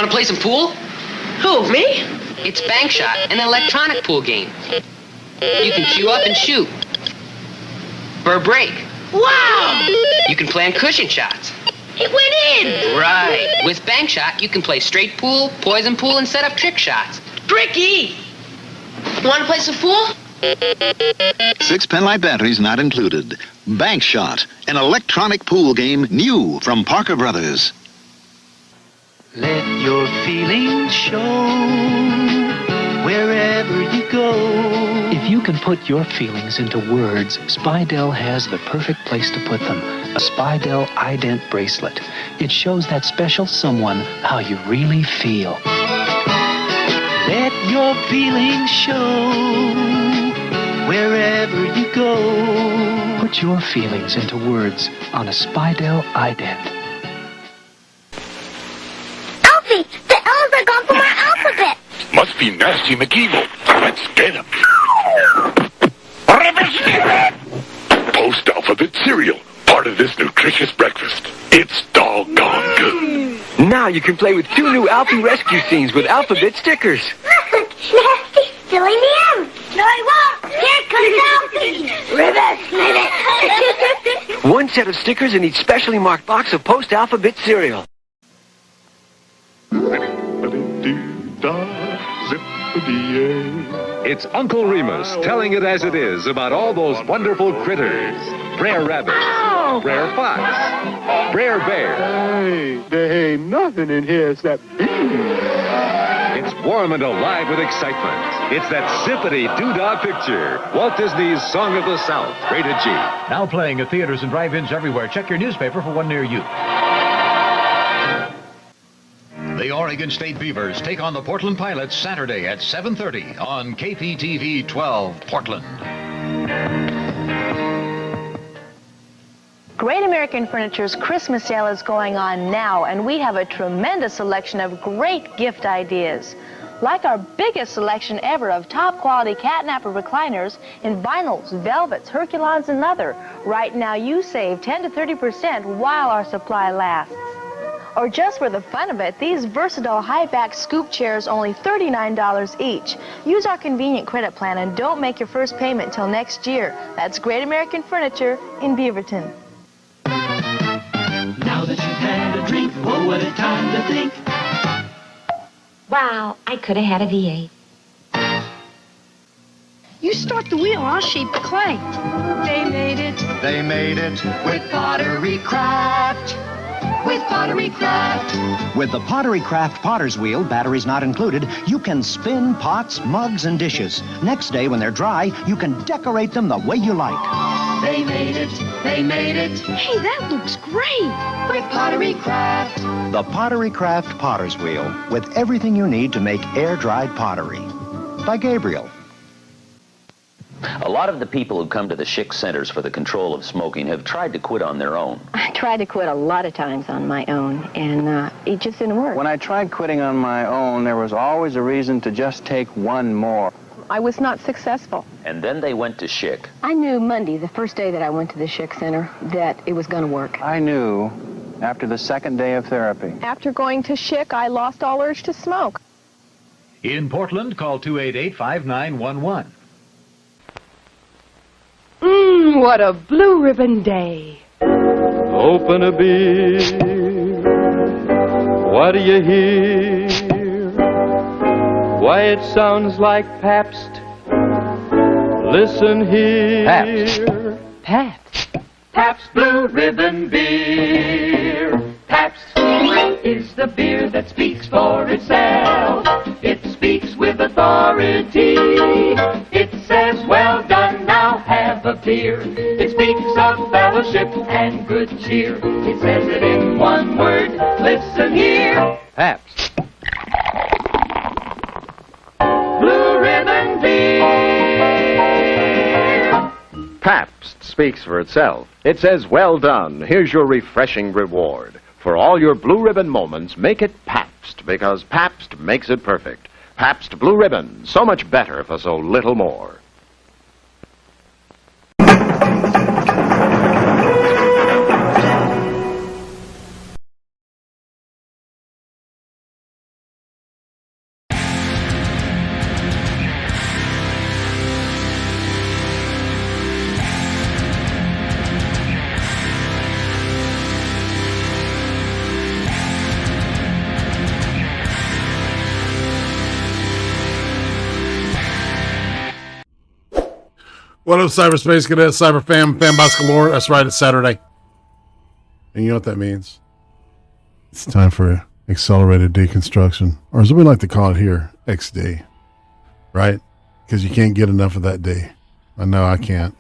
Want to play some pool? Who, me? It's Bank Shot, an electronic pool game. You can queue up and shoot. For a break. Wow! You can plan cushion shots. It went in! Right. With Bank Shot, you can play straight pool, poison pool, and set up trick shots. Tricky! Want to play some pool? 6 penlight batteries not included. Bank Shot, an electronic pool game new from Parker Brothers. Let your feelings show wherever you go. If you can put your feelings into words, Spidell has the perfect place to put them. A Spidell ident bracelet. It shows that special someone how you really feel. Let your feelings show wherever you go. Put your feelings into words on a Spidell ident. Alfie, the L's are gone from our alphabet. Must be Nasty McEvil. Let's get him. Post-alphabet cereal. Part of this nutritious breakfast. It's doggone good. Now you can play with 2 new Alfie rescue scenes with alphabet stickers. Look, Nasty, filling me in. No, I won't. Here comes Alfie. Ribbit. 1 set of stickers in each specially marked box of post-alphabet cereal. It's Uncle Remus telling it as it is about all those wonderful critters. Brer Rabbit, Brer Fox, Brer Bear. Hey, there ain't nothing in here except beans. It's warm and alive with excitement. It's that zippity-doo-dah picture. Walt Disney's Song of the South, rated G. Now playing at theaters and drive-ins everywhere. Check your newspaper for one near you. The Oregon State Beavers take on the Portland Pilots Saturday at 7:30 on KPTV 12 Portland. Great American Furniture's Christmas sale is going on now, and we have a tremendous selection of great gift ideas. Like our biggest selection ever of top-quality catnapper recliners in vinyls, velvets, Herculons, and leather. Right now, you save 10 to 30% while our supply lasts. Or just for the fun of it, these versatile high-back scoop chairs only $39 each. Use our convenient credit plan and don't make your first payment till next year. That's Great American Furniture in Beaverton. Now that you've had a drink, oh, what a time to think. Wow, I could have had a V8. You start the wheel, I'll shape the clay. They made it. They made it with Pottery Craft. With Pottery Craft. With the Pottery Craft Potter's Wheel, batteries not included, you can spin pots, mugs, and dishes. Next day, when they're dry, you can decorate them the way you like. They made it. They made it. Hey, that looks great. With Pottery Craft. The Pottery Craft Potter's Wheel, with everything you need to make air-dried pottery. By Gabriel. A lot of the people who come to the Schick Centers for the Control of Smoking have tried to quit on their own. I tried to quit a lot of times on my own, and it just didn't work. When I tried quitting on my own, there was always a reason to just take one more. I was not successful. And then they went to Schick. I knew Monday, the first day that I went to the Schick Center, that it was going to work. I knew after the second day of therapy. After going to Schick, I lost all urge to smoke. In Portland, call 288-5911. What a blue ribbon day. Open a beer. What do you hear? Why, it sounds like Pabst. Listen here. Pabst. Pabst Blue Ribbon Beer. Pabst is the beer that speaks for itself. It speaks with authority. It says, well done, now have a beer. It speaks of fellowship and good cheer. It says it in one word, listen here. Pabst. Blue Ribbon Beer. Pabst speaks for itself. It says, well done, here's your refreshing reward. For all your Blue Ribbon moments, make it Pabst, because Pabst makes it perfect. Pabst Blue Ribbon, so much better for so little more. What up, Cyberspace Cadet, Cyber Fam, Fanbox Galore? That's right, it's Saturday. And you know what that means? It's time for accelerated deconstruction, or as we like to call it here, XD. Right? Because you can't get enough of that D. I know I can't.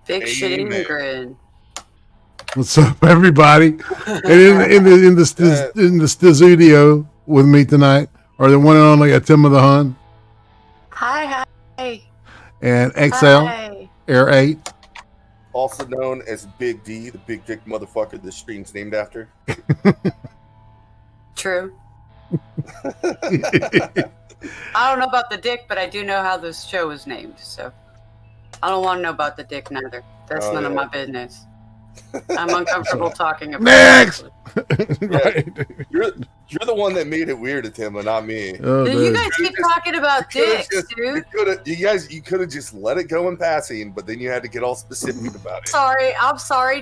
Big shitting grin. What's up, everybody? And in the studio with me tonight are the one and only Tim of the Hun. Hi. And XL, Hi. Air 8. Also known as Big D, the big dick motherfucker this stream's named after. True. I don't know about the dick, but I do know how this show is named, so I don't want to know about the dick neither. That's none of my business. I'm uncomfortable talking about Next! Right. You're the one that made it weird at him and not me. Oh, you guys keep talking about dicks, dude. You could have just let it go in passing, but then you had to get all specific about it. I'm sorry.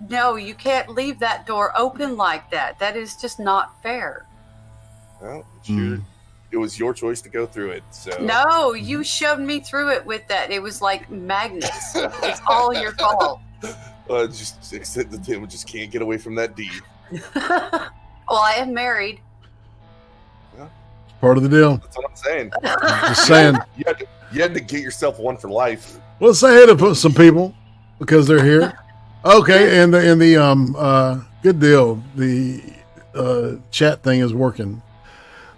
No, you can't leave that door open like that. That is just not fair. Well, it was your choice to go through it. So No, you shoved me through it with that. It was like magnets. It's all your fault. Just accept that Tim just can't get away from that D. Well, I am married. Part of the deal. That's what I'm saying. Just saying. You had to get yourself one for life. Let's say hey to put some people because they're here. Okay, and the good deal. The chat thing is working.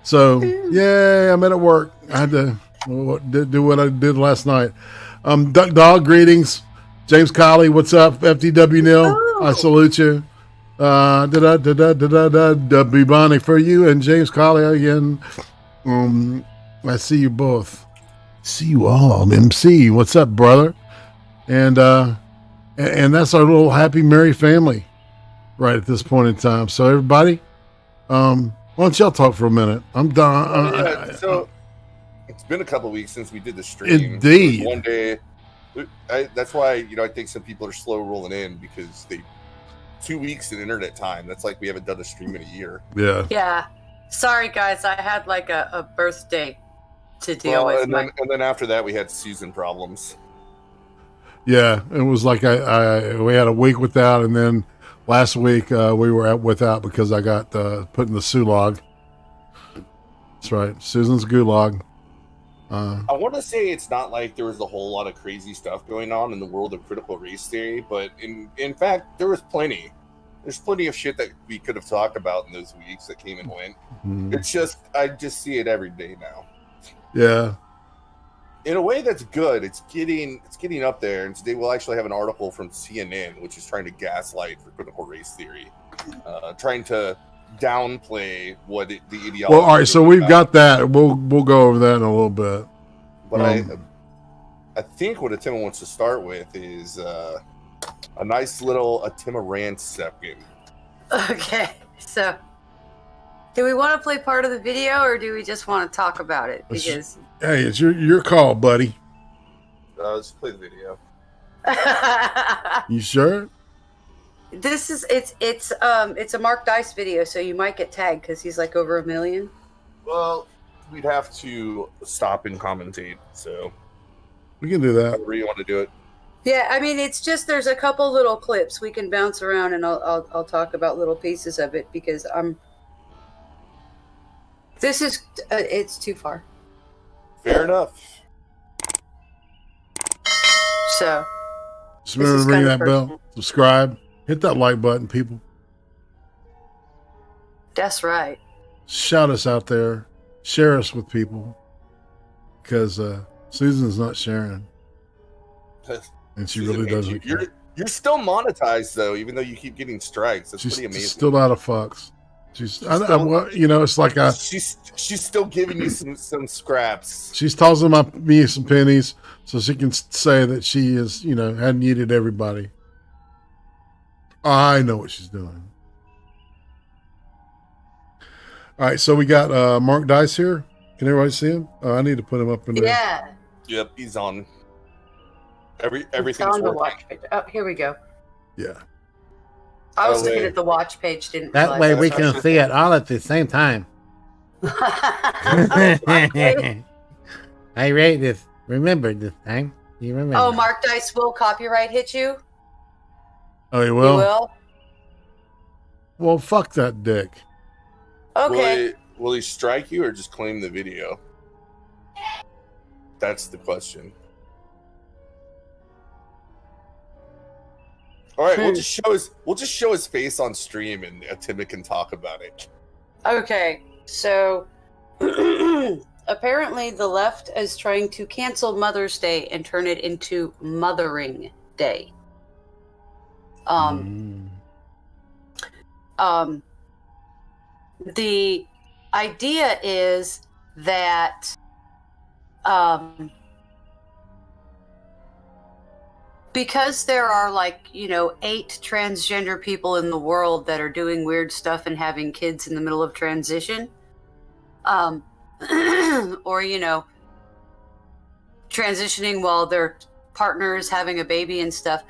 So yay, I'm at work. I had to do what I did last night. Duck Dog, greetings. James Colley, what's up? FTW Nil, I salute you. W Bonnie for you and James Colley again. I see you both. See you all. MC, what's up, brother? And that's our little happy, merry family right at this point in time. So everybody, why don't y'all talk for a minute? I'm done. So it's been a couple weeks since we did the stream. Indeed. One day. That's why I think some people are slow rolling in because 2 weeks in internet time. That's like we haven't done a stream in a year. Yeah. Sorry, guys. I had like a birthday to deal with. And then after that, we had season problems. Yeah, it was like we had a week without, and then last week we were without because I got put in the Sulag. That's right, Susan's gulag. I want to say it's not like there was a whole lot of crazy stuff going on in the world of critical race theory, but in fact, there was plenty. There's plenty of shit that we could have talked about in those weeks that came and went. It's just, I just see it every day now. Yeah. In a way that's good. It's getting up there, and today we'll actually have an article from CNN, which is trying to gaslight for critical race theory, trying to downplay what the ideology. Well, all right, so we've got that. We'll go over that in a little bit. But I think what Atima wants to start with is a nice little Atima rant second. Okay, so do we want to play part of the video or do we just want to talk about it? Because hey, it's your call, buddy. Let's play the video. You sure? This is it's a Mark Dice video, so you might get tagged because he's like over 1 million. Well, we'd have to stop and commentate, so we can do that. However you want to do it. Yeah, I mean it's just there's a couple little clips we can bounce around, and I'll talk about little pieces of it because this is it's too far. Fair enough. So just remember to ring that bell, subscribe. Hit that like button, people. That's right. Shout us out there. Share us with people. Because Susan's not sharing. And she really doesn't. You're still monetized, though, even though you keep getting strikes. That's pretty amazing. She's still out of fucks. It's like she's still giving you some scraps. She's tossing me some pennies so she can say that she is, hadn't needed everybody. I know what she's doing. All right, so we got Mark Dice here. Can everybody see him? I need to put him up in there. Yeah. Yep, he's on. Everything's on the working. watch page. Oh, here we go. Yeah. I was looking at the watch page. Didn't that realize way we can see it all at the same time. I rate this. Remember this time. You remember? Oh, Mark Dice will copyright hit you? Oh, he will? He will? Well, fuck that dick. Okay. Will he strike you or just claim the video? That's the question. All right, we'll just show his face on stream, and Timmy can talk about it. Okay, so apparently the left is trying to cancel Mother's Day and turn it into Mothering Day. The idea is that because there are 8 transgender people in the world that are doing weird stuff and having kids in the middle of transition, or transitioning while their partner is having a baby and stuff,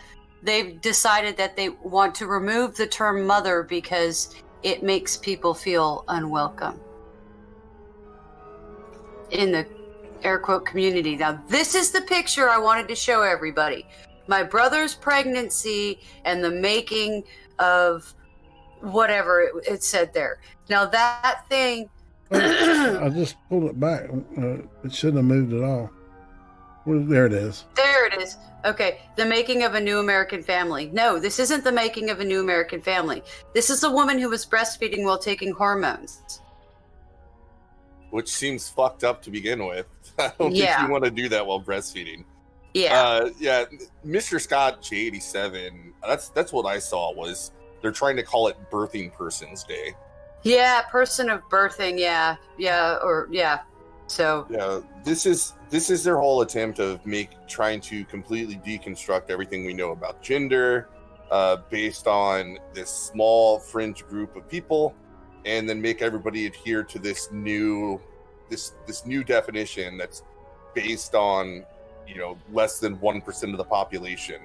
they've decided that they want to remove the term mother because it makes people feel unwelcome in the air quote community. Now, this is the picture I wanted to show everybody. My brother's pregnancy and the making of whatever it said there. Now, that thing... I just pulled it back. It shouldn't have moved at all. There it is. There it is. Okay, the making of a new American family. No, this isn't the making of a new American family. This is a woman who was breastfeeding while taking hormones. Which seems fucked up to begin with. I don't think you want to do that while breastfeeding. Yeah. Mr. Scott J87, that's what I saw was they're trying to call it Birthing Person's Day. Yeah, person of birthing, yeah. So yeah, this is their whole attempt of trying to completely deconstruct everything we know about gender, based on this small fringe group of people, and then make everybody adhere to this new definition that's based on less than 1% of the population.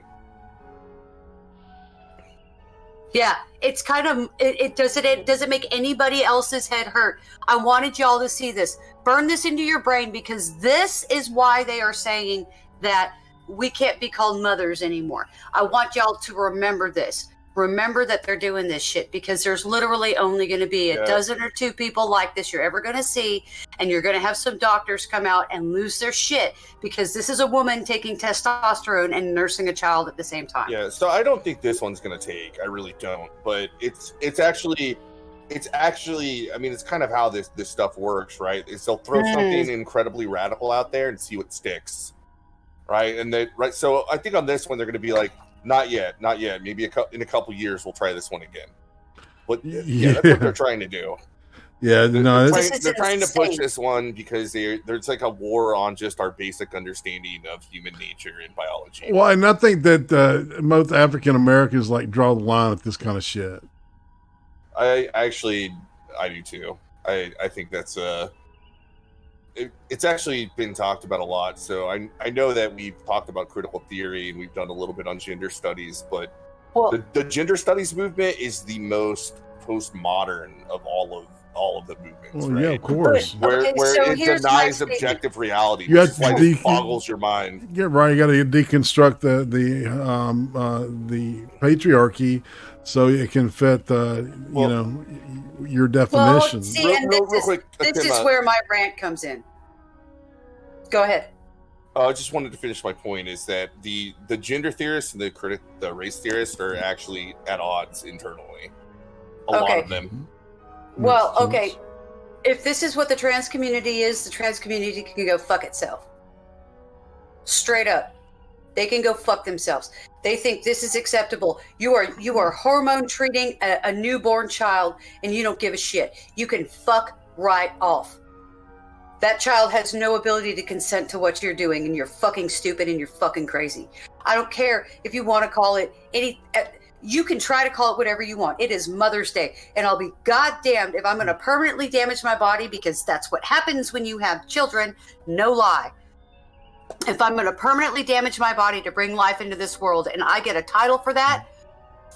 Yeah, it's kind of it doesn't make anybody else's head hurt. I wanted y'all to see this. Burn this into your brain, because this is why they are saying that we can't be called mothers anymore. I want y'all to remember this. Remember that they're doing this shit, because there's literally only going to be a dozen or two people like this you're ever going to see, and you're going to have some doctors come out and lose their shit because this is a woman taking testosterone and nursing a child at the same time. Yeah, so I don't think this one's going to take. I really don't. But it's actually. I mean, it's kind of how this stuff works, right? Is they'll throw something incredibly radical out there and see what sticks, right? And so I think on this one they're going to be like, not yet. Maybe in a couple years we'll try this one again. But that's what they're trying to do. Yeah, they're trying to push this one because there's like a war on just our basic understanding of human nature and biology. Well, and I think that most African Americans draw the line at this kind of shit. I do too. I think that's it's actually been talked about a lot. So I know that we've talked about critical theory and we've done a little bit on gender studies, but the gender studies movement is the most postmodern of all of the movements. Well, right? yeah, of course. Where it denies objective reality, You which have just boggles your mind. Yeah, right. You got to deconstruct the patriarchy so it can fit your definitions. Well, see, and this is where my rant comes in. Go ahead. I just wanted to finish my point is that the gender theorists and the race theorists are actually at odds internally. A lot of them. Well, okay. If this is what the trans community is, the trans community can go fuck itself. Straight up. They can go fuck themselves. They think this is acceptable. You are hormone treating a newborn child and you don't give a shit. You can fuck right off. That child has no ability to consent to what you're doing, and you're fucking stupid and you're fucking crazy. I don't care if you want to call it you can try to call it whatever you want. It is Mother's Day, and I'll be goddamned if I'm going to permanently damage my body, because that's what happens when you have children. No lie. If I'm going to permanently damage my body to bring life into this world and I get a title for that,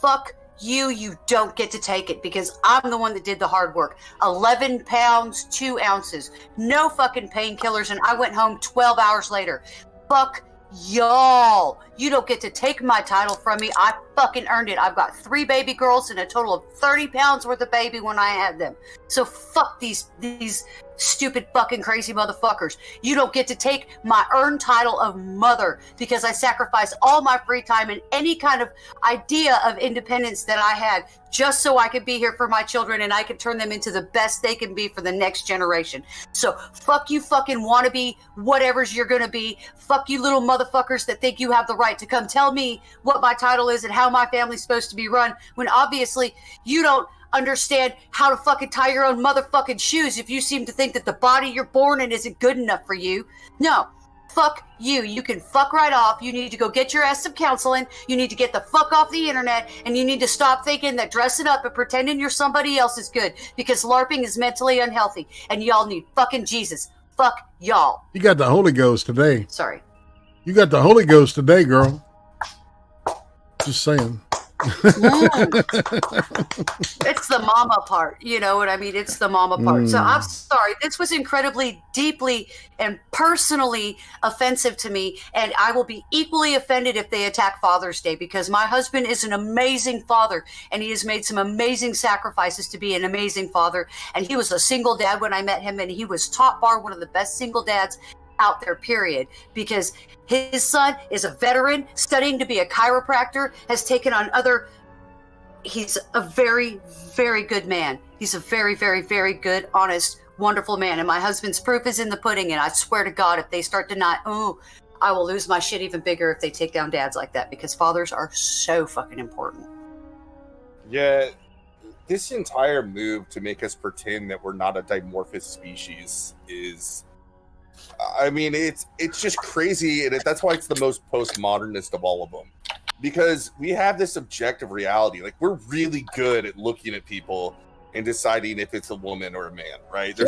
fuck you don't get to take it, because I'm the one that did the hard work. 11 pounds, 2 ounces, no fucking painkillers, and I went home 12 hours later. Fuck y'all. You don't get to take my title from me. I fucking earned it. I've got 3 baby girls and a total of 30 pounds worth of baby when I had them. So fuck these stupid fucking crazy motherfuckers. You don't get to take my earned title of mother because I sacrificed all my free time and any kind of idea of independence that I had just so I could be here for my children and I could turn them into the best they can be for the next generation. So fuck you fucking wannabe whatever's you're gonna be. Fuck you little motherfuckers that think you have the right to come tell me what my title is and how my family's supposed to be run when obviously you don't understand how to fucking tie your own motherfucking shoes if you seem to think that the body you're born in isn't good enough for you. No, fuck you. You can fuck right off. You need to go get your ass some counseling. You need to get the fuck off the internet, and you need to stop thinking that dressing up and pretending you're somebody else is good because LARPing is mentally unhealthy, and y'all need fucking Jesus. Fuck y'all. You got the Holy Ghost today. Sorry. You got the Holy Ghost today, girl. Just saying. It's the mama part, you know what I mean? It's the mama part. So I'm sorry. This was incredibly, deeply, and personally offensive to me, and I will be equally offended if they attack Father's Day because my husband is an amazing father, and he has made some amazing sacrifices to be an amazing father, and he was a single dad when I met him, and he was top bar one of the best single dads out there, period, because his son is a veteran studying to be a chiropractor, has taken on he's a very, very good man. He's a very, very, very good, honest, wonderful man. And my husband's proof is in the pudding. And I swear to God, if they start to not, I will lose my shit even bigger if they take down dads like that because fathers are so fucking important. Yeah, this entire move to make us pretend that we're not a dimorphous species is... I mean, it's just crazy, and that's why it's the most postmodernist of all of them. Because we have this objective reality. Like, we're really good at looking at people and deciding if it's a woman or a man, right?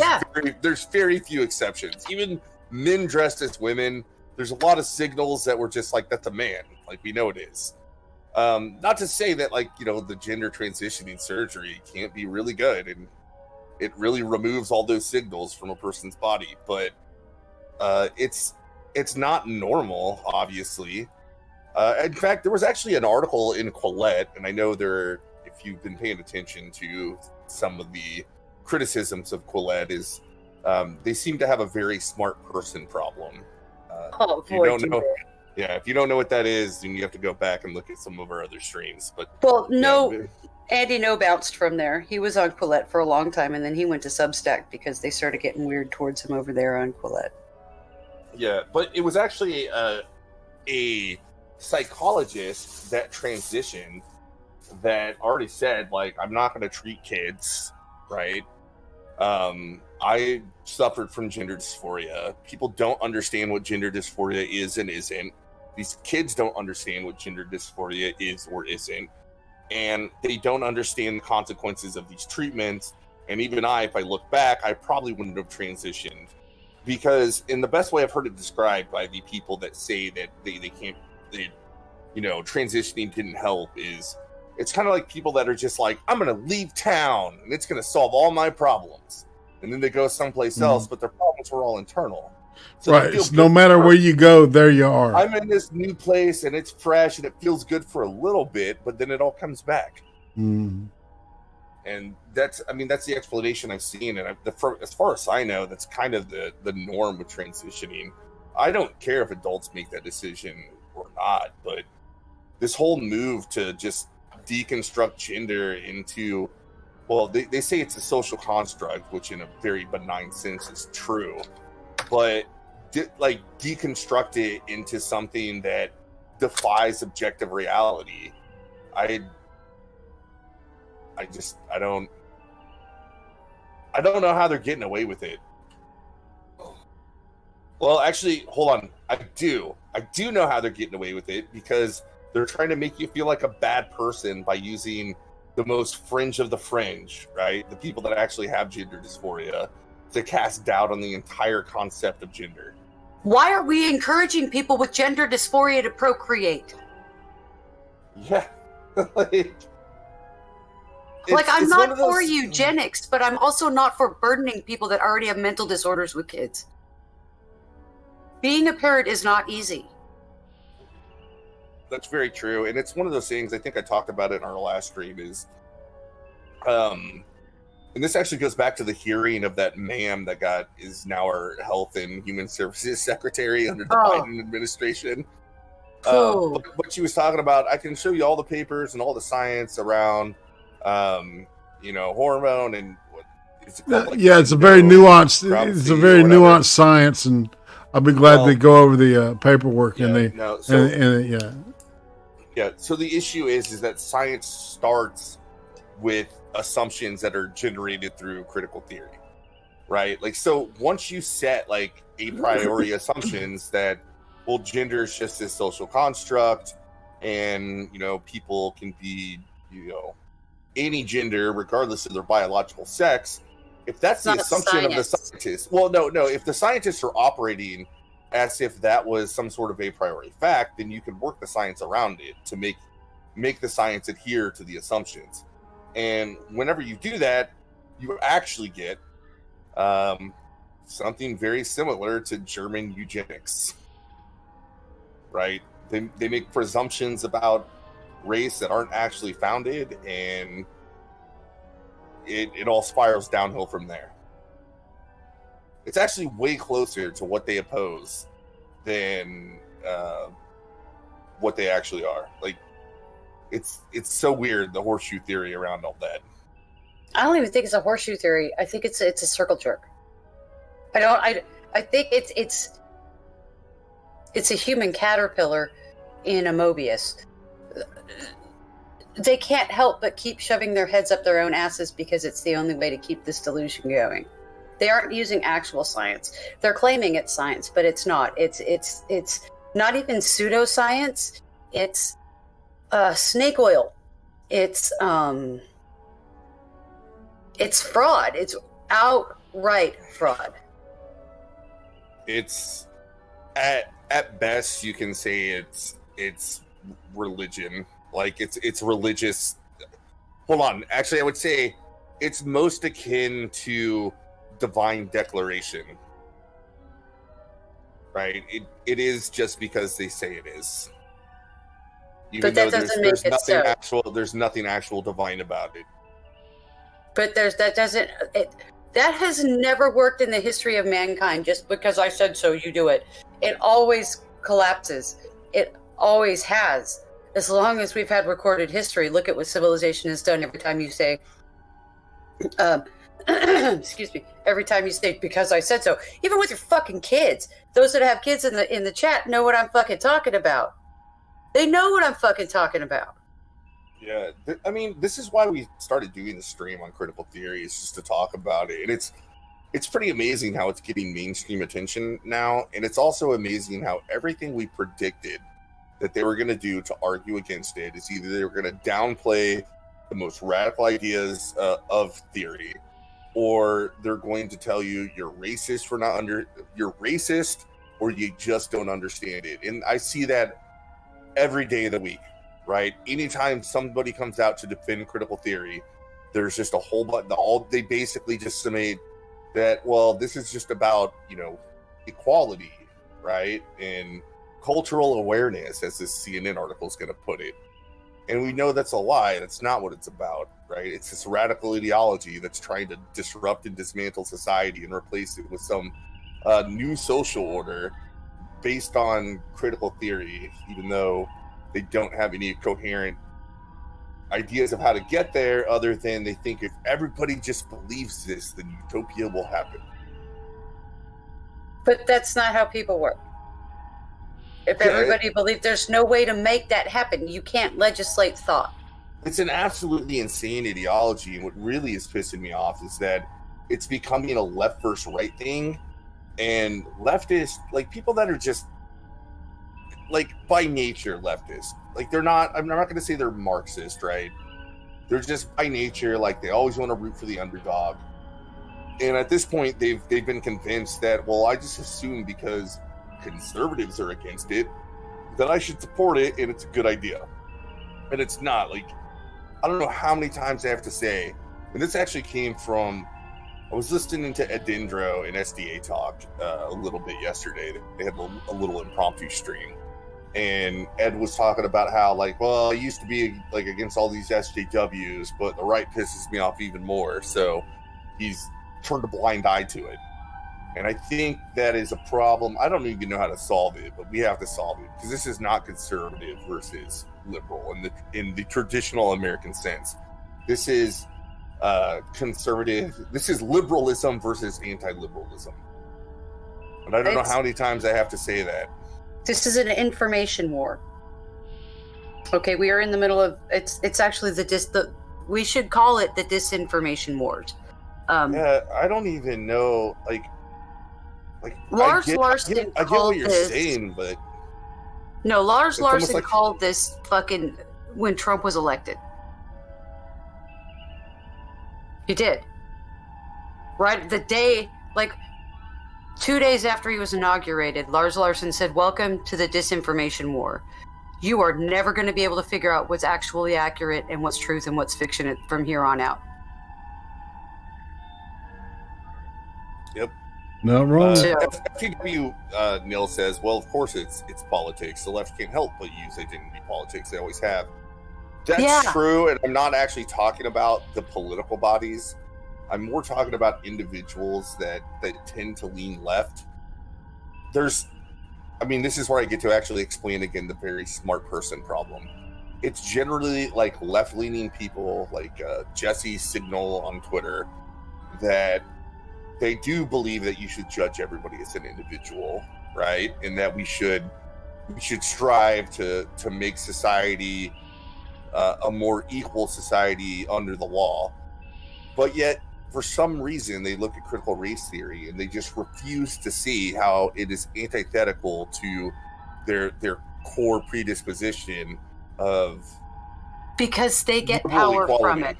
There's very few exceptions. Even men dressed as women, there's a lot of signals that we're just like, that's a man. Like, we know it is. Not to say that, like, you know, the gender transitioning surgery can't be really good, and it really removes all those signals from a person's body, but it's not normal, obviously. In fact, there was actually an article in Quillette, and I know if you've been paying attention to some of the criticisms of Quillette, is they seem to have a very smart person problem. If you don't know, if you don't know what that is, then you have to go back and look at some of our other streams. But Andy No bounced from there. He was on Quillette for a long time, and then he went to Substack because they started getting weird towards him over there on Quillette. Yeah, but it was actually a psychologist that transitioned that already said, like, I'm not going to treat kids, right? I suffered from gender dysphoria. People don't understand what gender dysphoria is and isn't. These kids don't understand what gender dysphoria is or isn't. And they don't understand the consequences of these treatments. And even if I look back, I probably wouldn't have transitioned. Because in the best way I've heard it described by the people that say that they can't, transitioning didn't help is, it's kind of like people that are just like, I'm going to leave town and it's going to solve all my problems. And then they go someplace else, but their problems were all internal. So right. No matter where you go, there you are. I'm in this new place and it's fresh and it feels good for a little bit, but then it all comes back. And that's the explanation I've seen. And as far as I know, that's kind of the norm with transitioning. I don't care if adults make that decision or not, but this whole move to just deconstruct gender into, well, they say it's a social construct, which in a very benign sense is true, but deconstruct it into something that defies objective reality. I don't know how they're getting away with it. Well, actually, hold on. I do know how they're getting away with it, because they're trying to make you feel like a bad person by using the most fringe of the fringe, right? The people that actually have gender dysphoria, to cast doubt on the entire concept of gender. Why are we encouraging people with gender dysphoria to procreate? Yeah. I'm not for eugenics, but I'm also not for burdening people that already have mental disorders with kids. Being a parent is not easy. That's very true, and it's one of those things. I think I talked about it in our last stream. And this actually goes back to the hearing of that ma'am that is now our Health and Human Services Secretary under the Biden administration. What she was talking about, I can show you all the papers and all the science around, hormone and what is it called? It's a very nuanced. It's a very nuanced science, and I'll be glad they go over the paperwork So the issue is that science starts with assumptions that are generated through critical theory, right? Like, so once you set like a priori assumptions that, well, gender is just this social construct, and people can be any gender regardless of their biological sex. If that's the assumption of the scientists, if the scientists are operating as if that was some sort of a priori fact, then you can work the science around it to make the science adhere to the assumptions. And whenever you do that, you actually get something very similar to German eugenics, right? They make presumptions about race that aren't actually founded, and it all spirals downhill from there. It's actually way closer to what they oppose than what they actually are. Like, it's so weird, the horseshoe theory around all that. I don't even think it's a horseshoe theory. I think it's a circle jerk. I think it's a human caterpillar in a Mobius. They can't help but keep shoving their heads up their own asses because it's the only way to keep this delusion going. They aren't using actual science. They're claiming it's science, but it's not. It's not even pseudoscience. It's snake oil. It's fraud. It's outright fraud. It's at best you can say it's religion. Like it's religious. Hold on. Actually, I would say it's most akin to divine declaration. Right? It is just because they say it is. Even but that doesn't make it so. There's nothing actual divine about it. But that has never worked in the history of mankind. Just because I said so, you do it. It always collapses. It always has. As long as we've had recorded history, look at what civilization has done every time you say, excuse me, every time you say, because I said so. Even with your fucking kids. Those that have kids in the chat know what I'm fucking talking about. They know what I'm fucking talking about. Yeah, I mean, this is why we started doing the stream on critical theory, is just to talk about it. And it's pretty amazing how it's getting mainstream attention now. And it's also amazing how everything we predicted that they were going to do to argue against it is either they were going to downplay the most radical ideas of theory, or they're going to tell you you're racist you're racist, or you just don't understand it. And I see that every day of the week, right? Anytime somebody comes out to defend critical theory, there's just a whole bunch. They basically just made that, well, this is just about equality, right? And cultural awareness, as this CNN article is going to put it. And we know that's a lie. That's not what it's about, right? It's this radical ideology that's trying to disrupt and dismantle society and replace it with some new social order based on critical theory, even though they don't have any coherent ideas of how to get there, other than they think if everybody just believes this, then utopia will happen. But that's not how people work. If everybody believes, there's no way to make that happen. You can't legislate thought. It's an absolutely insane ideology, and what really is pissing me off is that it's becoming a left versus right thing, and leftists, like people that are just like by nature leftist, like they're not, I'm not going to say they're Marxist, right? They're just by nature, like they always want to root for the underdog. And at this point, they've been convinced that, well, I just assume because conservatives are against it, that I should support it, and it's a good idea. And it's not. Like, I don't know how many times I have to say, and this actually came from, I was listening to Edendro and SDA talk a little bit yesterday. They had a little impromptu stream. And Ed was talking about how, like, well, I used to be like against all these SJWs, but the right pisses me off even more. So he's turned a blind eye to it. And I think that is a problem. I don't even know how to solve it, but we have to solve it because this is not conservative versus liberal in the traditional American sense. This is conservative. This is liberalism versus anti-liberalism. And I don't know how many times I have to say that. This is an information war. Okay, we are in the middle of it's actually we should call it the disinformation wars. Yeah, I don't even know like Lars Larson I get called what you're this, saying, but no, Lars it's almost Larson like, called this fucking when Trump was elected. He did. Right the day, like 2 days after he was inaugurated, Lars Larson said, "Welcome to the disinformation war. You are never going to be able to figure out what's actually accurate and what's truth and what's fiction from here on out." Yep. No wrong. FTW Neil says, well, of course it's politics. The left can't help but use identity politics. They always have. That's true, and I'm not actually talking about the political bodies. I'm more talking about individuals that tend to lean left. This is where I get to actually explain again the very smart person problem. It's generally like left-leaning people like Jesse Signal on Twitter that they do believe that you should judge everybody as an individual, right? And that we should strive to make society a more equal society under the law. But yet, for some reason, they look at critical race theory and they just refuse to see how it is antithetical to their core predisposition of because they get power from it.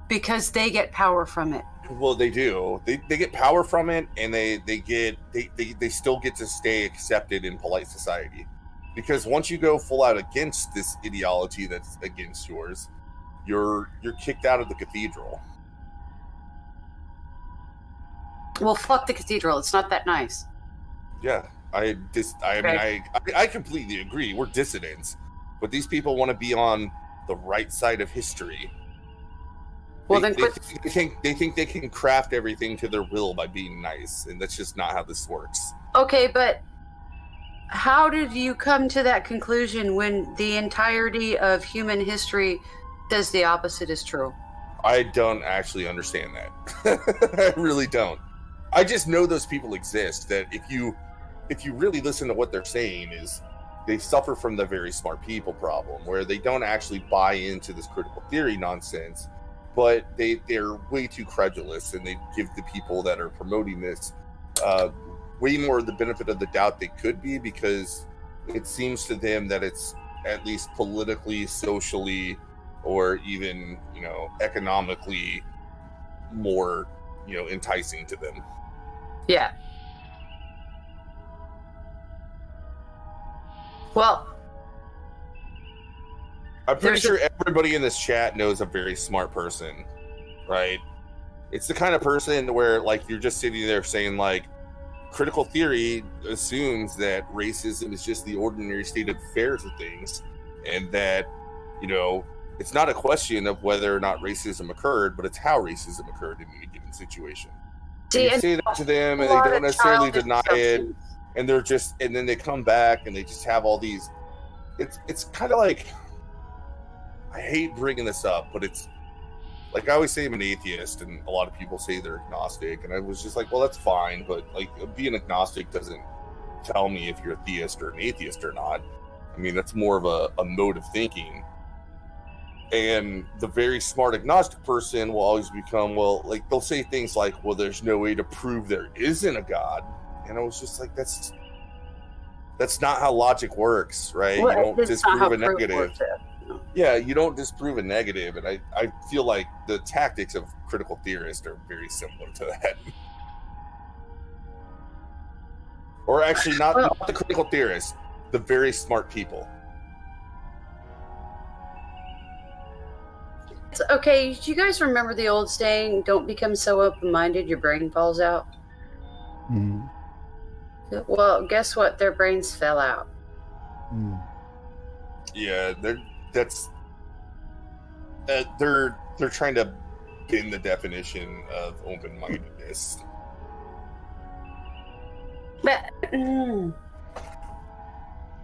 Because they get power from it. Well, they do. They get power from it, and they still get to stay accepted in polite society. Because once you go full out against this ideology that's against yours, you're kicked out of the cathedral. Well, fuck the cathedral. It's not that nice. Yeah, I completely agree. We're dissidents, but these people want to be on the right side of history. Well, they think they can craft everything to their will by being nice, and that's just not how this works. Okay, but how did you come to that conclusion when the entirety of human history says the opposite is true? I don't actually understand that. I really don't. I just know those people exist, that if you really listen to what they're saying, is they suffer from the very smart people problem, where they don't actually buy into this critical theory nonsense, but they're way too credulous, and they give the people that are promoting this way more of the benefit of the doubt they could be, because it seems to them that it's at least politically, socially, or even, economically more, enticing to them. Yeah. Well, I'm pretty sure everybody in this chat knows a very smart person, right? It's the kind of person where, like, you're just sitting there saying, like, critical theory assumes that racism is just the ordinary state of affairs of things, and that, it's not a question of whether or not racism occurred, but it's how racism occurred in any given situation. You say that to them, and they don't necessarily deny it, and and then they come back and they just have all these. It's kind of like, I hate bringing this up, but it's like, I always say I'm an atheist, and a lot of people say they're agnostic, and I was just like, well, that's fine, but like, being agnostic doesn't tell me if you're a theist or an atheist or not. I mean, that's more of a mode of thinking. And the very smart agnostic person will always become, well, like, they'll say things like, well, there's no way to prove there isn't a God. And I was just like, that's not how logic works, right? Well, you don't disprove a negative. Yeah, you don't disprove a negative. And I feel like the tactics of critical theorists are very similar to that. Or actually, not the critical theorists, the very smart people. Okay, do you guys remember the old saying, don't become so open-minded your brain falls out? Mm. Well, guess what? Their brains fell out. Mm. Yeah, they're trying to bend the definition of open-mindedness. But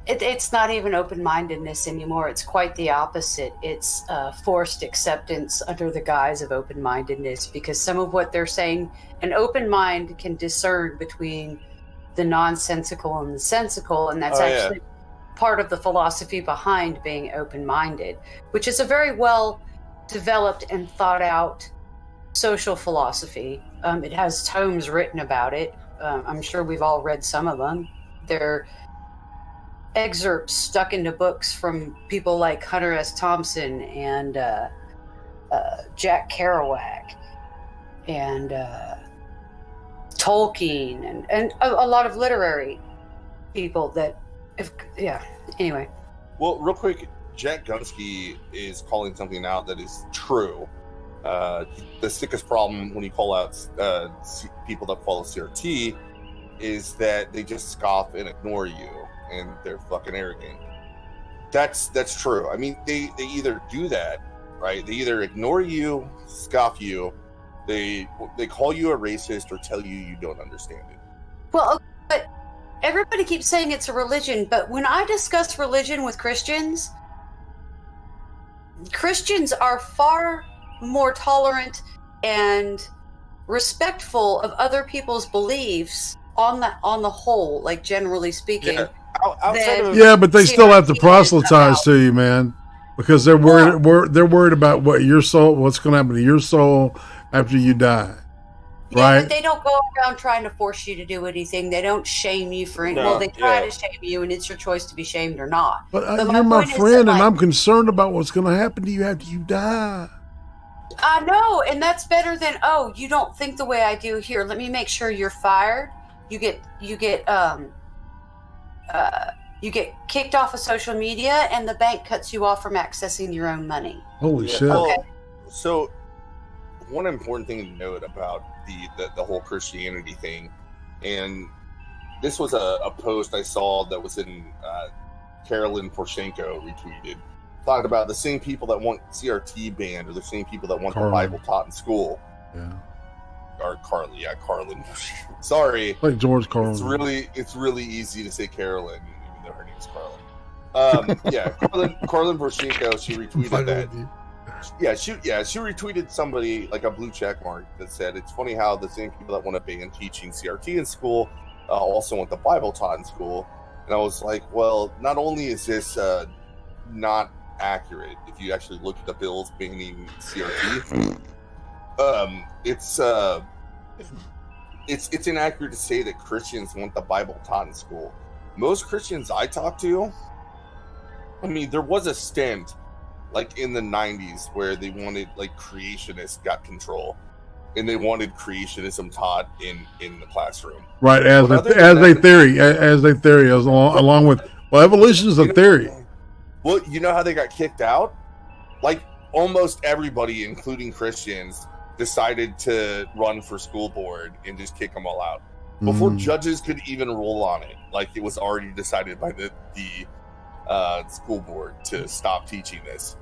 it's not even open-mindedness anymore. It's quite the opposite. It's forced acceptance under the guise of open-mindedness, because some of what they're saying, an open mind can discern between the nonsensical and the sensical, and that's actually part of the philosophy behind being open-minded, which is a very well developed and thought out social philosophy. It has tomes written about it. I'm sure we've all read some of them. They're excerpts stuck into books from people like Hunter S. Thompson and Jack Kerouac and Tolkien and a lot of literary people that anyway. Well, real quick, Jack Gunsky is calling something out that is true. The sickest problem when you call out people that follow CRT is that they just scoff and ignore you, and they're fucking arrogant. That's true. I mean, they either do that, right? They either ignore you, scoff you, they call you a racist, or tell you you don't understand it. Well, but everybody keeps saying it's a religion, but when I discuss religion with Christians are far more tolerant and respectful of other people's beliefs on the whole, like generally speaking. But they still have to proselytize to you, man, because they're worried. They're worried about what's going to happen to your soul after you die. Yeah, right? But they don't go around trying to force you to do anything. They don't shame you for it. No, well, they try to shame you, and it's your choice to be shamed or not. But you're my friend, and I'm concerned about what's going to happen to you after you die. I know, and that's better than, oh, you don't think the way I do. Here, let me make sure you're fired. You get kicked off of social media, and the bank cuts you off from accessing your own money. Holy shit! Okay. So, one important thing to note about the whole Christianity thing, and this was a post I saw that was in Carolyn Poroshenko retweeted, talking about the same people that want CRT banned are the same people that want the Bible taught in school. Yeah. Or Carly, Carlin. Sorry, like George Carlin. It's really easy to say Carolyn, even though her name's Carlin. Carlin Poroshenko. She retweeted that. She retweeted somebody like a blue check mark that said, "It's funny how the same people that want to ban teaching CRT in school also want the Bible taught in school." And I was like, "Well, not only is this not accurate, if you actually look at the bills banning CRT." It's inaccurate to say that Christians want the Bible taught in school. Most Christians I talk to, I mean, there was a stint like in the 90s where they wanted, like, creationists got control, and they wanted creationism taught in the classroom. Right, as a theory, along with, well, evolution is a theory. Well, you know how they got kicked out? Like, almost everybody, including Christians, decided to run for school board and just kick them all out before judges could even rule on it. Like, it was already decided by the school board to stop teaching this.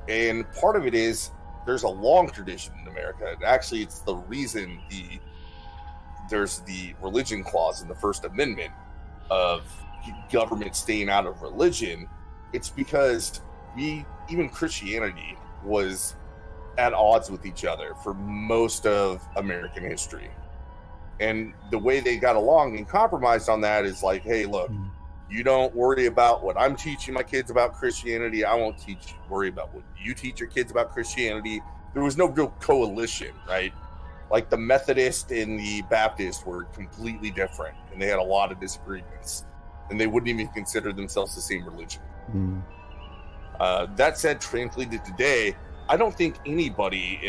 And part of it is there's a long tradition in America. And actually, it's the reason there's the religion clause in the First Amendment of government staying out of religion. It's because even Christianity was at odds with each other for most of American history. And the way they got along and compromised on that is like, hey, look, you don't worry about what I'm teaching my kids about Christianity. I won't worry about what you teach your kids about Christianity. There was no real coalition, right? Like the Methodist and the Baptist were completely different, and they had a lot of disagreements, and they wouldn't even consider themselves the same religion. That said, translated today, I don't think anybody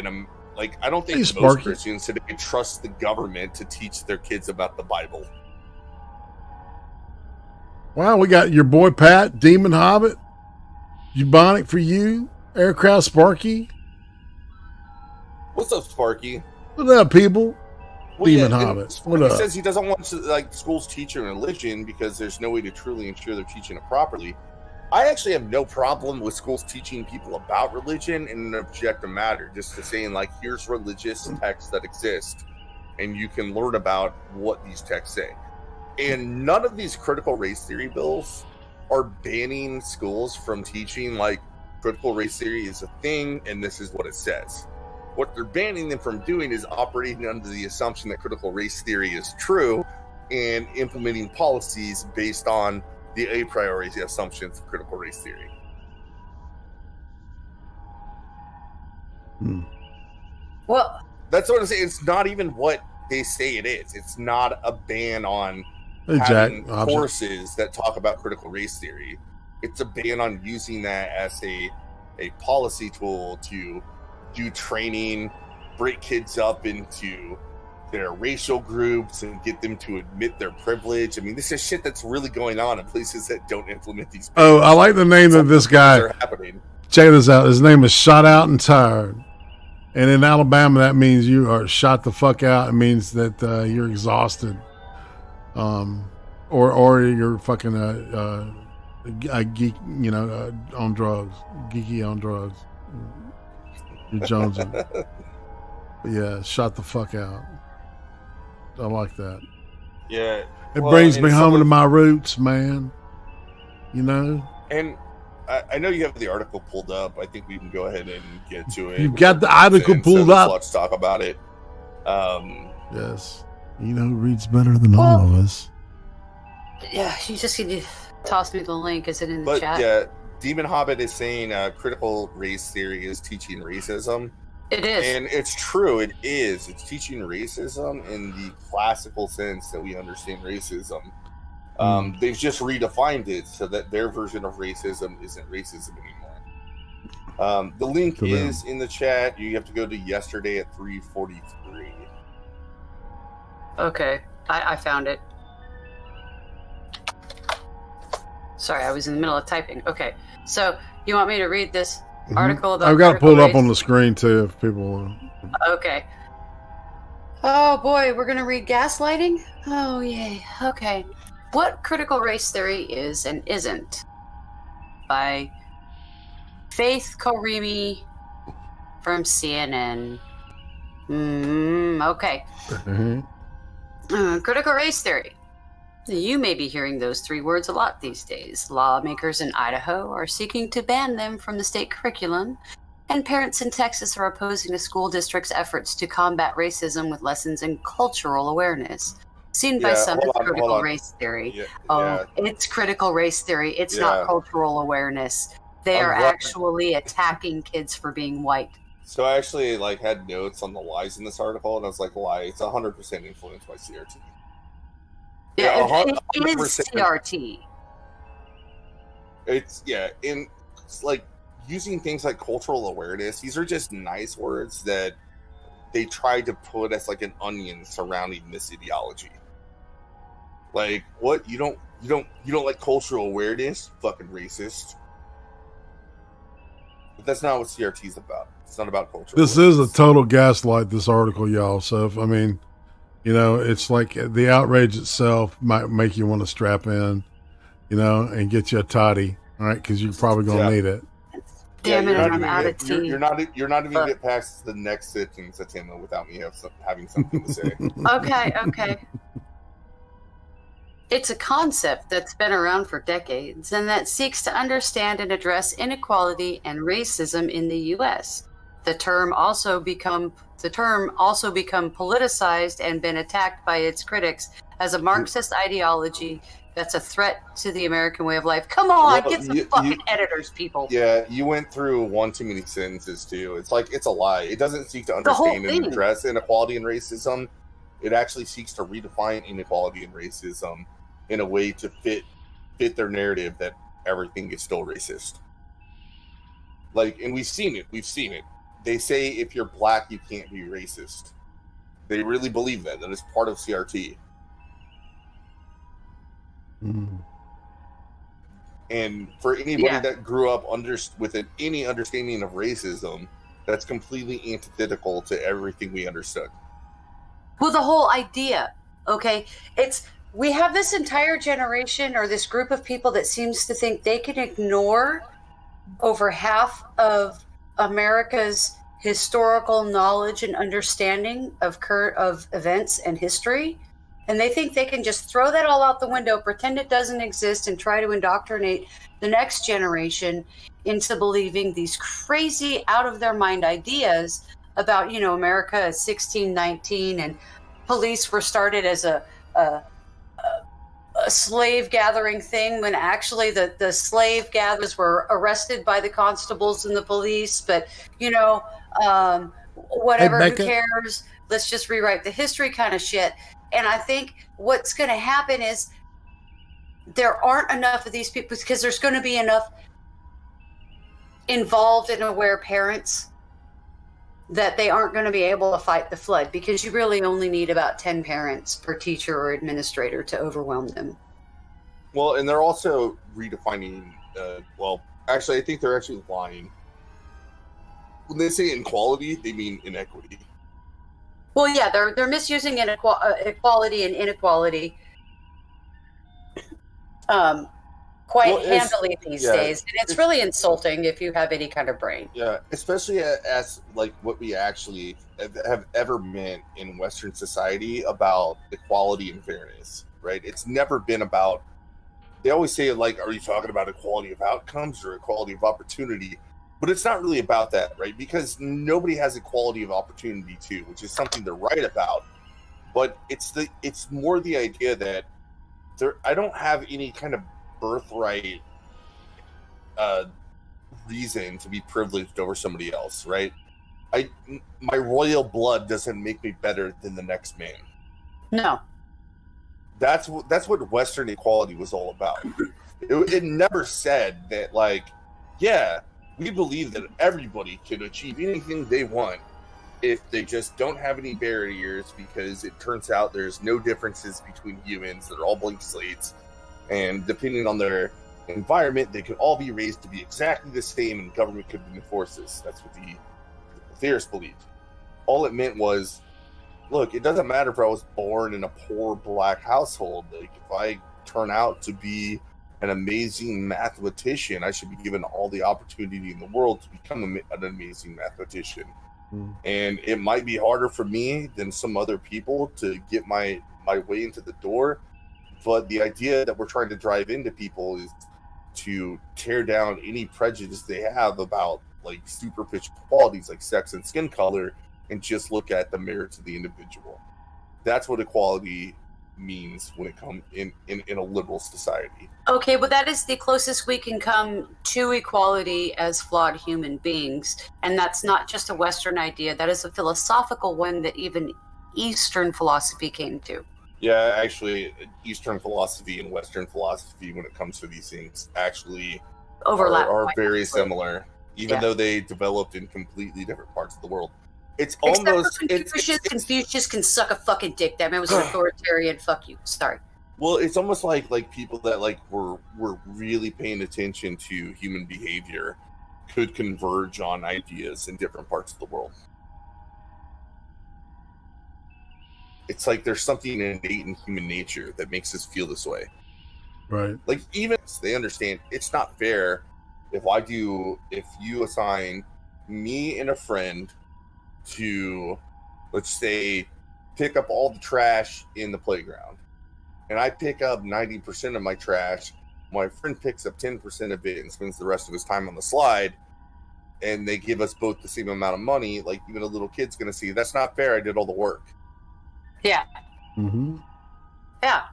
I don't think most Christians today trust the government to teach their kids about the Bible. Wow, we got your boy Pat, Demon Hobbit, Eubonic for you, Aircraft Sparky. What's up, Sparky? What up, people? Well, Demon Hobbit. What up? He says he doesn't want schools teaching religion because there's no way to truly ensure they're teaching it properly. I actually have no problem with schools teaching people about religion in an objective matter, just to saying, like, here's religious texts that exist, and you can learn about what these texts say. And none of these critical race theory bills are banning schools from teaching, like, critical race theory is a thing, and this is what it says. What they're banning them from doing is operating under the assumption that critical race theory is true and implementing policies based on the a priori assumptions of critical race theory. Well, that's what I'm saying. It's not even what they say it is. It's not a ban on Hey, having Jack, courses that talk about critical race theory. It's a ban on using that as a policy tool to do training, break kids up into their racial groups and get them to admit their privilege. I mean, this is shit that's really going on in places that don't implement these. Oh, I like the name of this guy. Check this out. His name is Shot Out and Tired. And in Alabama, that means you are shot the fuck out. It means that you're exhausted. Or you're fucking a geek, on drugs. Geeky on drugs. You're jonesing. But yeah, shot the fuck out. I like that. Yeah. It brings me home to my roots, man. And I know you have the article pulled up. I think we can go ahead and get to it. You've got the article pulled up. Let's talk about it. Yes. Who reads better than all of us? Yeah, you just need to toss me the link. Is it in the But chat? yeah, Demon Hobbit is saying critical race theory is teaching racism. It is. And it's true, it is. It's teaching racism in the classical sense that we understand racism. They've just redefined it so that their version of racism isn't racism anymore. The link is in the chat. You have to go to yesterday at 3:43. Okay, I found it. Sorry, I was in the middle of typing. Okay, so you want me to read this article about I've got it critical pulled up race? on the screen too if people Okay. Oh boy, we're gonna read gaslighting? Oh yay. Okay. What critical race theory is and isn't? By Faith Karimi from CNN. Okay. Critical race theory. You may be hearing those three words a lot these days. Lawmakers in Idaho are seeking to ban them from the state curriculum, and parents in Texas are opposing a school district's efforts to combat racism with lessons in cultural awareness. Seen by some as critical race theory. It's critical race theory. It's not cultural awareness. They are actually attacking kids for being white. So I actually had notes on the lies in this article, and I was like, lie, it's 100% influenced by CRT. Yeah, it is CRT. It's using things like cultural awareness. These are just nice words that they try to put as like an onion surrounding this ideology. Like, what? You don't like cultural awareness? Fucking racist. But that's not what CRT is about. It's not about culture. This is a total gaslight, this article, y'all. So, it's like the outrage itself might make you want to strap in, and get you a toddy, all right? Because you're probably going to need it. Damn it, I'm out of tea. You're not even going to get past the next sentence, Atima, without me having something to say. Okay. It's a concept that's been around for decades and that seeks to understand and address inequality and racism in the U.S. The term also become politicized and been attacked by its critics as a Marxist ideology that's a threat to the American way of life. Come on, get some fucking editors, people. Yeah, you went through one too many sentences too. It's like it's a lie. It doesn't seek to understand and address inequality and racism. It actually seeks to redefine inequality and racism in a way to fit their narrative that everything is still racist. And we've seen it. They say if you're black, you can't be racist. They really believe that. That is part of CRT. And for anybody that grew up with any understanding of racism, that's completely antithetical to everything we understood. Well, the whole idea, okay, it's we have this entire generation or this group of people that seems to think they can ignore over half of America's historical knowledge and understanding of events and history. And they think they can just throw that all out the window, pretend it doesn't exist, and try to indoctrinate the next generation into believing these crazy, out-of-their-mind ideas about, America is 1619 and police were started as a slave gathering thing, when actually the slave gatherers were arrested by the constables and the police. But, whatever, Hey, who Becca. cares? Let's just rewrite the history kind of shit. And I think what's going to happen is there aren't enough of these people, because there's going to be enough involved and aware parents that they aren't going to be able to fight the flood, because you really only need about 10 parents per teacher or administrator to overwhelm them. Well, and they're also redefining, actually, I think they're actually lying. When they say inequality, they mean inequity. Well, yeah, they're misusing equality and inequality quite handily these days. And it's really insulting if you have any kind of brain. Yeah, especially as like what we actually have ever meant in Western society about equality and fairness, right? It's never been about, they always say, like, are you talking about equality of outcomes or equality of opportunity? But it's not really about that, right? Because nobody has equality of opportunity too, which is something to write about. But it's more the idea that I don't have any kind of birthright reason to be privileged over somebody else, right? My royal blood doesn't make me better than the next man. No. That's what Western equality was all about. It never said that, like, yeah, we believe that everybody can achieve anything they want if they just don't have any barriers, because it turns out there's no differences between humans. They're all blank slates, and depending on their environment, they could all be raised to be exactly the same, and government could enforce this. That's what the theorists believed. All it meant was, look, it doesn't matter if I was born in a poor black household. Like, if I turn out to be an amazing mathematician, I should be given all the opportunity in the world to become an amazing mathematician. And it might be harder for me than some other people to get my way into the door, but the idea that we're trying to drive into people is to tear down any prejudice they have about, like, superficial qualities like sex and skin color, and just look at the merits of the individual. That's what equality means when it comes in a liberal society. Okay, well, that is the closest we can come to equality as flawed human beings. And that's not just a Western idea. That is a philosophical one that even Eastern philosophy came to. Yeah, actually, Eastern philosophy and Western philosophy, when it comes to these things, actually overlap are quite very nicely. similar, even though they developed in completely different parts of the world. It's Except almost for Confucius can suck a fucking dick. That man was an authoritarian. Fuck you. Sorry. Well, it's almost like people that were really paying attention to human behavior could converge on ideas in different parts of the world. It's like there's something innate in human nature that makes us feel this way. Right. Like, even they understand it's not fair if you assign me and a friend to, let's say, pick up all the trash in the playground, and I pick up 90% of my trash, my friend picks up 10% of it and spends the rest of his time on the slide, and they give us both the same amount of money. Like, even a little kid's gonna see, that's not fair, I did all the work. Yeah. Mm-hmm. Yeah.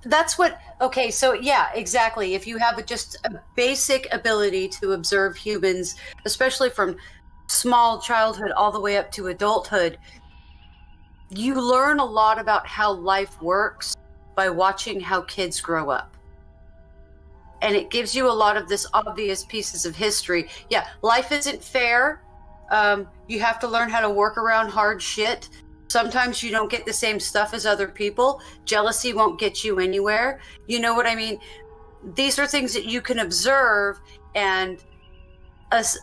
That's what, okay, so yeah, exactly. If you have just a basic ability to observe humans, especially from small childhood all the way up to adulthood, you learn a lot about how life works by watching how kids grow up. And it gives you a lot of this obvious pieces of history. Yeah, life isn't fair. You have to learn how to work around hard shit. Sometimes you don't get the same stuff as other people. Jealousy won't get you anywhere. You know what I mean? These are things that you can observe, and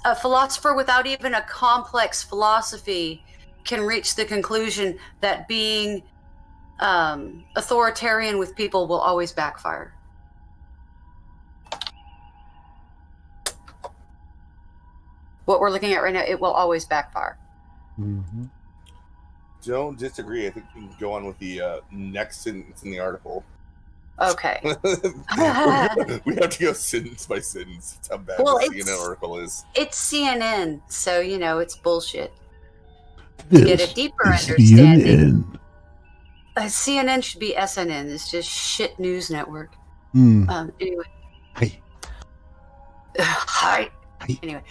a philosopher without even a complex philosophy can reach the conclusion that being authoritarian with people will always backfire. What we're looking at right now, it will always backfire. Mm-hmm. Don't disagree. I think we can go on with the next sentence in the article. Okay. We have to go sentence by sentence. That's how bad the CNN article is. It's CNN, so you know it's bullshit. Yes, To get a deeper understanding. CNN. CNN should be SNN. It's just shit news network. Anyway. Hi. Hi. Anyway.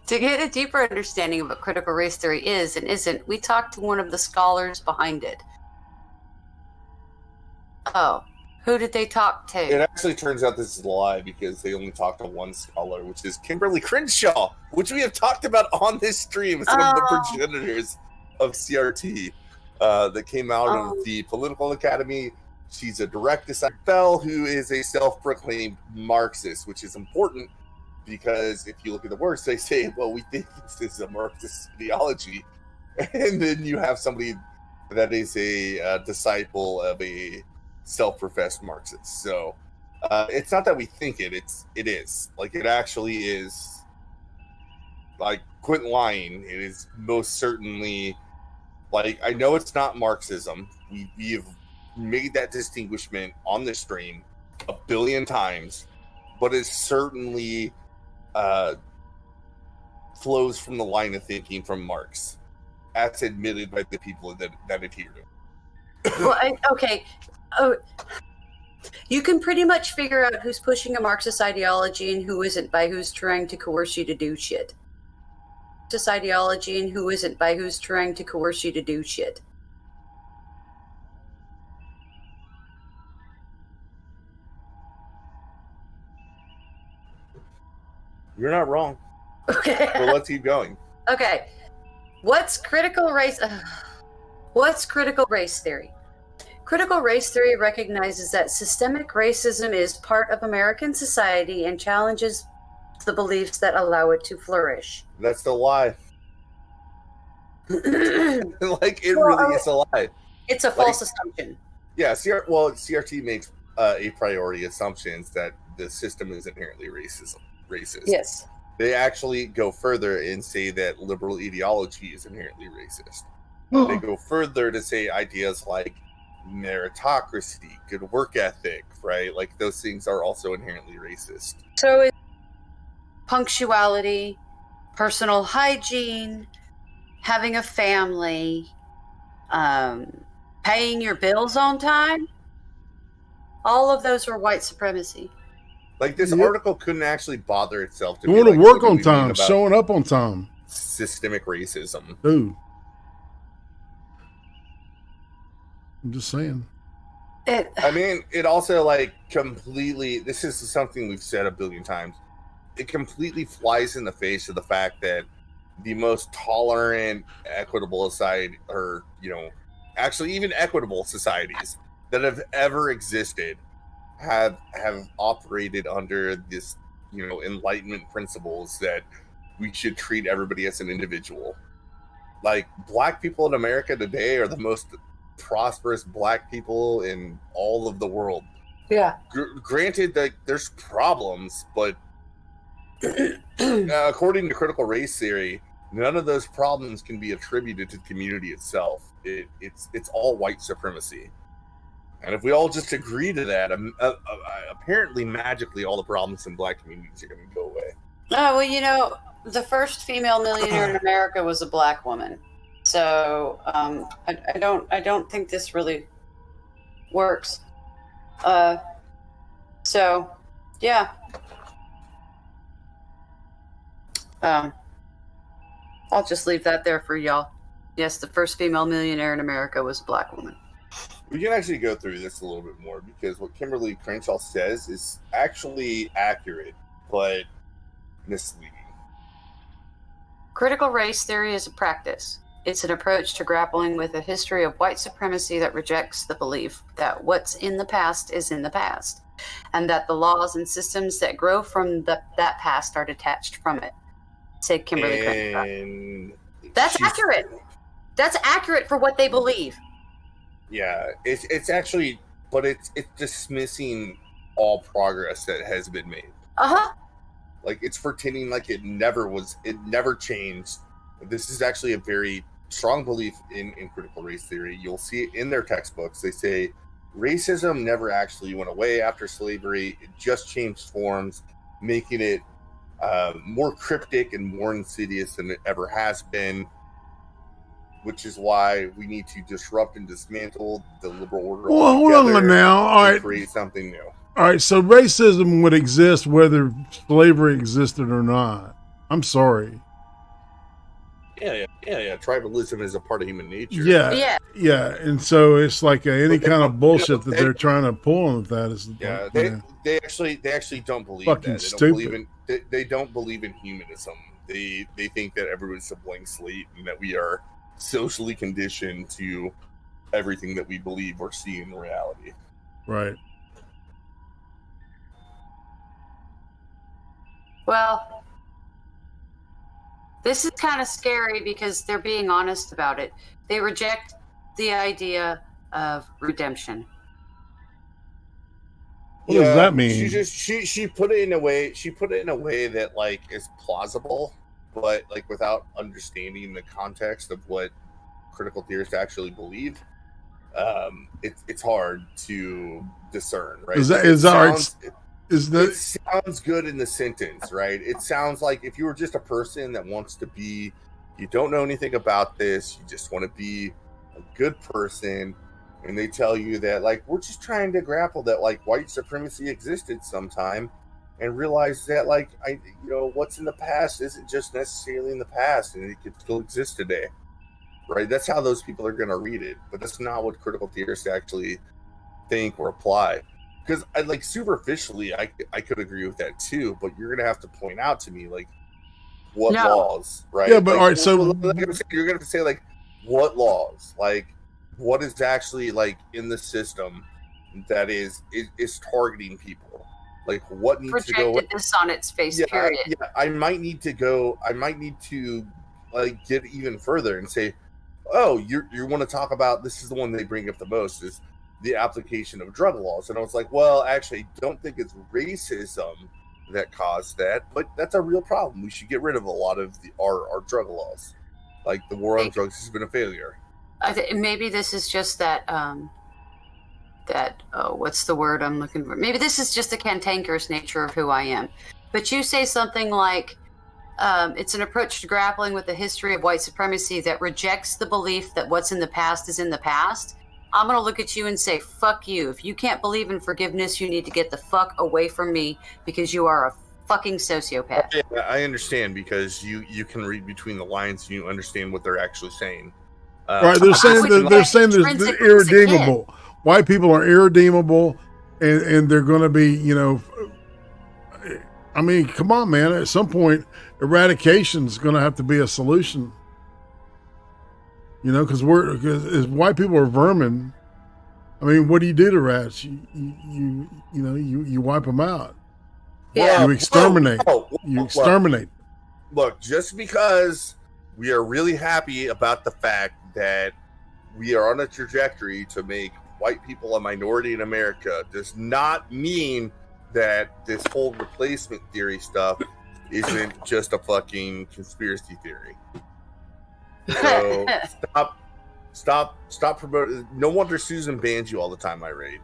To get a deeper understanding of what critical race theory is and isn't, we talked to one of the scholars behind it. Oh, who did they talk to? It actually turns out this is a lie because they only talked to one scholar, which is Kimberly Crenshaw, which we have talked about on this stream. It's one of the progenitors of CRT that came out of the Political Academy. She's a direct descendant of Bell, who is a self-proclaimed Marxist, which is important because if you look at the words, they say, well, we think this is a Marxist ideology. And then you have somebody that is a disciple of a self-professed Marxist. So it's not that we think it is. Like, it actually is. Like, quit lying. It is most certainly, like, I know it's not Marxism. We have made that distinguishment on the stream a billion times, but it certainly flows from the line of thinking from Marx. That's admitted by the people that adhere to it. Well, okay. Oh, you can pretty much figure out who's pushing a Marxist ideology and who isn't by who's trying to coerce you to do shit. Marxist ideology and who isn't by who's trying to coerce you to do shit. You're not wrong. Okay. Well, let's keep going. Okay. What's critical race theory? Critical race theory recognizes that systemic racism is part of American society and challenges the beliefs that allow it to flourish. That's the lie. Like, it really is a lie. It's a false assumption. Yeah, CRT makes a priority assumptions that the system is inherently racist. Yes. They actually go further and say that liberal ideology is inherently racist. They go further to say ideas like meritocracy, good work ethic, right? Like, those things are also inherently racist. So it's punctuality, personal hygiene, having a family, paying your bills on time. All of those are white supremacy. Like, this article couldn't actually bother itself to Going to work on time, showing up on time. Systemic racism. Dude. I'm just saying. I mean, it also, like, completely, this is something we've said a billion times. It completely flies in the face of the fact that the most tolerant, equitable society, or, you know, actually even equitable societies that have ever existed have operated under this, you know, Enlightenment principles that we should treat everybody as an individual. Like, black people in America today are the most prosperous black people in all of the world. Yeah. Granted that there's problems, but according to critical race theory, none of those problems can be attributed to the community itself. It's all white supremacy. And if we all just agree to that, apparently magically all the problems in black communities are going to go away. Oh, well, you know, the first female millionaire in America was a black woman. So I don't think this really works. So yeah. I'll just leave that there for y'all. Yes, the first female millionaire in America was a black woman. We can actually go through this a little bit more because what Kimberly Crenshaw says is actually accurate, but misleading. Critical race theory is a practice. It's an approach to grappling with a history of white supremacy that rejects the belief that what's in the past is in the past, and that the laws and systems that grow from that past are detached from it, said Kimberly Crenshaw. That's accurate. That's accurate for what they believe. Yeah, it's actually, but it's dismissing all progress that has been made. Like it's pretending like it never changed. This is actually a very strong belief in critical race theory. You'll see it in their textbooks. They say racism never actually went away after slavery. It just changed forms, making it more cryptic and more insidious than it ever has been, which is why we need to disrupt and dismantle the liberal order. Well, hold on now. All right. Create something new. All right. So racism would exist whether slavery existed or not. I'm sorry. Yeah. Tribalism is a part of human nature. Yeah. And so it's like any kind of bullshit that they're trying to pull on that is. Yeah, they actually don't believe fucking that. They stupid. don't believe in they don't believe in humanism. They think that everyone's a blank slate and that we are socially conditioned to everything that we believe or see in reality. Right. Well, this is kind of scary because they're being honest about it. They reject the idea of redemption. What does that mean? She put it in a way. She put it in a way that like is plausible, but like without understanding the context of what critical theorists actually believe. It's hard to discern, right? It sounds good in the sentence, right? It sounds like if you were just a person that wants to be, you don't know anything about this, you just want to be a good person, and they tell you that like we're just trying to grapple that like white supremacy existed sometime, and realize that like what's in the past isn't just necessarily in the past, and it could still exist today, right? That's how those people are going to read it, but that's not what critical theorists actually think or apply. Because I like superficially, I could agree with that too, but you're gonna have to point out to me like what laws, right? Yeah, but like, all right, so you're gonna have to say like what laws, like what is actually like in the system that is targeting people, like what needs to go. Projected this on its face. Period. Yeah, I might need to like get even further and say, oh, you want to talk about this is the one they bring up the most is the application of drug laws. And I was like, well, actually, I don't think it's racism that caused that, but that's a real problem. We should get rid of a lot of our drug laws. Like the war on drugs has been a failure. Maybe this is just that, what's the word I'm looking for? Maybe this is just the cantankerous nature of who I am. But you say something like, it's an approach to grappling with the history of white supremacy that rejects the belief that what's in the past is in the past. I'm going to look at you and say, fuck you. If you can't believe in forgiveness, you need to get the fuck away from me because you are a fucking sociopath. Yeah, I understand because you can read between the lines and you understand what they're actually saying. Right, they're saying they're irredeemable. White people are irredeemable, and they're going to be, I mean, come on, man. At some point, eradication is going to have to be a solution. Because white people are vermin. I mean, what do you do to rats? You wipe them out. Yeah. You exterminate. You exterminate. Look, just because we are really happy about the fact that we are on a trajectory to make white people a minority in America does not mean that this whole replacement theory stuff isn't just a fucking conspiracy theory. So stop promoting. No wonder Susan bans you all the time, Irate.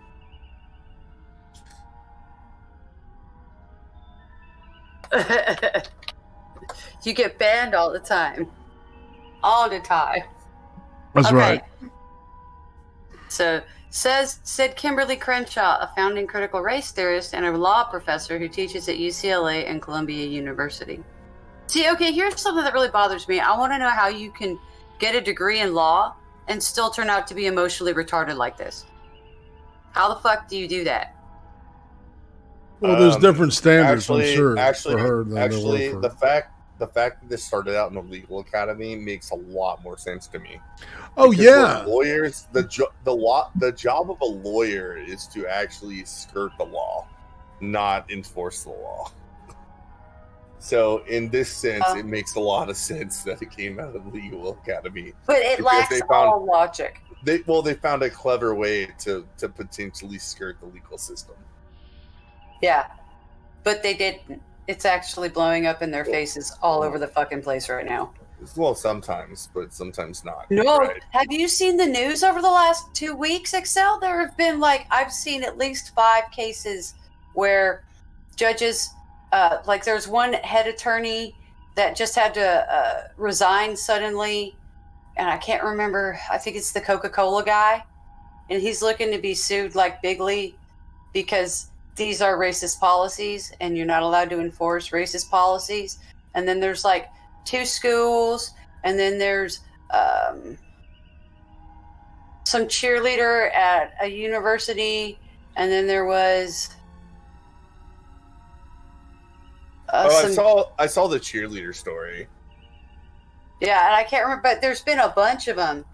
You get banned all the time. All the time. That's right. So said Kimberly Crenshaw, a founding critical race theorist and a law professor who teaches at UCLA and Columbia University. See, okay, here's something that really bothers me. I want to know how you can get a degree in law and still turn out to be emotionally retarded like this. How the fuck do you do that? Well, there's different standards, I'm sure, for her. The fact that this started out in the legal academy makes a lot more sense to me. Oh, because yeah. Lawyers, the job of a lawyer is to actually skirt the law, not enforce the law. So in this sense, it makes a lot of sense that it came out of the legal academy. But it lacks all logic. They found a clever way to potentially skirt the legal system. Yeah, but they didn't. It's actually blowing up in their faces all over the fucking place right now. Well, sometimes, but sometimes not. No, right? Have you seen the news over the last 2 weeks, Excel? There have been I've seen at least 5 cases where judges, there's one head attorney that just had to resign suddenly, and I can't remember, I think it's the Coca-Cola guy, and he's looking to be sued bigly because these are racist policies and you're not allowed to enforce racist policies. And then there's 2 schools, and then there's some cheerleader at a university, and then there was I saw the cheerleader story. Yeah, and I can't remember, but there's been a bunch of them.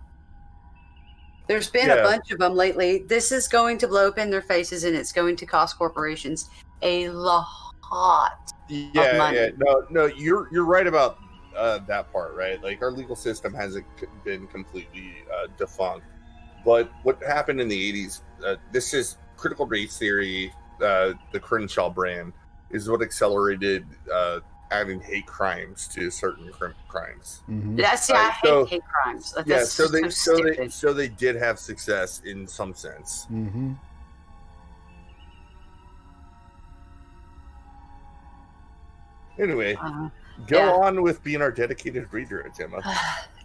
There's been a bunch of them lately. This is going to blow up in their faces, and it's going to cost corporations a lot of money. Yeah. No, you're right about that part, right? Our legal system hasn't been completely defunct. But what happened in the 80s, this is critical race theory, the Crenshaw brand, is what accelerated adding hate crimes to certain crimes. Mm-hmm. I hate hate crimes. So they did have success in some sense. Mm-hmm. Anyway, go on with being our dedicated reader, Gemma.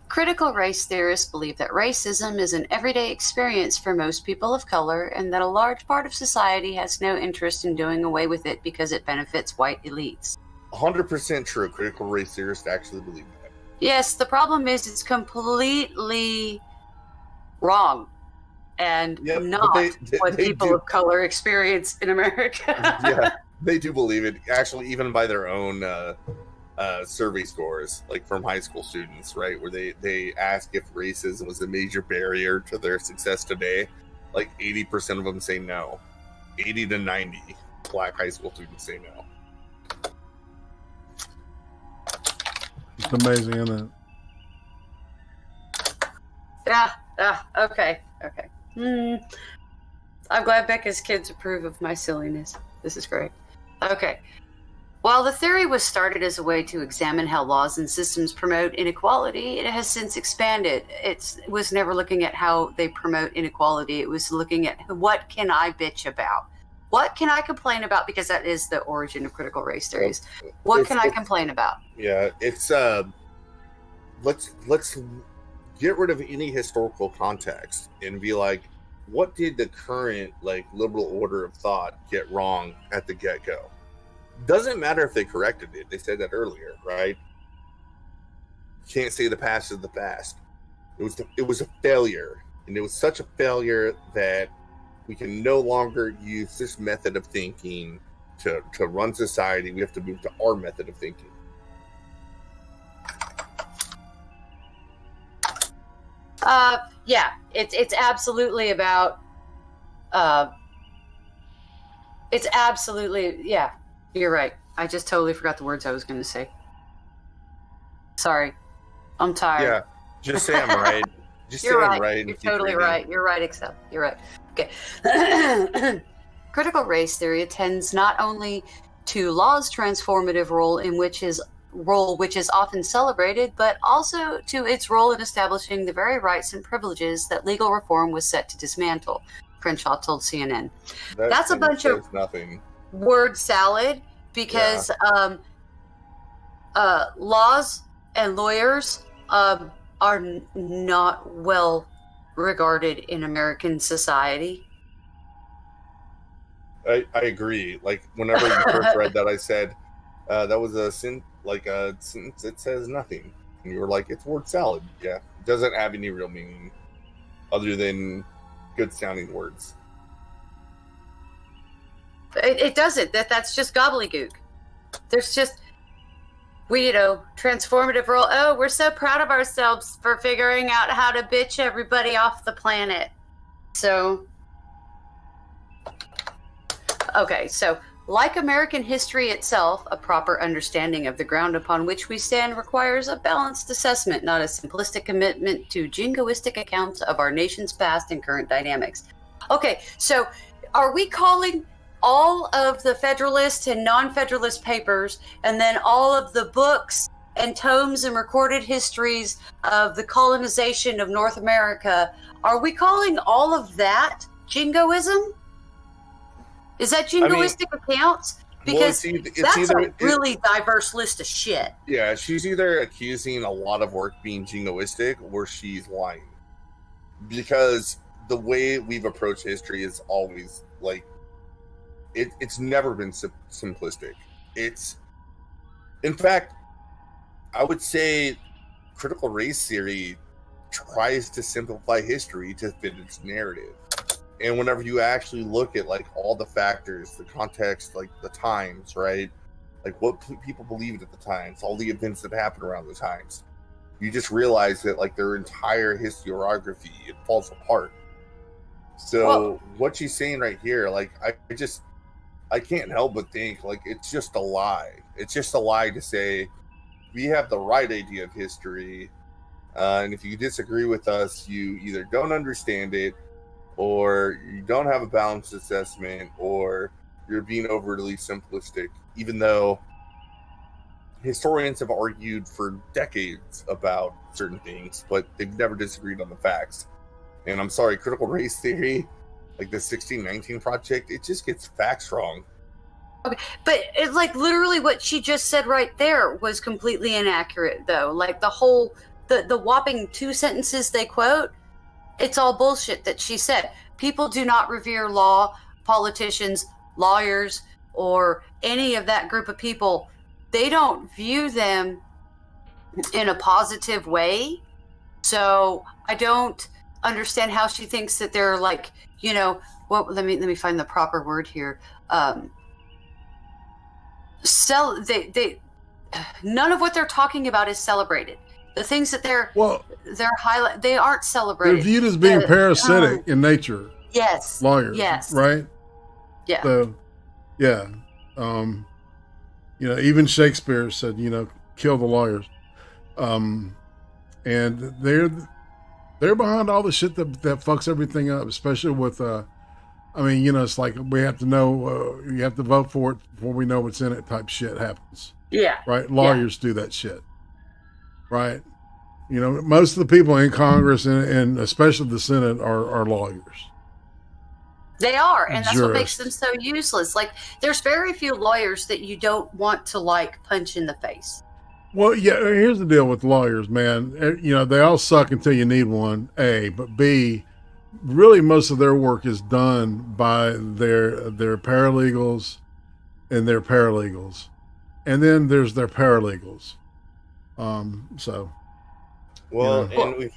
Critical race theorists believe that racism is an everyday experience for most people of color, and that a large part of society has no interest in doing away with it because it benefits white elites. 100% true. Critical race theorists actually believe that. Yes, the problem is it's completely wrong and not what people of color experience in America. Yeah, they do believe it. Actually, even by their own survey scores, from high school students, right, where they ask if racism was a major barrier to their success today. 80% of them say no. 80 to 90 black high school students say no. It's amazing, isn't it? Yeah. Okay. I'm glad Becca's kids approve of my silliness. This is great. Okay. While the theory was started as a way to examine how laws and systems promote inequality, it has since expanded. It was never looking at how they promote inequality. It was looking at what can I bitch about? What can I complain about? Because that is the origin of critical race theories. What can I complain about? Yeah, it's let's get rid of any historical context and be what did the current liberal order of thought get wrong at the get-go? Doesn't matter if they corrected it. They said that earlier, right? Can't say the past is the past. It was a failure, and it was such a failure that we can no longer use this method of thinking to run society. We have to move to our method of thinking. Yeah, it's absolutely about. It's absolutely, yeah. You're right. I just totally forgot the words I was going to say. Sorry, I'm tired. Yeah, just say I'm right. Just say I'm right. You're totally right. You're right, Excel. You're right. Okay. Critical race theory attends not only to law's transformative role which is often celebrated, but also to its role in establishing the very rights and privileges that legal reform was set to dismantle. Crenshaw told CNN. That's a bunch of nothing. Word salad, because laws and lawyers are not well regarded in American society. I agree. Whenever you first read that, I said that was a sentence that says nothing, and you were like, "It's word salad." Yeah, it doesn't have any real meaning other than good sounding words. It doesn't. That's just gobbledygook. There's just, transformative role. Oh, we're so proud of ourselves for figuring out how to bitch everybody off the planet. So, okay, so Like American history itself, a proper understanding of the ground upon which we stand requires a balanced assessment, not a simplistic commitment to jingoistic accounts of our nation's past and current dynamics. Okay, so are we calling all of the Federalist and non-Federalist papers, and then all of the books and tomes and recorded histories of the colonization of North America, are we calling all of that jingoism? Is that jingoistic accounts? Because that's a really diverse list of shit. Yeah, she's either accusing a lot of work being jingoistic or she's lying. Because the way we've approached history is always like, it's never been simplistic. In fact, I would say critical race theory tries to simplify history to fit its narrative. And whenever you actually look at like all the factors, the context, like the times, right? Like what people believed at the times, all the events that happened around the times, you just realize that like their entire historiography, it falls apart. So what she's saying right here, like I can't help but think like it's just a lie. It's just a lie to say we have the right idea of history, and if you disagree with us, you either don't understand it, or you don't have a balanced assessment, or you're being overly simplistic, even though historians have argued for decades about certain things, but they've never disagreed on the facts. And I'm sorry, critical race theory, like the 1619 Project, it just gets facts wrong. Okay, but it's like literally what she just said right there was completely inaccurate, though. Like the whopping 2 sentences they quote, it's all bullshit that she said. People do not revere law, politicians, lawyers, or any of that group of people. They don't view them in a positive way. So I don't understand how she thinks that they're like, you know, what? Let me find the proper word here. None of what they're talking about is celebrated. The things that they're highlight, they aren't celebrated. They're viewed as being parasitic in nature. Yes. Lawyers. Yes. Right. Yeah. So, yeah. You know, even Shakespeare said, you know, kill the lawyers. And they're behind all the shit that fucks everything up, especially with, I mean, you know, it's like we have to know, you have to vote for it before we know what's in it type shit happens. Yeah. Right? Lawyers do that shit. Right? You know, most of the people in Congress and especially the Senate are lawyers. They are, and that's what makes them so useless. Like, there's very few lawyers that you don't want to, like, punch in the face. Well, yeah, here's the deal with lawyers, man. You know, they all suck until you need one, A. But B, really most of their work is done by their paralegals and their paralegals. And then there's their paralegals. So. Well, you know. and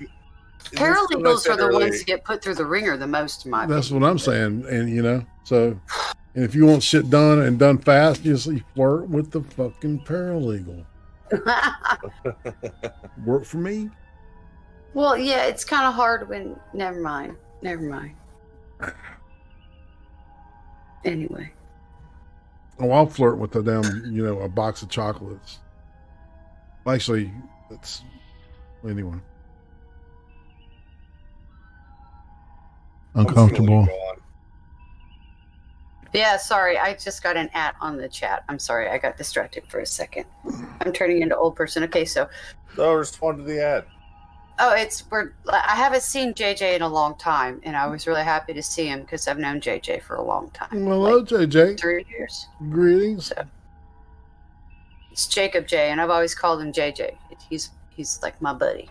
paralegals are the ones that get put through the ringer the most, in my opinion. That's what I'm saying. And, you know, so, and if you want shit done and done fast, you flirt with the fucking paralegal. Work for me? Well, yeah, it's kind of hard when, never mind. Anyway. Oh, I'll flirt with a damn, you know, a box of chocolates. Actually, it's, anyway. Uncomfortable. Yeah, sorry. I just got an at on the chat. I'm sorry. I got distracted for a second. I'm turning into old person. Okay, so. No, respond to the ad. Oh, I haven't seen JJ in a long time, and I was really happy to see him because I've known JJ for a long time. Well, hello, JJ. 3 years. Greetings. So, it's Jacob J, and I've always called him JJ. He's like my buddy.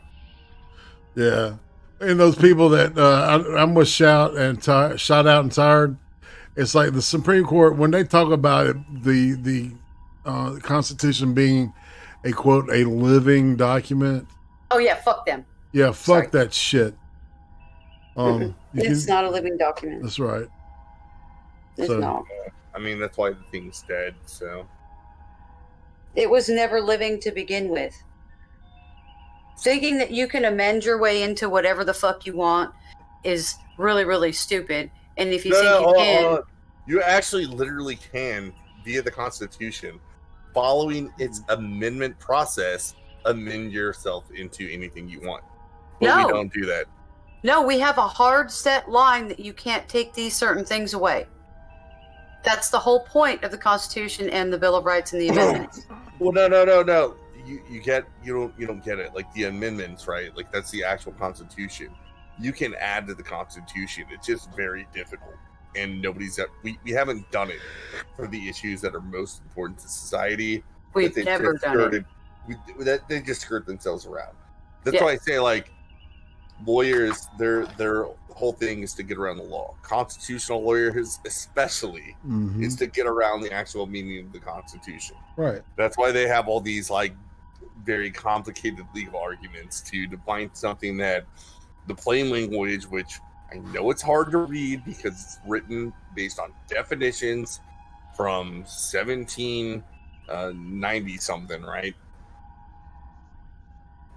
Yeah. And those people that I'm with shout out and tired. It's like the Supreme Court, when they talk about it, the Constitution being a, quote, a living document. Oh, yeah, fuck them. Yeah, fuck that shit. It's not a living document. That's right. It's not. I mean, that's why the thing's dead, so. It was never living to begin with. Thinking that you can amend your way into whatever the fuck you want is really, really stupid. And if you think you can... you actually literally can via the Constitution, following its amendment process, amend yourself into anything you want. But No. we don't do that. No, we have a hard set line that you can't take these certain things away. That's the whole point of the Constitution and the Bill of Rights and the amendments. Well, no. You don't get it. Like the amendments, right? Like that's the actual Constitution. You can add to the Constitution. It's just very difficult, and we haven't done it for the issues that are most important to society. We've never done it. They just skirt themselves around. That's why I say, like, lawyers, their whole thing is to get around the law. Constitutional lawyers, especially, is to get around the actual meaning of the Constitution. Right. That's why they have all these like very complicated legal arguments to define something that the plain language, which I know it's hard to read because it's written based on definitions from 1790 something, right?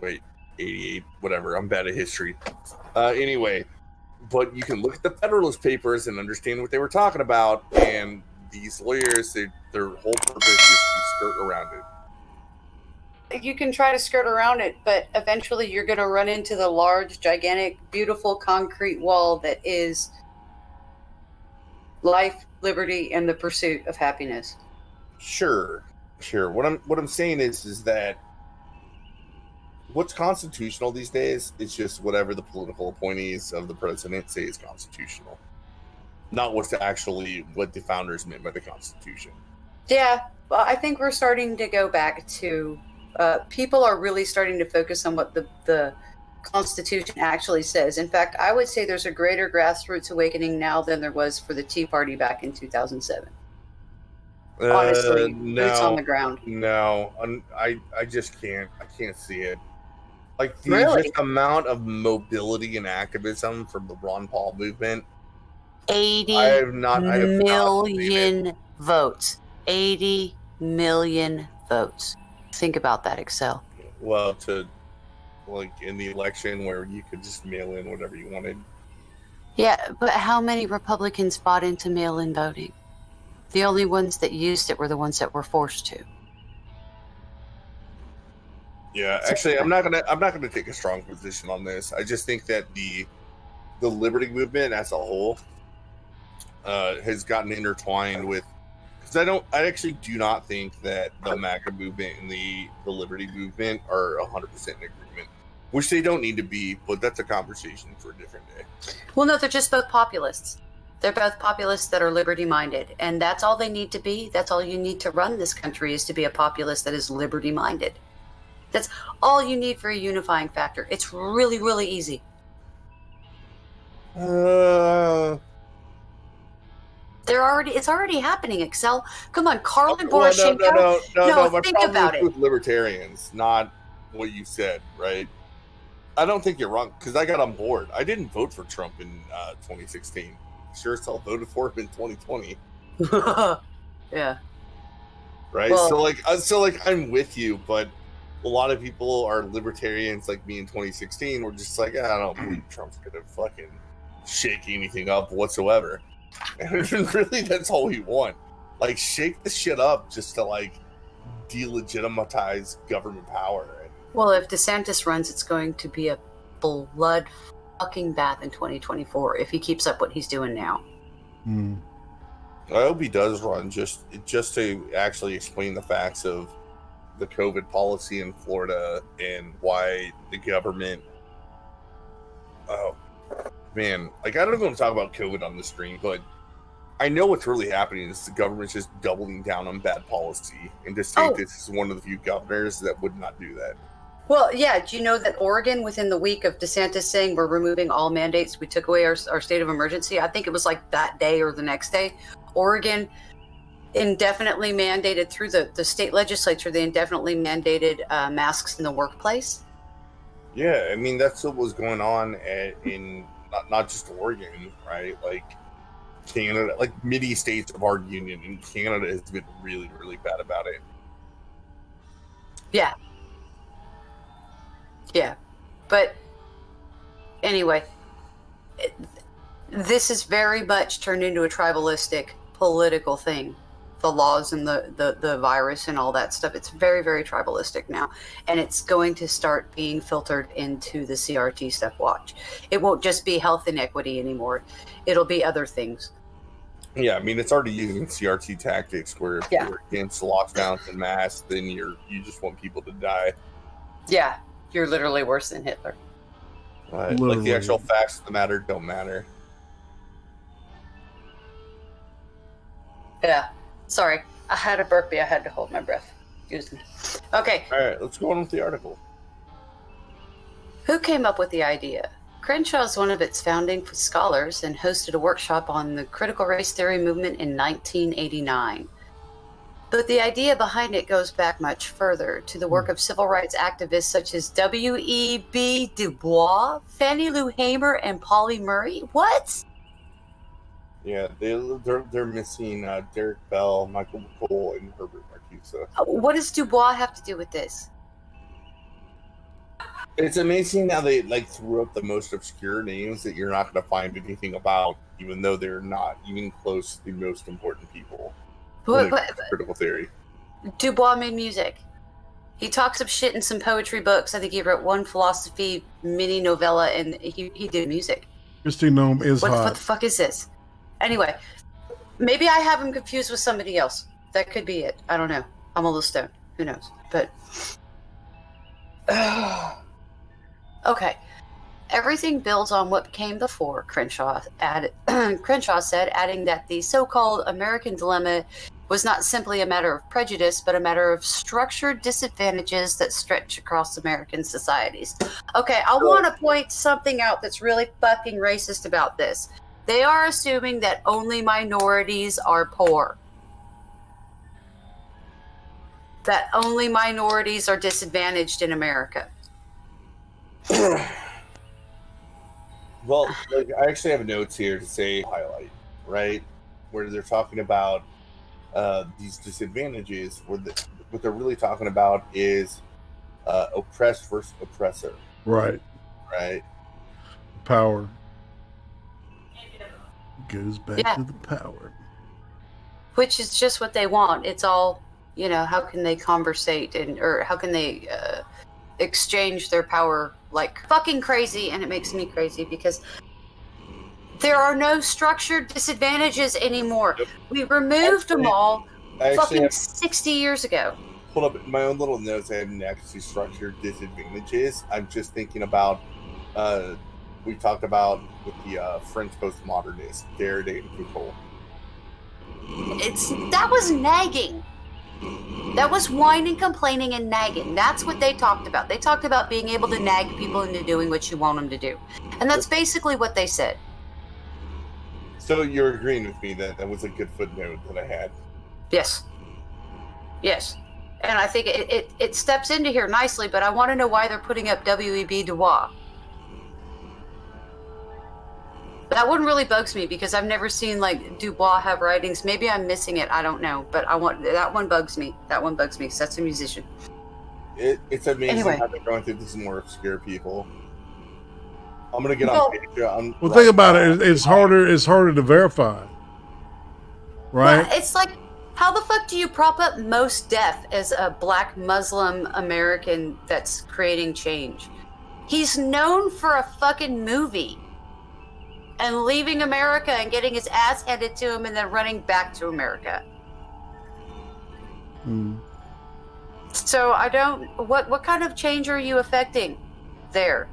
Wait, 88, whatever. I'm bad at history. Anyway, but you can look at the Federalist Papers and understand what they were talking about. And these lawyers, their whole purpose is to skirt around it. You can try to skirt around it, but eventually you're going to run into the large, gigantic, beautiful concrete wall that is life, liberty, and the pursuit of happiness. Sure. What I'm saying is that what's constitutional these days is just whatever the political appointees of the president say is constitutional, not what the founders meant by the Constitution. Yeah, well, I think we're starting to go back to people are really starting to focus on what the Constitution actually says. In fact, I would say there's a greater grassroots awakening now than there was for the Tea Party back in 2007. Honestly, boots on the ground. No, I just can't. I can't see it. Like the Really? amount of mobility and activism from the Ron Paul movement. 80 I have not million votes. 80 million votes. Think about that, Excel. Well, to like in the election where you could just mail in whatever you wanted. Yeah, but how many Republicans bought into mail-in voting? The only ones that used it were the ones that were forced to. Yeah, actually, I'm not gonna take a strong position on this. I just think that the liberty movement as a whole has gotten intertwined with. Because I actually do not think that the MAGA movement and the liberty movement are 100% in agreement, which they don't need to be. But that's a conversation for a different day. Well, no, they're just both populists. They're both populists that are liberty-minded, and that's all they need to be. That's all you need to run this country, is to be a populist that is liberty-minded. That's all you need for a unifying factor. It's really, really easy. It's already happening, Excel. Come on, Carlin Poroshenko. No. My Think problem about is it. with libertarians, not what you said, right? I don't think you're wrong, because I got on board. I didn't vote for Trump in 2016. Sure as hell voted for him in 2020. Yeah. Right. Well- so like I'm with you, but a lot of people are libertarians like me in 2016. We're just like, I don't believe Trump's gonna fucking shake anything up whatsoever. And really, that's all we want. Like, shake the shit up just to like delegitimize government power. Well, if DeSantis runs, it's going to be a blood fucking bath in 2024 if he keeps up what he's doing now. I hope he does run just to actually explain the facts of the COVID policy in Florida and why the government. Oh man, like I don't want to talk about COVID on the stream, but I know what's really happening is the government's just doubling down on bad policy. And DeSantis is one of the few governors that would not do that. Well, yeah. Do you know that Oregon, within the week of DeSantis saying we're removing all mandates, we took away our state of emergency? I think it was like that day or the next day. Oregon indefinitely mandated through the state legislature. They indefinitely mandated masks in the workplace. Yeah, I mean that's what was going on in not just Oregon, right? Like Canada, like many states of our union, and Canada has been really, really bad about it. Yeah. Yeah. But anyway, this is very much turned into a tribalistic political thing the laws and the virus and all that stuff. It's very, very tribalistic now. And it's going to start being filtered into the CRT stuff. Watch. It won't just be health inequity anymore. It'll be other things. Yeah, I mean, it's already using CRT tactics where if you're against lockdowns and masks, then you just want people to die. Yeah, you're literally worse than Hitler. Right. Like the actual facts of the matter don't matter. Yeah. Sorry. I had a burpee. I had to hold my breath. Excuse me. Okay. All right, let's go on with the article. Who came up with the idea? Crenshaw is one of its founding scholars and hosted a workshop on the critical race theory movement in 1989. But the idea behind it goes back much further to the work of civil rights activists such as W.E.B. Du Bois, Fannie Lou Hamer, and Polly Murray. What? Yeah, they're missing Derek Bell, Michael McColl, and Herbert Marcuse. What does Du Bois have to do with this? It's amazing how they threw up the most obscure names that you're not going to find anything about, even though they're not even close to the most important people. But critical theory. Du Bois made music. He talks some shit in some poetry books. I think he wrote one philosophy mini novella, and he did music. Christine Nome is hot. What the fuck is this? Anyway, maybe I have him confused with somebody else. That could be it. I don't know. I'm a little stoned. Who knows? But okay. Everything builds on what came before, Crenshaw said, adding that the so-called American dilemma was not simply a matter of prejudice, but a matter of structured disadvantages that stretch across American societies. Okay, I want to point something out that's really fucking racist about this. They are assuming that only minorities are poor. That only minorities are disadvantaged in America. Well, I actually have notes here to say highlight, right? Where they're talking about these disadvantages. What they're really talking about is oppressed versus oppressor. Right. Right. Power. Goes back to the power. Which is just what they want. It's all, how can they conversate or how can they exchange their power like fucking crazy? And it makes me crazy because there are no structured disadvantages anymore. We removed them all fucking 60 years ago. Hold up, my own little notes. I haven't actually structured disadvantages. I'm just thinking about we talked about with the French postmodernists, Derrida and Foucault. That was nagging. That was whining, complaining, and nagging. That's what they talked about. They talked about being able to nag people into doing what you want them to do. And that's basically what they said. So you're agreeing with me that that was a good footnote that I had? Yes. Yes. And I think it steps into here nicely, but I want to know why they're putting up W.E.B. Du Bois. That one really bugs me because I've never seen Du Bois have writings. Maybe I'm missing it. I don't know, but that one bugs me. That one bugs me because that's a musician. It's amazing how they're going through these more obscure people. I'm gonna get on Patreon. Well, think about it. It's harder to verify, right? Well, it's like, how the fuck do you prop up Mos Def as a black Muslim American that's creating change? He's known for a fucking movie. And leaving America and getting his ass handed to him and then running back to America. So I don't... What kind of change are you affecting there?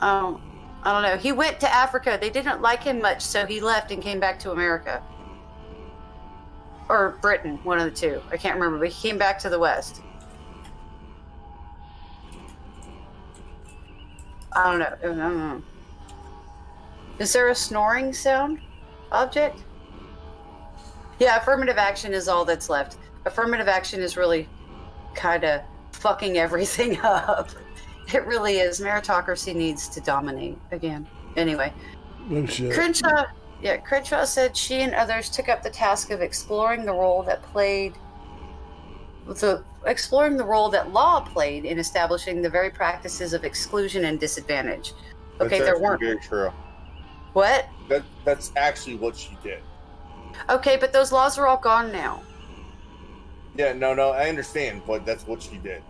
I don't know. He went to Africa. They didn't like him much, so he left and came back to America. Or Britain, one of the two. I can't remember, but he came back to the West. I don't know. Is there a snoring sound object? Yeah, affirmative action is all that's left. Affirmative action is really kind of fucking everything up. It really is. Meritocracy needs to dominate again. Anyway. No shit. Crenshaw said she and others took up the task of exploring the role that law played in establishing the very practices of exclusion and disadvantage. Okay, That's there weren't. Very true. What? That's actually what she did. Okay, but those laws are all gone now. Yeah, no, I understand, but that's what she did.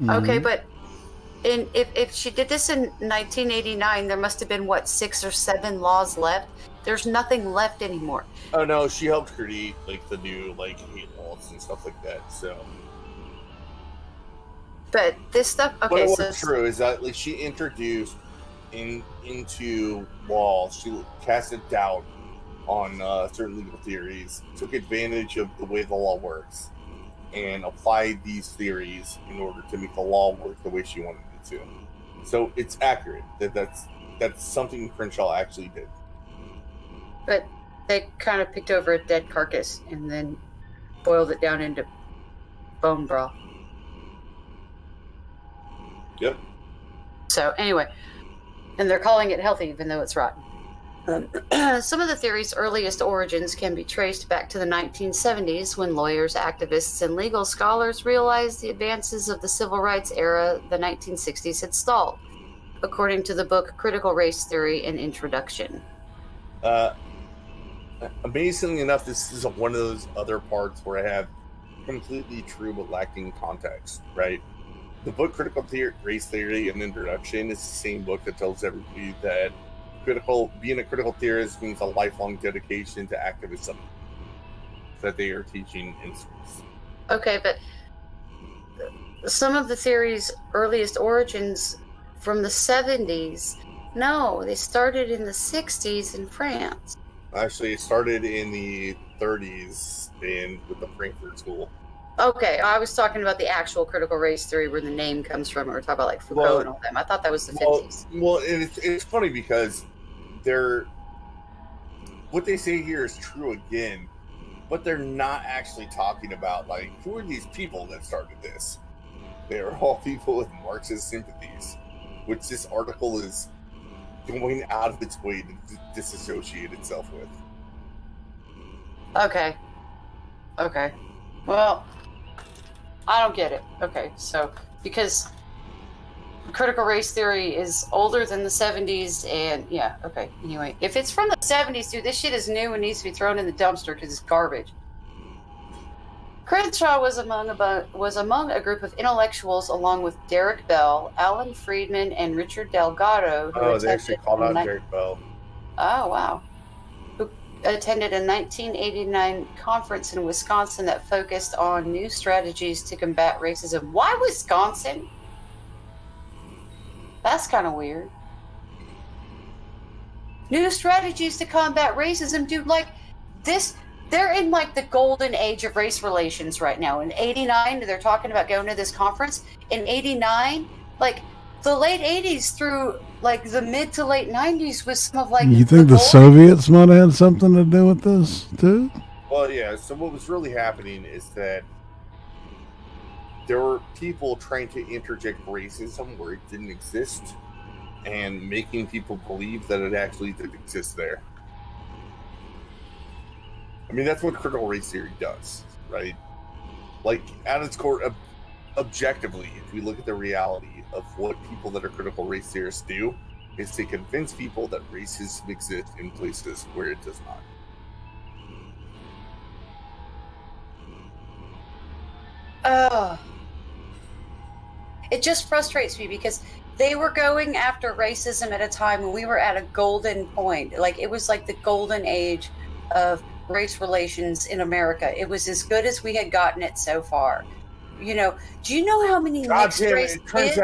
Okay, but if she did this in 1989, there must have been, what, 6 or 7 laws left? There's nothing left anymore. Oh, no, she helped create, like, the new, like, hate laws and stuff like that, so... But this stuff, okay, but what's true is that, like, she introduced into law, she casted doubt on certain legal theories, took advantage of the way the law works, and applied these theories in order to make the law work the way she wanted it to. So it's accurate that's something Crenshaw actually did. But they kind of picked over a dead carcass and then boiled it down into bone broth. Yep. So anyway, and they're calling it healthy even though it's rotten. Some of the theory's earliest origins can be traced back to the 1970s when lawyers, activists, and legal scholars realized the advances of the civil rights era the 1960s had stalled, according to the book Critical Race Theory and Introduction. Amazingly enough, this is one of those other parts where I have completely true but lacking context, right? The book Critical Race Theory and Introduction is the same book that tells everybody that being a critical theorist means a lifelong dedication to activism that they are teaching in schools. Okay, but some of the theory's earliest origins from the 70s, no, they started in the 60s in France. Actually, it started in the 30s with the Frankfurt School. Okay, I was talking about the actual critical race theory where the name comes from. We're talking about like Foucault and all them. I thought that was the 50s. Well, it's funny because what they say here is true again, but they're not actually talking about, like, who are these people that started this? They are all people with Marxist sympathies, which this article is going out of its way to disassociate itself with. Okay. Well, I don't get it. Okay, so, because critical race theory is older than the 70s, and yeah, okay, anyway. If it's from the 70s, dude, this shit is new and needs to be thrown in the dumpster because it's garbage. Crenshaw was among a group of intellectuals along with Derek Bell, Alan Friedman, and Richard Delgado. They actually called out Derek Bell. Oh, wow. Who attended a 1989 conference in Wisconsin that focused on new strategies to combat racism. Why Wisconsin? That's kind of weird. New strategies to combat racism, dude, like this. They're in like the golden age of race relations right now. In 89, they're talking about going to this conference. In 89, like the late 80s through like the mid to late 90s was some of like. You think the Soviets might have had something to do with this too? Well, yeah. So what was really happening is that there were people trying to interject racism where it didn't exist and making people believe that it actually did exist there. I mean, that's what critical race theory does, right? Like, at its core, objectively, if we look at the reality of what people that are critical race theorists do, is to convince people that racism exists in places where it does not. It just frustrates me because they were going after racism at a time when we were at a golden point. Like, it was like the golden age of race relations in America. It was as good as we had gotten it so far. You know, do you know how many mixed race kids?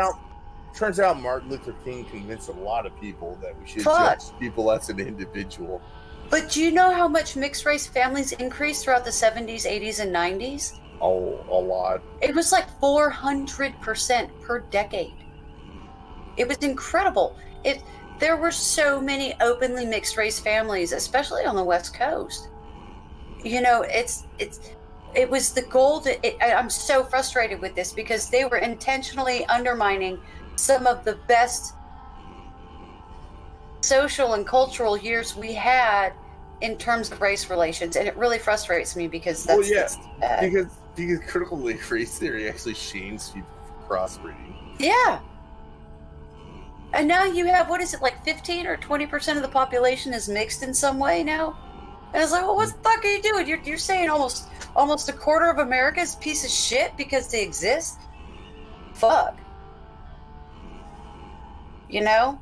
Turns out Martin Luther King convinced a lot of people that we should judge people as an individual. But do you know how much mixed race families increased throughout the 70s, 80s, and 90s? Oh, a lot. It was like 400% per decade. It was incredible. There were so many openly mixed race families, especially on the West Coast. You know, it was the gold. I'm so frustrated with this because they were intentionally undermining some of the best social and cultural years we had in terms of race relations, and it really frustrates me because that's because critical race theory actually shames people for crossbreeding. Yeah. And now you have, what is it, like 15 or 20% of the population is mixed in some way now? And it's like, well, what the fuck are you doing? You're saying almost a quarter of America is a piece of shit because they exist? Fuck. You know?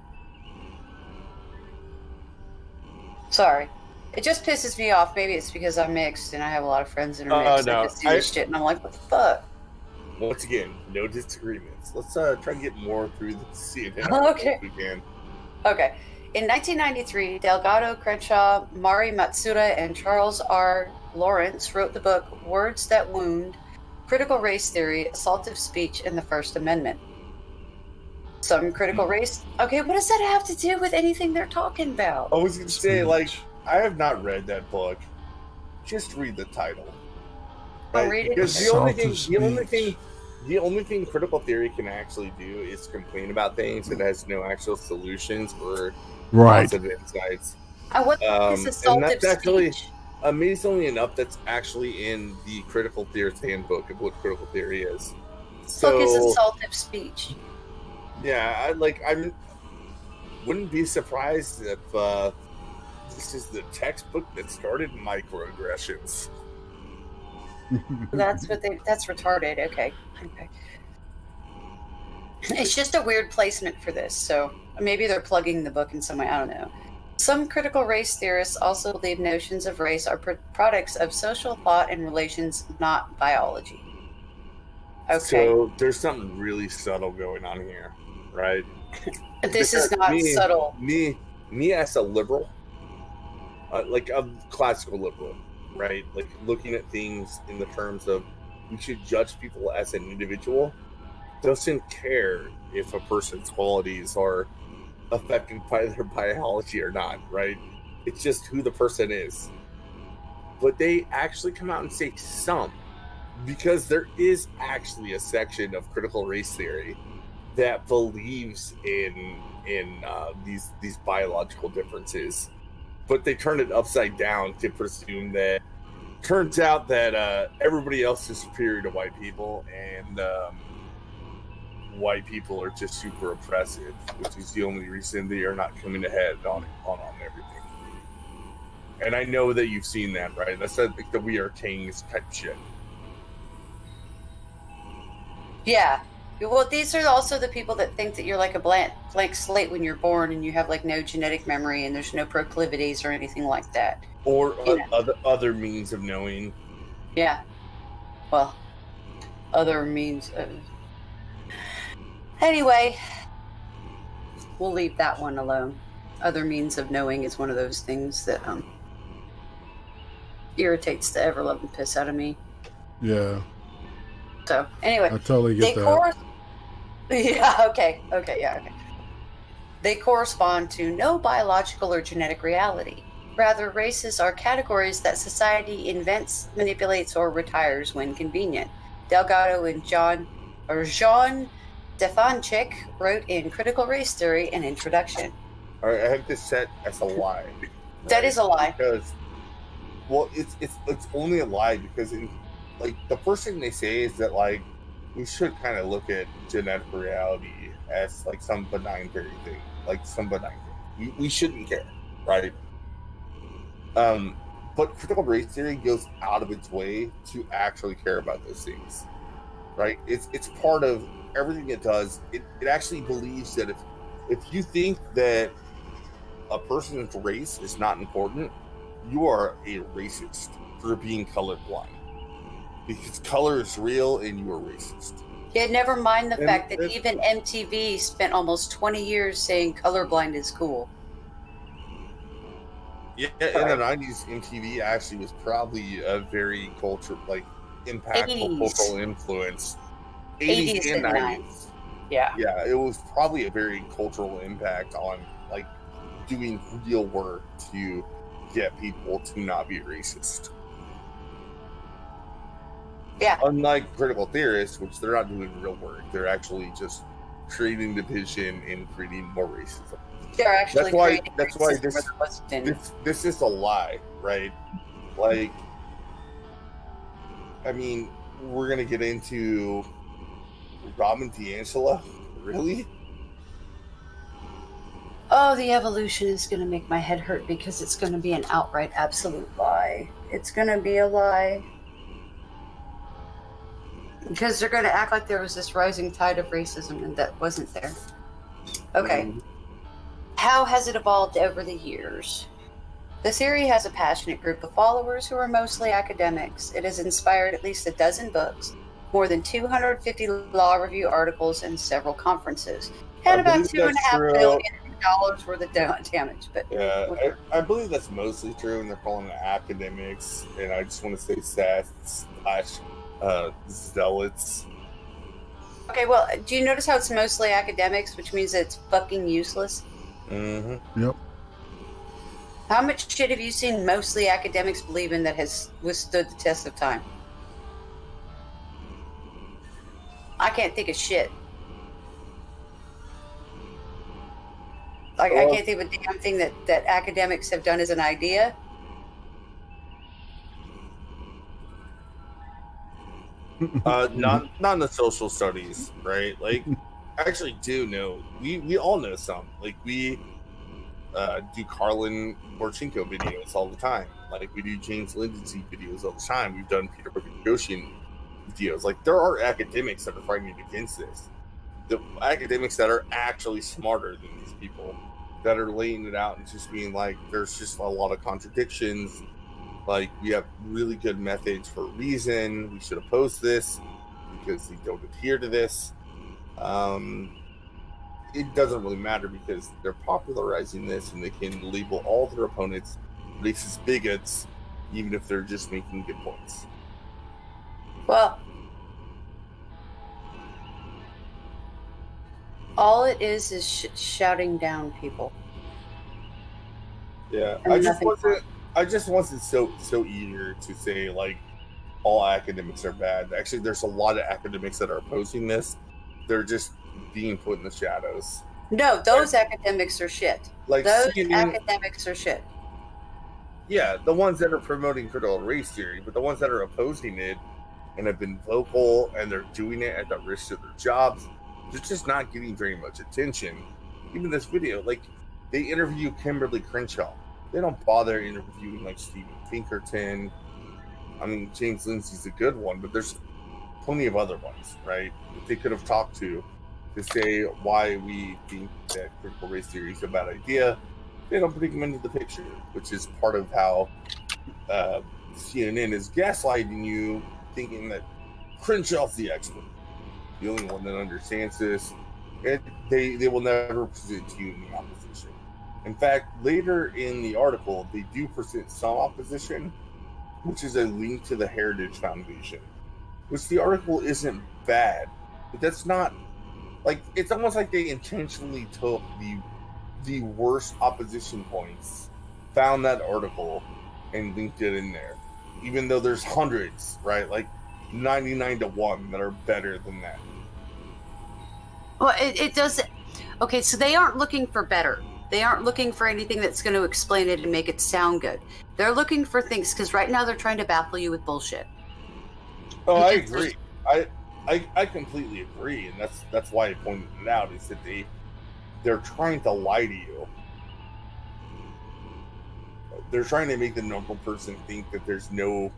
Sorry. It just pisses me off. Maybe it's because I'm mixed and I have a lot of friends that are mixed that just do this shit, and I'm like, what the fuck? Once again, no disagreements. Let's try to get more through the CNN. Okay. If we can. Okay. In 1993, Delgado, Crenshaw, Mari Matsuda, and Charles R. Lawrence wrote the book Words That Wound, Critical Race Theory, Assaultive Speech, and the First Amendment. Some critical race... Okay, what does that have to do with anything they're talking about? I was going to say, like, I have not read that book. Just read the title. Right? I'll read it. Because the only thing critical theory can actually do is complain about things. It has no actual solutions or positive insights. What is assaultive speech? Actually, amazingly enough, that's actually in the critical theorist handbook of what critical theory is. So, book is assaultive speech. Yeah, I wouldn't be surprised if this is the textbook that started microaggressions. That's retarded. Okay. It's just a weird placement for this, so maybe they're plugging the book in some way, I don't know. Some critical race theorists also believe notions of race are products of social thought and relations, not biology. Okay. So there's something really subtle going on here, right? This is not subtle. Me as a liberal, like a classical liberal, right? Like looking at things in the terms of we should judge people as an individual, doesn't care if a person's qualities are affected by their biology or not, right? It's just who the person is. But they actually come out and say some, because there is actually a section of critical race theory that believes in these biological differences, but they turn it upside down to presume that turns out that everybody else is superior to white people, and white people are just super oppressive, which is the only reason they are not coming ahead on everything. And I know that you've seen that, right? That's like the We Are Kings type shit. Yeah. Well, these are also the people that think that you're like a blank slate when you're born and you have like no genetic memory and there's no proclivities or anything like that. Or other means of knowing. Yeah. Well, other means of... Anyway, we'll leave that one alone. Other means of knowing is one of those things that irritates the ever-loving piss out of me. Yeah. So, anyway. I totally get that. Yeah, okay. They correspond to no biological or genetic reality. Rather, races are categories that society invents, manipulates, or retires when convenient. Delgado and Jean Stefanchik wrote in Critical Race Theory an introduction. All right, I have this set as a lie. Right? That is a lie. Because, well, it's only a lie because the first thing they say is that like we should kind of look at genetic reality as like some benign thing, we shouldn't care, right? But critical race theory goes out of its way to actually care about those things, right? It's part of everything it does. It actually believes that if you think that a person's race is not important, you are a racist for being colorblind. Because color is real and you are racist. Yeah, never mind the fact that even MTV spent almost 20 years saying colorblind is cool. Yeah, in the 90s, MTV actually was probably a very impactful 80s. Cultural influence. 80s and 90s. Yeah. Yeah, it was probably a very cultural impact on like doing real work to get people to not be racist. Yeah. Unlike critical theorists, which they're not doing real work, they're actually just creating division and creating more racism. They're actually that's why this is a lie, right? Like, I mean, we're gonna get into Robin DiAngelo, really? Oh, the evolution is going to make my head hurt because it's going to be an outright absolute lie. It's going to be a lie. Because they're going to act like there was this rising tide of racism and that wasn't there. Okay. How has it evolved over the years? The theory has a passionate group of followers who are mostly academics. It has inspired at least a dozen books, more than 250 law review articles, and several conferences. And about $2.5 billion worth of damage. But yeah, I believe that's mostly true, and they're calling it academics. And I just want to say zealots. Okay, well, do you notice how it's mostly academics, which means that it's fucking useless? Mm-hmm. Yep. How much shit have you seen mostly academics believe in that has withstood the test of time? I can't think of shit. Like, I can't think of a damn thing that academics have done as an idea. Not in the social studies, right? Like, I actually do know. We all know some. Like, we do Carlin Borchenko videos all the time. Like, we do James Lindsay videos all the time. We've done Peter Bogosian videos. Like, there are academics that are fighting against this. The academics that are actually smarter than these people, that are laying it out and just being like, there's just a lot of contradictions. Like, we have really good methods for a reason. We should oppose this because they don't adhere to this. It doesn't really matter because they're popularizing this and they can label all their opponents racist bigots, even if they're just making good points. Well, all it is shouting down people. Yeah, I just wasn't so eager to say like all academics are bad. Actually, there's a lot of academics that are opposing this. They're just being put in the shadows. No, those academics are shit. Like those academics are shit. Yeah, the ones that are promoting critical race theory, but the ones that are opposing it and have been vocal and they're doing it at the risk of their jobs, they're just not getting very much attention. Even this video, like, they interview Kimberly Crenshaw. They don't bother interviewing like Stephen Pinkerton. I mean, James Lindsay's a good one, but there's plenty of other ones, right? That they could have talked to say why we think that critical race theory is a bad idea. They don't bring them into the picture, which is part of how CNN is gaslighting you, thinking that Crenshaw's the expert, the only one that understands this. And they will never present you in the opposition. In fact, later in the article, they do present some opposition, which is a link to the Heritage Foundation, which the article isn't bad, but that's not, like, it's almost like they intentionally took the worst opposition points, found that article, and linked it in there, even though there's hundreds, right? Like 99 to 1 that are better than that. Well, it does. Okay, so they aren't looking for better. They aren't looking for anything that's going to explain it and make it sound good. They're looking for things, because right now they're trying to baffle you with bullshit. Oh, I agree. I completely agree, and that's why I pointed it out, is that they're trying to lie to you. They're trying to make the normal person think that there's no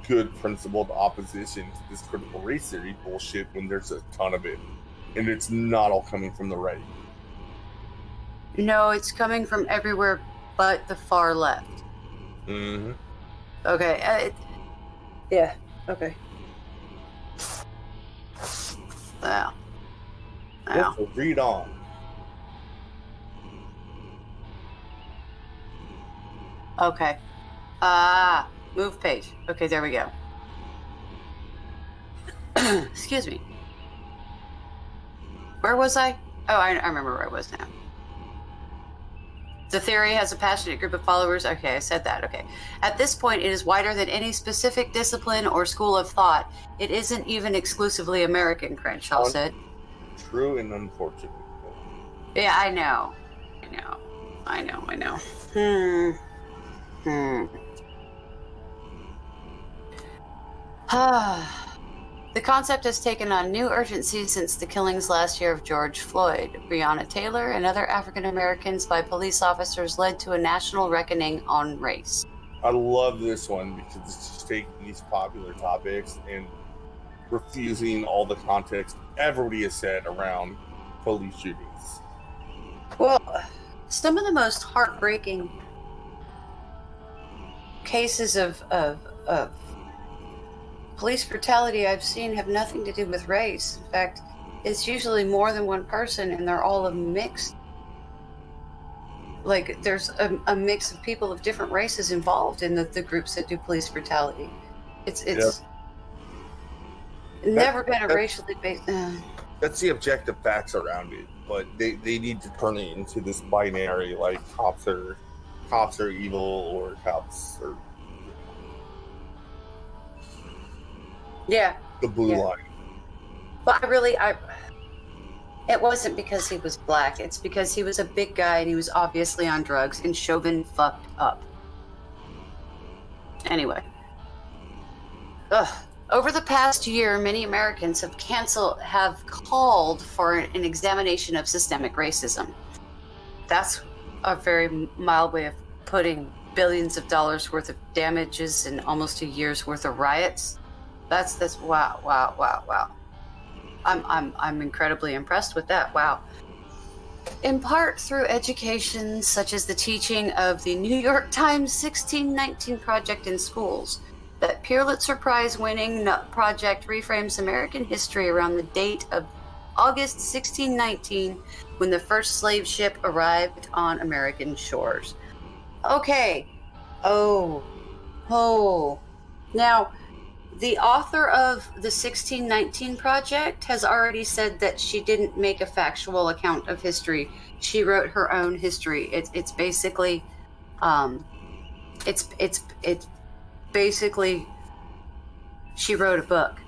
good principled opposition to this critical race theory bullshit when there's a ton of it. And it's not all coming from the right. No, it's coming from everywhere but the far left. Mm-hmm. Okay. Yeah. Okay. Wow. Wow. So read on. Okay. Move page. Okay, there we go. Excuse me. Where was I? Oh, I remember where I was now. The theory has a passionate group of followers. Okay, I said that. Okay. At this point, it is wider than any specific discipline or school of thought. It isn't even exclusively American, Crenshaw said. True and unfortunate. Yeah, I know. The concept has taken on new urgency since the killings last year of George Floyd. Breonna Taylor and other African Americans by police officers led to a national reckoning on race. I love this one because it's just taking these popular topics and refusing all the context everybody has said around police shootings. Well, some of the most heartbreaking cases of police brutality I've seen have nothing to do with race. In fact, it's usually more than one person, and they're all a mix. Like, there's a mix of people of different races involved in the groups that do police brutality. It's never been a racially based. That's the objective facts around it, but they need to turn it into this binary, like cops are evil or cops are the blue line. But it wasn't because he was black. It's because he was a big guy and he was obviously on drugs, and Chauvin fucked up. Anyway. Over the past year, many Americans have called for an examination of systemic racism. That's a very mild way of putting billions of dollars worth of damages and almost a year's worth of riots. That's wow. I'm incredibly impressed with that. Wow. In part through education, such as the teaching of the New York Times 1619 Project in schools. That Pulitzer Prize-winning project reframes American history around the date of August 1619, when the first slave ship arrived on American shores. Okay. Oh. Now, the author of the 1619 Project has already said that she didn't make a factual account of history. She wrote her own history. It's basically, basically, she wrote a book.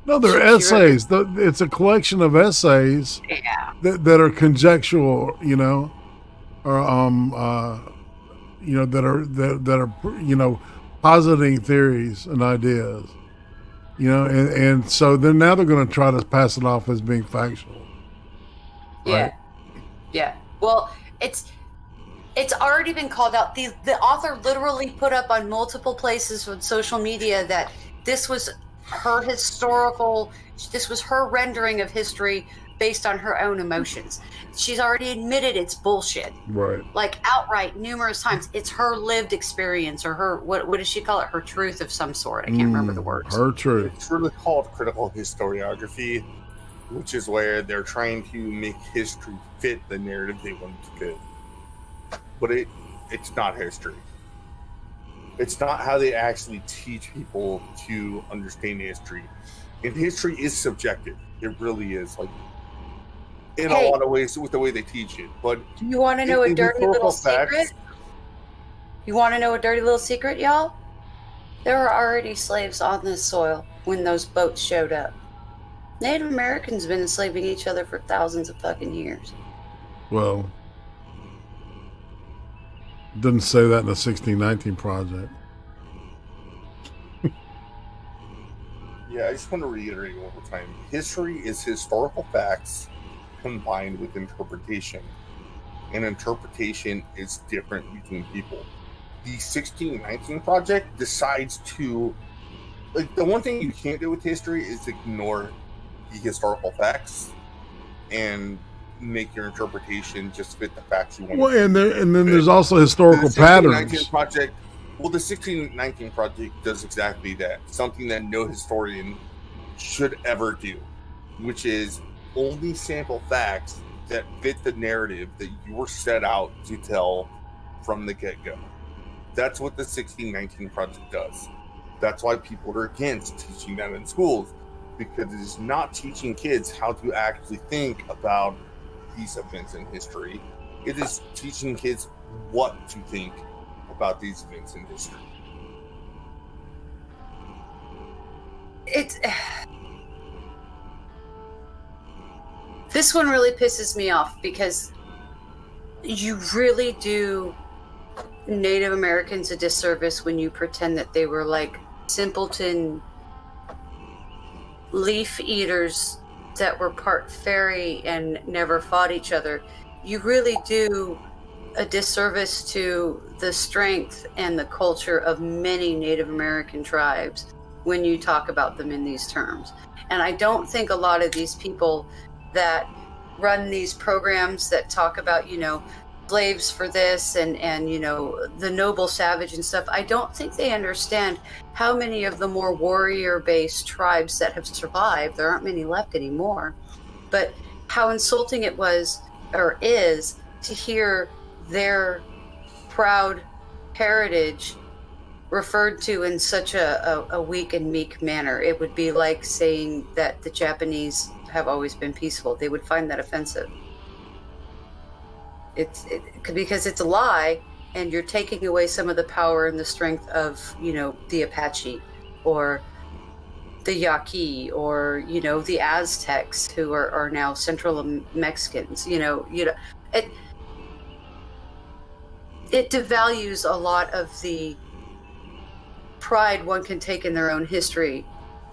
No, they're essays. It's a collection of essays that are conjectural, or that are positing theories and ideas, and so then now they're going to try to pass it off as being factual. Right? Yeah. Well, it's already been called out. The author literally put up on multiple places on social media that this was her rendering of history based on her own emotions. She's already admitted it's bullshit. Right. Like outright numerous times. It's her lived experience, or her, what does she call it? Her truth of some sort. I can't remember the words. Her truth. It's really called critical historiography, which is where they're trying to make history fit the narrative they want it to fit. But it's not history. It's not how they actually teach people to understand history. And history is subjective. It really is. Like, in a lot of ways with the way they teach it. But do you want to know a dirty little secret? You want to know a dirty little secret, y'all? There were already slaves on this soil when those boats showed up. Native Americans have been enslaving each other for thousands of fucking years. Well, didn't say that in the 1619 Project. Yeah, I just want to reiterate one more time. History is historical facts combined with interpretation. And interpretation is different between people. The 1619 Project decides to... Like, the one thing you can't do with history is ignore the historical facts and make your interpretation just fit the facts you want. Well, and then there's also historical patterns. The 1619 Project does exactly that. Something that no historian should ever do, which is only sample facts that fit the narrative that you were set out to tell from the get-go. That's what the 1619 Project does. That's why people are against teaching that in schools, because it is not teaching kids how to actually think about these events in history. It is teaching kids what to think about these events in history. This one really pisses me off because you really do Native Americans a disservice when you pretend that they were like simpleton leaf eaters that were part fairy and never fought each other, you really do a disservice to the strength and the culture of many Native American tribes when you talk about them in these terms. And I don't think a lot of these people that run these programs that talk about, you know, slaves for this and you know, the noble savage and stuff, I don't think they understand how many of the more warrior-based tribes that have survived, there aren't many left anymore, but how insulting it was or is to hear their proud heritage referred to in such a weak and meek manner. It would be like saying that the Japanese have always been peaceful. They would find that offensive. Because it's a lie, and you're taking away some of the power and the strength of, you know, the Apache or the Yaqui or, you know, the Aztecs who are now Central Mexicans. You know, it devalues a lot of the pride one can take in their own history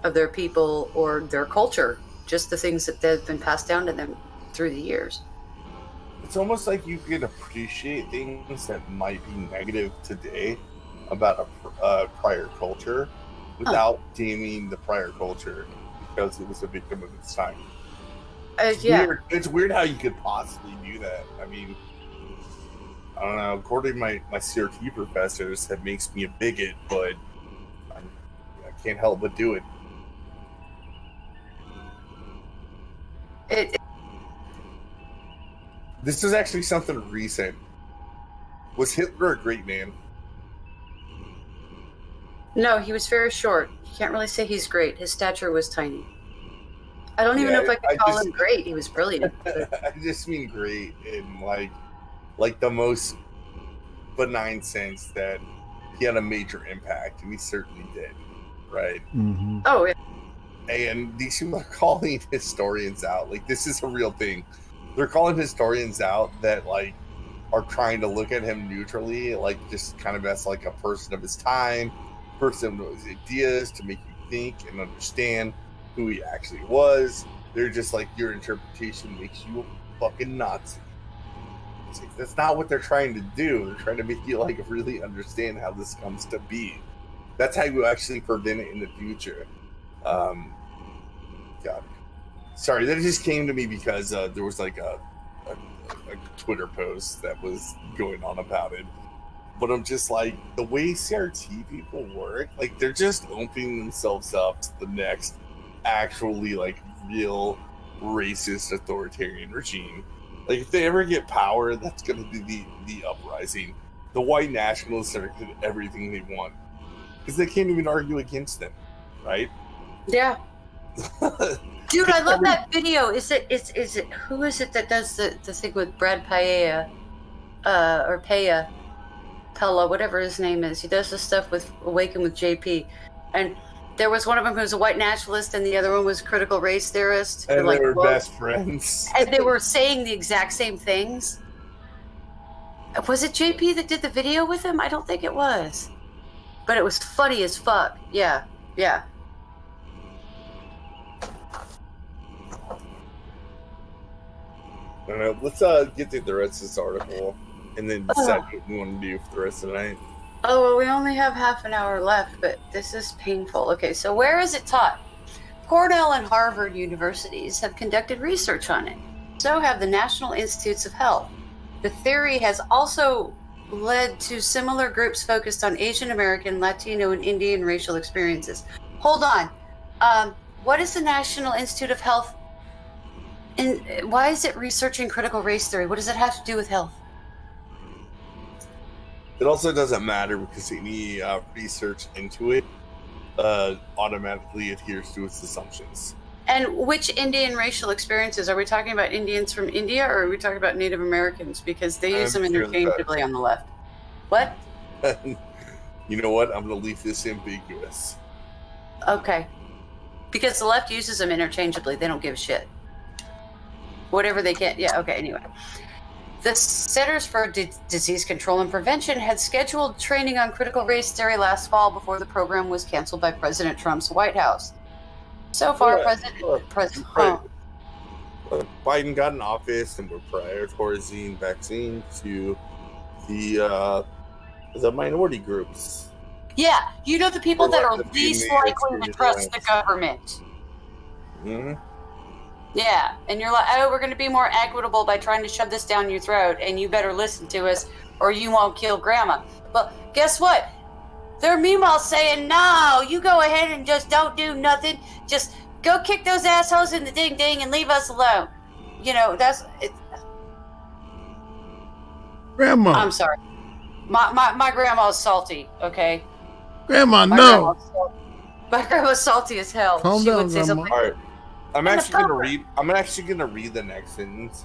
of their people or their culture, just the things that have been passed down to them through the years. It's almost like you can appreciate things that might be negative today about a prior culture without damning the prior culture because it was a victim of its time. It's weird how you could possibly do that. I mean, I don't know. According to my CRT professors, that makes me a bigot, but I can't help but do it. This is actually something recent. Was Hitler a great man? No, he was very short. You can't really say he's great. His stature was tiny. I don't even know if I could call him great. He was brilliant. I just mean great in like the most benign sense that he had a major impact, and he certainly did, right? Mm-hmm. Oh, yeah. And these people are calling historians out. Like, this is a real thing. They're calling historians out that, like, are trying to look at him neutrally, like, just kind of as, like, a person of his time, person with his ideas, to make you think and understand who he actually was. They're just like, your interpretation makes you a fucking Nazi. That's not what they're trying to do. They're trying to make you, like, really understand how this comes to be. That's how you actually prevent it in the future. God. Sorry, that just came to me because there was, like, a Twitter post that was going on about it. But I'm just like, the way CRT people work, like, they're just opening themselves up to the next actually, like, real racist authoritarian regime. Like, if they ever get power, that's going to be the uprising. The white nationalists are going to get everything they want. Because they can't even argue against them, right? Yeah. Dude, I love that video. Is it who is it that does the thing with Brad Paella? Or Pella, whatever his name is. He does the stuff with Awaken with JP. And there was one of them who was a white nationalist and the other one was a critical race theorist. And they were best friends. And they were saying the exact same things. Was it JP that did the video with him? I don't think it was. But it was funny as fuck. Yeah. I don't know. Let's get through the rest of this article and then decide what we want to do for the rest of the night. Oh, well, we only have half an hour left, but this is painful. Okay, so where is it taught? Cornell and Harvard universities have conducted research on it. So have the National Institutes of Health. The theory has also led to similar groups focused on Asian American, Latino, and Indian racial experiences. Hold on. What is the National Institute of Health? And why is it researching critical race theory? What does it have to do with health? It also doesn't matter because any research into it automatically adheres to its assumptions. And which Indian racial experiences? Are we talking about Indians from India or are we talking about Native Americans? Because they use them interchangeably on the left. What? You know what? I'm going to leave this ambiguous. Okay. Because the left uses them interchangeably. They don't give a shit. Whatever they can. Yeah, okay, anyway. The Centers for Disease Control and Prevention had scheduled training on critical race theory last fall before the program was canceled by President Trump's White House. So far, Yeah, President. right. Biden got in office, and we're prioritizing vaccine to the minority groups. Yeah, you know the people that are The least female likely to trust the government. Mm-hmm. Yeah, and you're like, oh, we're going to be more equitable by trying to shove this down your throat, and you better listen to us, or you won't kill Grandma. But guess what? They're meanwhile saying, no, you go ahead and just don't do nothing. Just go kick those assholes in the ding-ding and leave us alone. You know, that's... Grandma. I'm sorry. My grandma's salty, okay? Grandma, no. My grandma's salty as hell. Calm She down, would say Grandma. something. All right, I'm actually gonna read the next sentence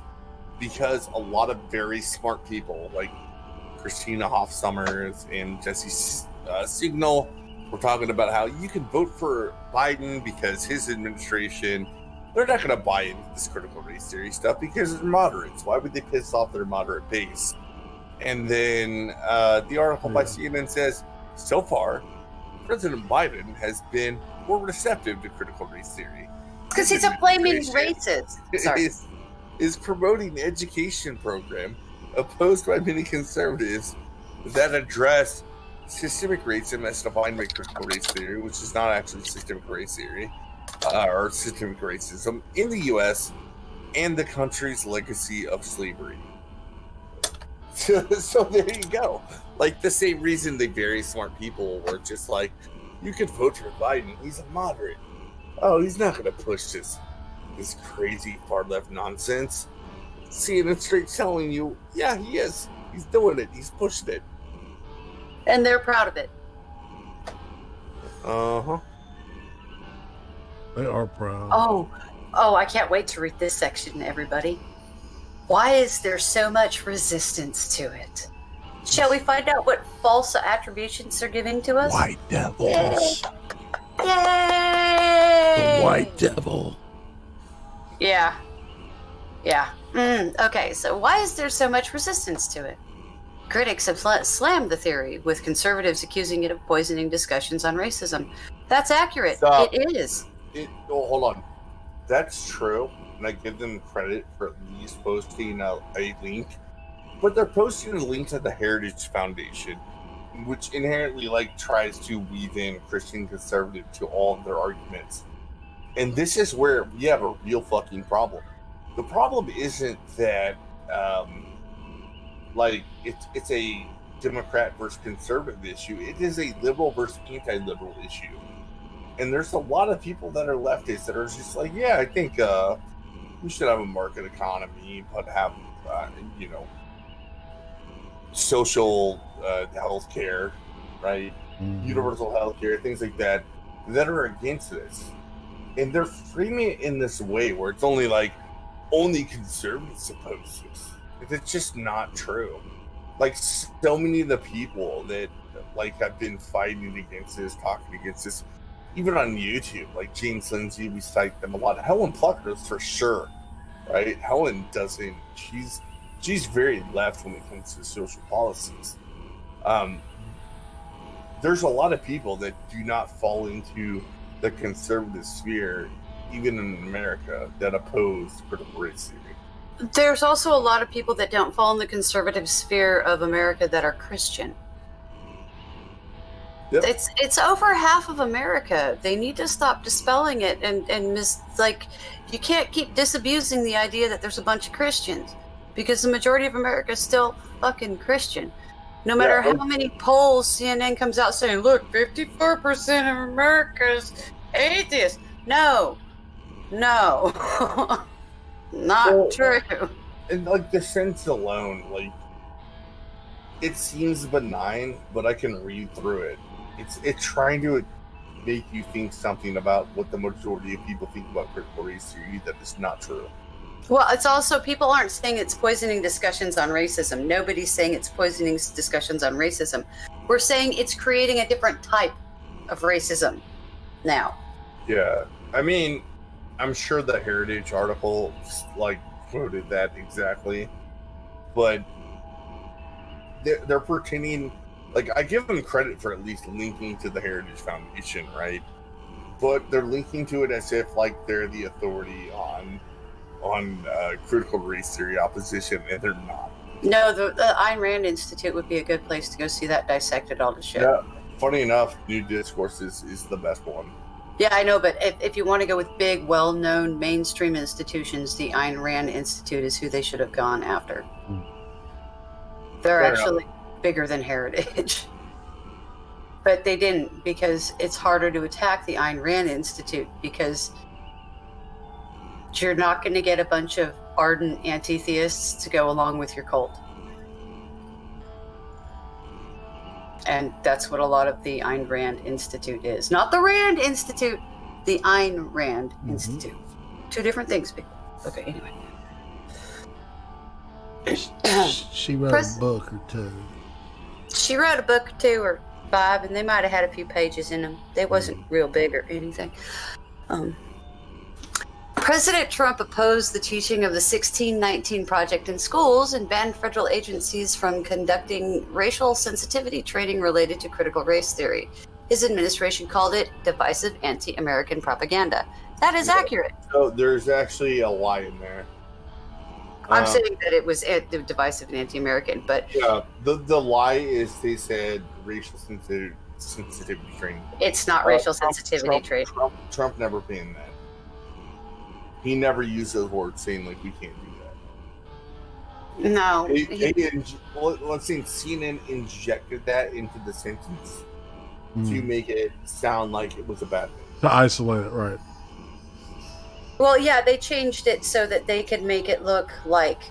because a lot of very smart people like Christina Hoff Sommers and Jesse Signal were talking about how you can vote for Biden because his administration, they're not going to buy into this critical race theory stuff because they're moderates. Why would they piss off their moderate base? And then the article by CNN says, so far, President Biden has been more receptive to critical race theory. Because he's a flaming racist. Sorry. Is promoting education program opposed by many conservatives that address systemic racism as defined by critical race theory, which is not actually systemic race theory, or systemic racism in the U.S. and the country's legacy of slavery. So there you go. Like the same reason the very smart people were just like, you could vote for Biden. He's a moderate. Oh, he's not going to push this crazy far left nonsense. CNN straight telling you, yeah, he is. He's doing it. He's pushing it. And they're proud of it. Uh-huh. They are proud. Oh, I can't wait to read this section, everybody. Why is there so much resistance to it? Shall we find out what false attributions they're giving to us? White devils. Yay! The white devil. Yeah. Okay, so why is there so much resistance to it? Critics have slammed the theory, with conservatives accusing it of poisoning discussions on racism. That's accurate. Stop. It is. Hold on. That's true, and I give them credit for at least posting a link. But they're posting a link to the Heritage Foundation, which inherently tries to weave in Christian conservative to all of their arguments. And this is where we have a real fucking problem. The problem isn't that it's a Democrat versus conservative issue. It is a liberal versus anti-liberal issue. And there's a lot of people that are leftists that are just like, yeah, I think we should have a market economy, but have social health care, right? Mm-hmm. Universal health care, things like that are against this. And they're framing it in this way where it's only conservatives oppose this. It's just not true. So many of the people that have been fighting against this, talking against this, even on YouTube, like James Lindsay, we cite them a lot. Helen Pluckers for sure, right? Helen doesn't. She's very left when it comes to social policies. There's a lot of people that do not fall into the conservative sphere, even in America, that oppose critical race theory. There's also a lot of people that don't fall in the conservative sphere of America that are Christian. Yep. It's over half of America. They need to stop dispelling it and you can't keep disabusing the idea that there's a bunch of Christians, because the majority of America is still fucking Christian. No matter how many polls CNN comes out saying, look, 54% of America's atheist. No. Not true. And the sense alone, it seems benign, but I can read through it. It's trying to make you think something about what the majority of people think about critical race theory that is not true. Well, it's also, people aren't saying it's poisoning discussions on racism. Nobody's saying it's poisoning discussions on racism. We're saying it's creating a different type of racism now. Yeah. I mean, I'm sure the Heritage article, quoted that exactly. But they're pretending, I give them credit for at least linking to the Heritage Foundation, right? but they're linking to it as if like they're the authority on critical race theory opposition, and they're not. No, the Ayn Rand Institute would be a good place to go see that dissected all to shit. Yeah, funny enough, New Discourse is the best one. Yeah, I know, but if you want to go with big, well-known mainstream institutions, the Ayn Rand Institute is who they should have gone after. They're actually bigger than Heritage. But they didn't, because it's harder to attack the Ayn Rand Institute, because you're not going to get a bunch of ardent anti-theists to go along with your cult. And that's what a lot of the Ayn Rand Institute is. Not the Rand Institute, the Ayn Rand Institute. Two different things, people. Okay, anyway. She wrote a book or two. She wrote a book or two or 5, and they might have had a few pages in them. They wasn't real big or anything. President Trump opposed the teaching of the 1619 Project in schools and banned federal agencies from conducting racial sensitivity training related to critical race theory. His administration called it divisive anti-American propaganda. That is accurate. So there's actually a lie in there. I'm saying that it was divisive and anti-American, but yeah, the lie is they said racial sensitivity training. It's not racial sensitivity training. Trump never banned that. He never used those words, saying like we can't do that. No. Let's say CNN injected that into the sentence to make it sound like it was a bad thing. To isolate it, right? Well, yeah, they changed it so that they could make it look like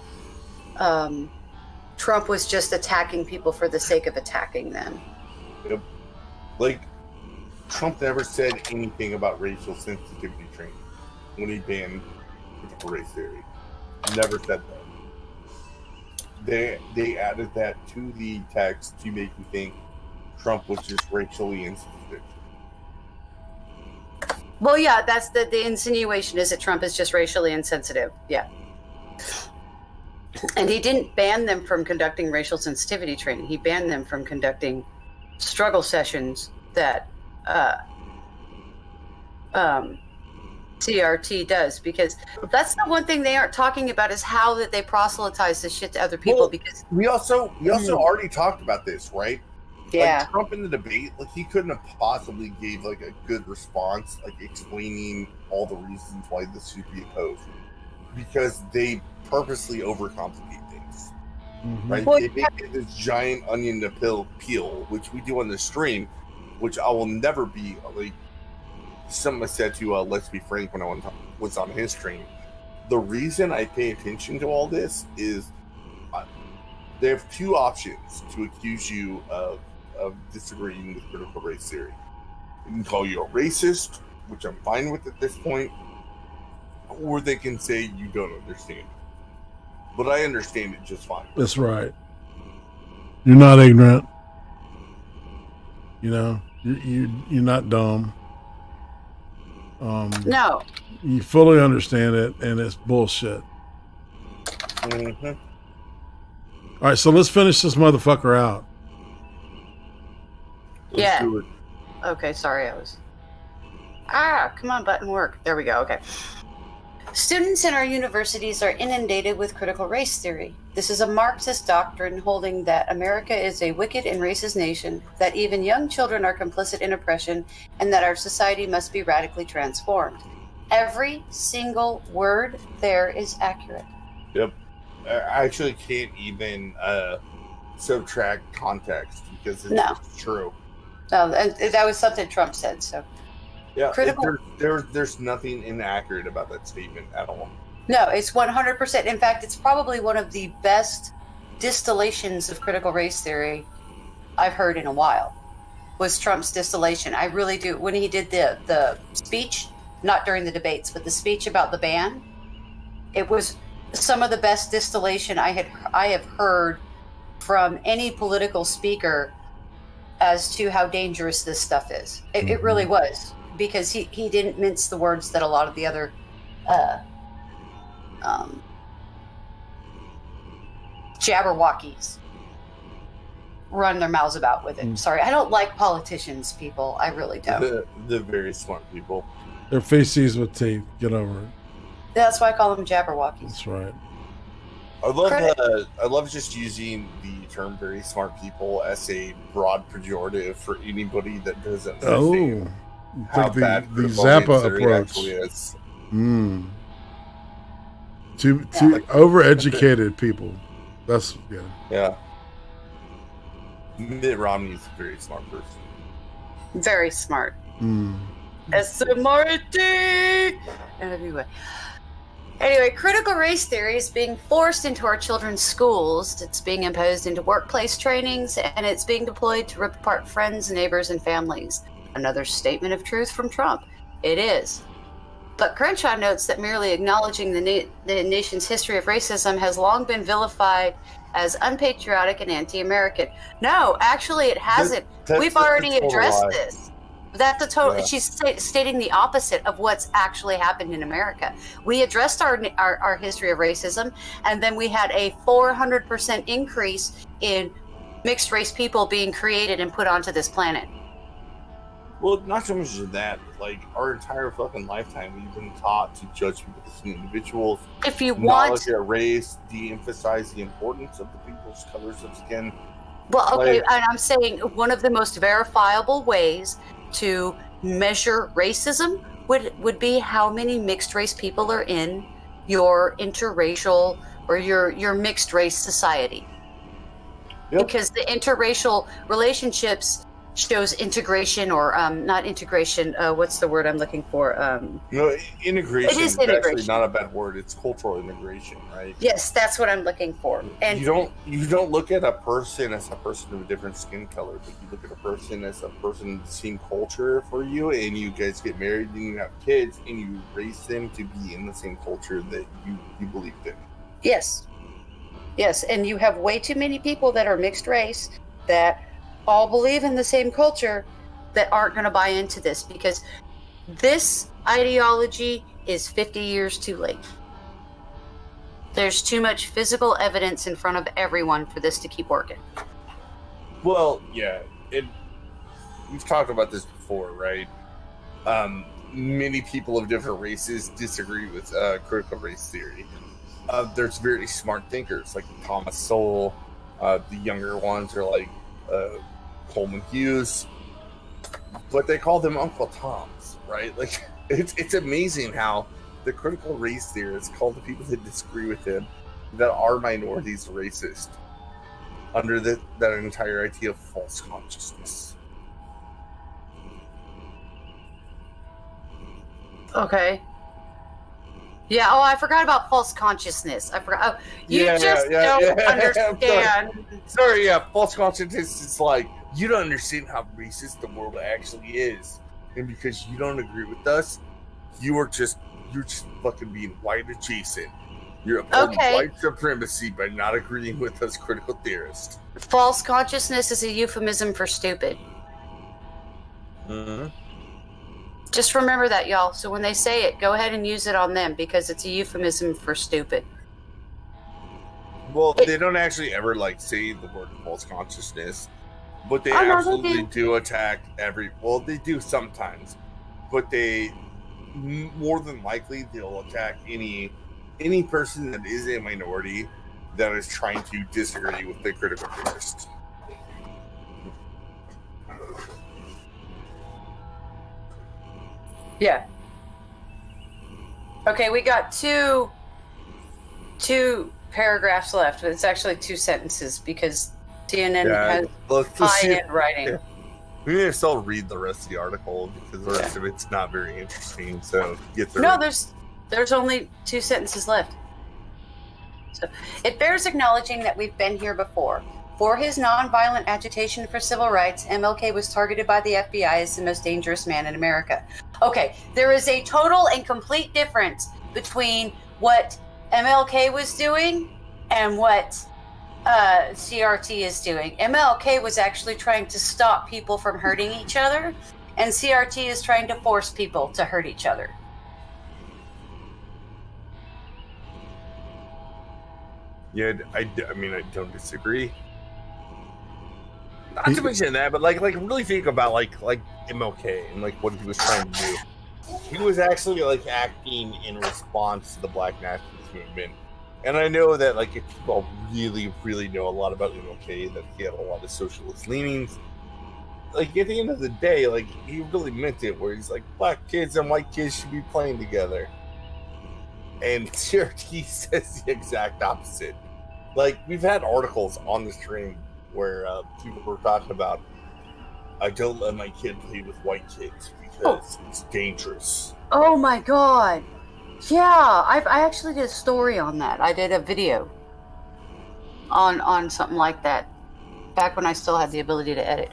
Trump was just attacking people for the sake of attacking them. Yep. Like, Trump never said anything about racial sensitivity training when he banned critical race theory. Never said that. They added that to the text to make you think Trump was just racially insensitive. Well, yeah, that's the insinuation is that Trump is just racially insensitive. Yeah. And he didn't ban them from conducting racial sensitivity training. He banned them from conducting struggle sessions that CRT does, because that's the one thing they aren't talking about is how that they proselytize this shit to other people. Well, because we also already talked about this, right? Yeah. Like Trump in the debate, like he couldn't have possibly gave like a good response, like explaining all the reasons why this should be opposed, because they purposely overcomplicate things, right? Well, they make it this giant onion to peel, which we do on the stream, which I will never be like. Someone said to Let's Be Frank when I was on his stream. The reason I pay attention to all this is they have two options to accuse you of disagreeing with critical race theory. They can call you a racist, which I'm fine with at this point, or they can say you don't understand. But I understand it just fine. That's right. You're not ignorant. You know, you're not dumb. No. You fully understand it, and it's bullshit. Mm-hmm. All right, so let's finish this motherfucker out. Yeah. Okay, sorry, I was. Come on, button work. There we go. Okay. Students in our universities are inundated with critical race theory. This is a Marxist doctrine holding that America is a wicked and racist nation, that even young children are complicit in oppression, and that our society must be radically transformed. Every single word there is accurate. Yep. I actually can't even subtract context because it's just true. No, and that was something Trump said, so. Yeah, Critical. there's nothing inaccurate about that statement at all. No, it's 100%. In fact, it's probably one of the best distillations of critical race theory I've heard in a while, was Trump's distillation. I really do. When he did the speech, not during the debates, but the speech about the ban, it was some of the best distillation I have heard from any political speaker as to how dangerous this stuff is. It really was, because he didn't mince the words that a lot of the other jabberwockies run their mouths about with it. Sorry, I don't like politicians, people. I really don't. They're very smart people. They're feces with teeth. Get over it. That's why I call them Jabberwockies. That's right. I love just using the term "very smart people" as a broad pejorative for anybody that doesn't understand how bad the critical Zappa race theory approach. actually is. Too overeducated people. That's Yeah. Mitt Romney is a very smart person. Very smart. S-M-R-T! Anyway, critical race theory is being forced into our children's schools. It's being imposed into workplace trainings, and it's being deployed to rip apart friends, neighbors, and families. Another statement of truth from Trump. It is. But Crenshaw notes that merely acknowledging the nation's history of racism has long been vilified as unpatriotic and anti-American. No, actually, it hasn't. We've already addressed this. That's a total. Yeah. She's stating the opposite of what's actually happened in America. We addressed our history of racism, and then we had a 400% increase in mixed race people being created and put onto this planet. Well, not so much as that. Like, our entire fucking lifetime, we've been taught to judge people as individuals. If you want acknowledge their race, de-emphasize the importance of the people's colors of skin. Well, okay, Like, and I'm saying one of the most verifiable ways to measure racism would be how many mixed race people are in your interracial or your mixed race society. Yep. Because the interracial relationships shows integration, or not integration, what's the word I'm looking for? Integration It is is actually integration. not a bad word. It's cultural integration, right? Yes, that's what I'm looking for. And you don't look at a person as a person of a different skin color, but you look at a person as a person of the same culture for you, and you guys get married and you have kids, and you raise them to be in the same culture that you believed in. Yes, and you have way too many people that are mixed race that all believe in the same culture that aren't going to buy into this, because this ideology is 50 years too late. There's too much physical evidence in front of everyone for this to keep working. Well, yeah, we've talked about this before, right? Many people of different races disagree with critical race theory. There's very smart thinkers like Thomas Sowell. The younger ones are like Coleman Hughes, but they call them Uncle Toms, right? Like, it's amazing how the critical race theorists call the people that disagree with him that are minorities racist under that entire idea of false consciousness. Okay. Yeah, I forgot about false consciousness. I forgot. Oh, you don't understand. Sorry, false consciousness is like, you don't understand how racist the world actually is. And because you don't agree with us, you're just fucking being white adjacent. You're upholding white supremacy by not agreeing with us critical theorists. False consciousness is a euphemism for stupid. Mm-hmm. Just remember that, y'all. So when they say it, go ahead and use it on them, because it's a euphemism for stupid. Well, they don't actually ever say the word false consciousness, but they absolutely do attack well, they do sometimes, but they more than likely they'll attack any person that is a minority that is trying to disagree with the critical theorist. Yeah. Okay, we got two paragraphs left, but it's actually 2 sentences because CNN has high-end writing. Yeah. We need to still read the rest of the article because the rest of it's not very interesting. So get through. No, it. there's only 2 sentences left. So it bears acknowledging that we've been here before. For his nonviolent agitation for civil rights, MLK was targeted by the FBI as the most dangerous man in America. Okay, there is a total and complete difference between what MLK was doing and what CRT is doing. MLK was actually trying to stop people from hurting each other, and CRT is trying to force people to hurt each other. Yeah, I mean, I don't disagree. Not to mention that, but like really think about like MLK and like what he was trying to do. He was actually like acting in response to the Black nationalist movement. And I know that like if people really know a lot about MLK, that he had a lot of socialist leanings. Like at the end of the day, like he really meant it, where he's like, black kids and white kids should be playing together. And he says the exact opposite. Like we've had articles on the stream where people were talking about, I don't let my kid play with white kids because it's dangerous. Oh my god. Yeah, I actually did a story on that. I did a video on something like that back when I still had the ability to edit.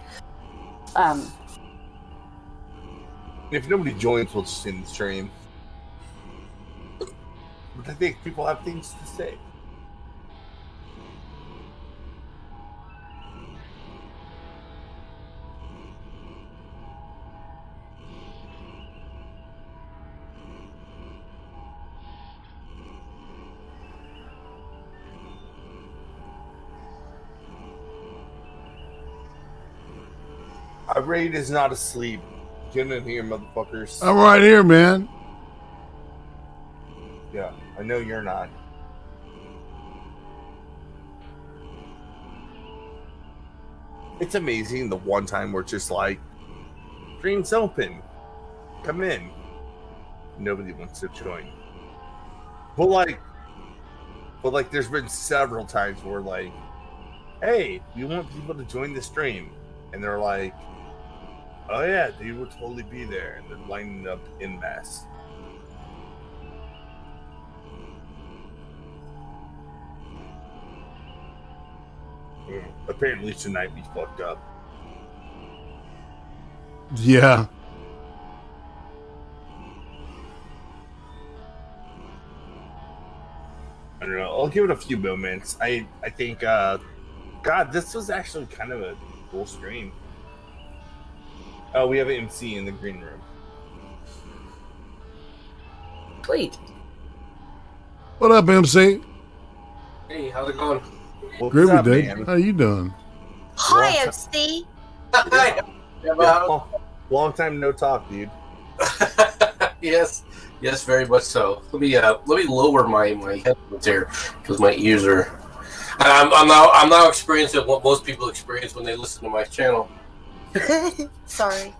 If nobody joins, we'll just end the stream. But I think people have things to say. Raid is not asleep. Get in here, motherfuckers. I'm right here, man. Yeah, I know you're not. It's amazing the one time we're just like, stream's open. Come in. Nobody wants to join. But like there's been several times where like, hey, we want people to join the stream. And they're like, oh yeah, they will totally be there. And they're lining up en masse. Apparently tonight we fucked up. Yeah. I don't know. I'll give it a few moments. I think, God, this was actually kind of a cool stream. Oh, we have an MC in the green room. Sweet. What up, MC? Hey, how's it going? Groovy, dude. How you doing? Hi, MC. Long time no talk, dude. Yes, very much so. Let me lower my headphones here because my ears are. I'm now experiencing what most people experience when they listen to my channel. Sorry.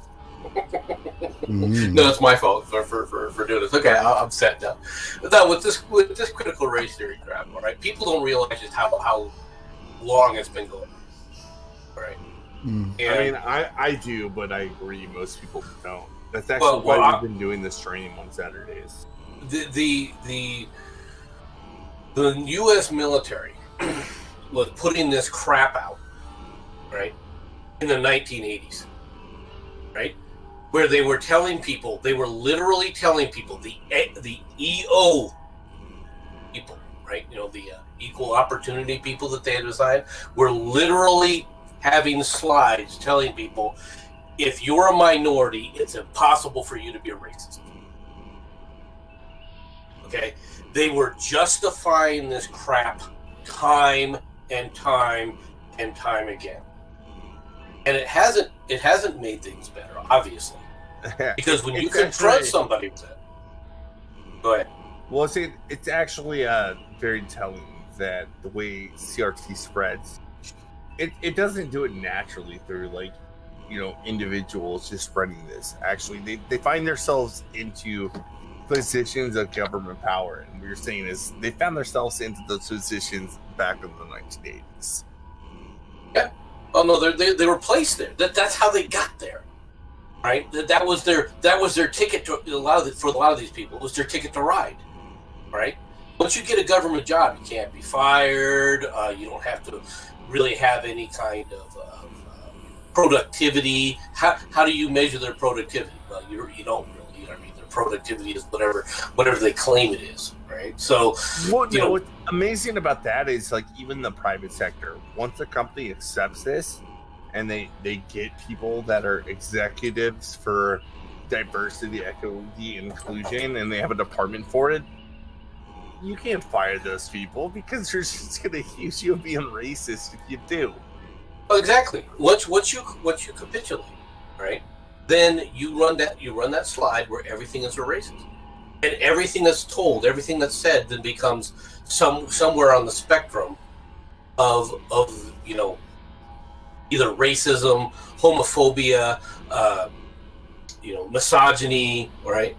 No, it's my fault for doing this. Okay, I'm set now. Now with this critical race theory crap, all right, people don't realize just how long it's been going. All right. And, I mean, I do, but I agree most people don't. That's actually why we've been doing this stream on Saturdays. The U.S. military was putting this crap out, right, in the 1980s, right, where they were telling people, they were literally telling people, the EO people, right, you know, the equal opportunity people that they had assigned, were literally having slides telling people, if you're a minority, it's impossible for you to be a racist. Okay? They were justifying this crap time and time and time again. And it hasn't made things better, obviously. Because when you confront somebody with it. Go ahead. Well, see, it's actually very telling that the way CRT spreads, it doesn't do it naturally through, like, you know, individuals just spreading this. Actually, they find themselves into positions of government power. And what you're saying is they found themselves into those positions back in the 1980s. Yeah. Oh no, they were placed there. That's how they got there. Right? That was their ticket to for a lot of these people. It was their ticket to ride. Right? Once you get a government job, you can't be fired. You don't have to really have any kind of productivity. How do you measure their productivity? Well, you don't really. You know what I mean? Their productivity is whatever they claim it is, right? So, what's amazing about that is, like, even the private sector, once a company accepts this and they get people that are executives for diversity, equity, inclusion, and they have a department for it, you can't fire those people because they're just going to accuse you of being racist if you do. Oh, exactly. Once you capitulate, right? Then you run that slide where everything is erased, and everything that's told, everything that's said, then becomes somewhere on the spectrum of either racism, homophobia, misogyny, right?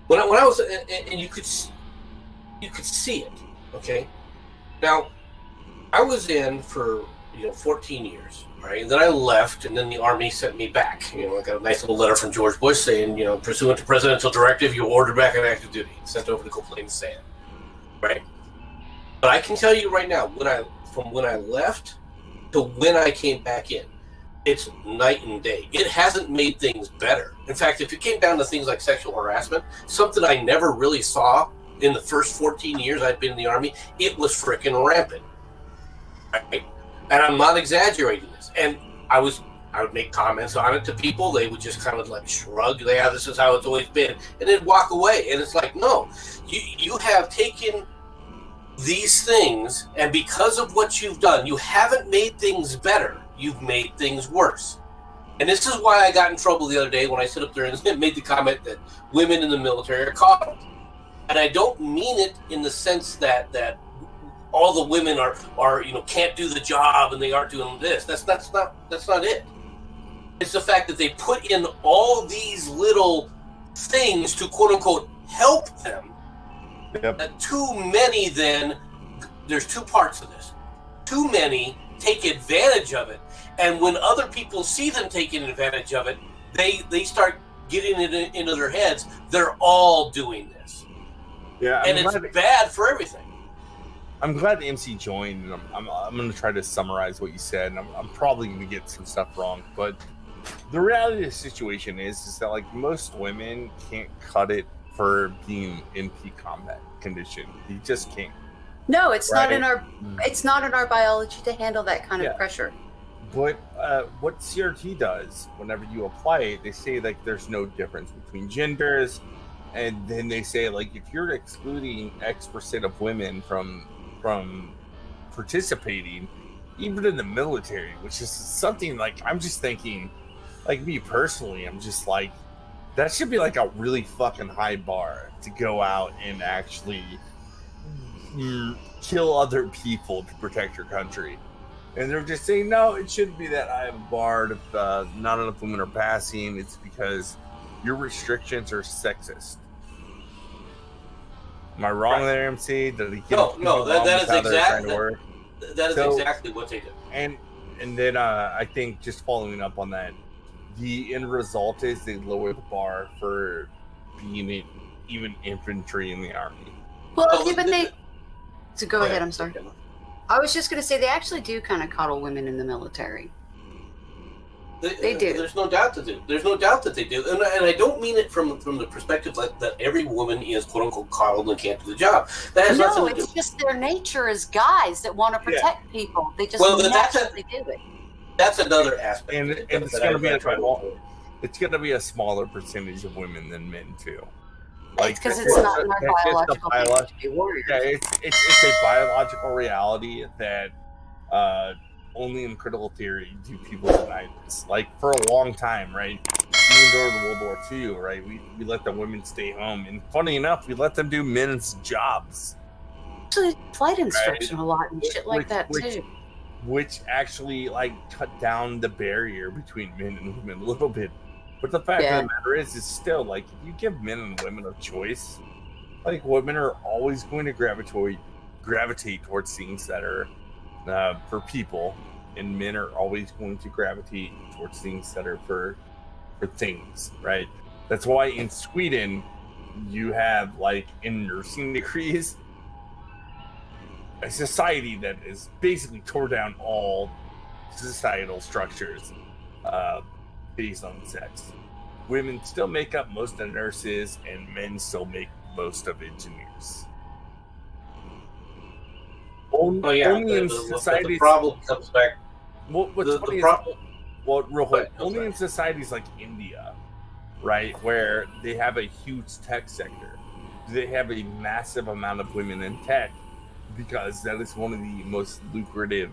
When I was, and you could see it. Okay, now I was in for 14 years, right? And then I left, and then the Army sent me back. I got a nice little letter from George Bush saying, pursuant to presidential directive, you ordered back on active duty, sent over to go play in the sand, right? But I can tell you right now, from when I left to when I came back in, it's night and day. It hasn't made things better. In fact, if it came down to things like sexual harassment, something I never really saw in the first 14 years I'd been in the Army, it was freaking rampant, right? And I'm not exaggerating this. And I would make comments on it to people. They would just kind of like shrug. Yeah, this is how it's always been, and then walk away. And it's like, no, you have taken these things, and because of what you've done, you haven't made things better. You've made things worse. And this is why I got in trouble the other day when I stood up there and made the comment that women in the military are coddled. And I don't mean it in the sense that all the women are can't do the job and they aren't doing this. That's not it. It's the fact that they put in all these little things to quote unquote help them. Yep. That too many then, there's two parts of this. Too many take advantage of it, and when other people see them taking advantage of it, they start getting it into their heads. They're all doing this. Yeah, and it's bad for everything. I'm glad the MC joined, and I'm going to try to summarize what you said, and I'm probably going to get some stuff wrong, but the reality of the situation is that like most women can't cut it for being in peak combat condition. You just can't. No, it's not in our biology to handle that kind of pressure. But what CRT does, whenever you apply it, they say like there's no difference between genders, and then they say like if you're excluding X% of women from participating, even in the military, which is something like I'm just thinking, like me personally, I'm just like that should be like a really fucking high bar to go out and actually kill other people to protect your country. And they're just saying, no, it shouldn't be that high of a bar if not enough women are passing. It's because your restrictions are sexist. Am I wrong there, MC? No, that is exactly what they do. And then I think just following up on that, the end result is they lower the bar for being even infantry in the Army. Well, but So go ahead, I'm sorry. I was just going to say they actually do kind of coddle women in the military. They do. There's no doubt that they do. There's no doubt that they do. And I don't mean it from the perspective that every woman is quote unquote coddled and can't do the job. That has nothing to do. It's just their nature as guys that want to protect people. They just naturally do it. That's another aspect. And it's going to be a smaller percentage of women than men too. Like, because it's not in our biological nature to be warriors. Yeah, it's a biological reality that only in critical theory do people deny this. Like for a long time, right? Even during World War II, right? We let the women stay home, and funny enough, we let them do men's jobs. Actually, flight instruction a lot and shit like that too. Which actually like cut down the barrier between men and women a little bit. But the fact of the matter is still like if you give men and women a choice, like women are always going to gravitate towards things that are for people, and men are always going to gravitate towards things that are for things, right? That's why in Sweden you have like in nursing degrees a society that is basically tore down all societal structures based on sex. Women still make up most of nurses, and men still make most of engineers. Only in societies. The problem comes back. Only in societies like India, right, where they have a huge tech sector, do they have a massive amount of women in tech, because that is one of the most lucrative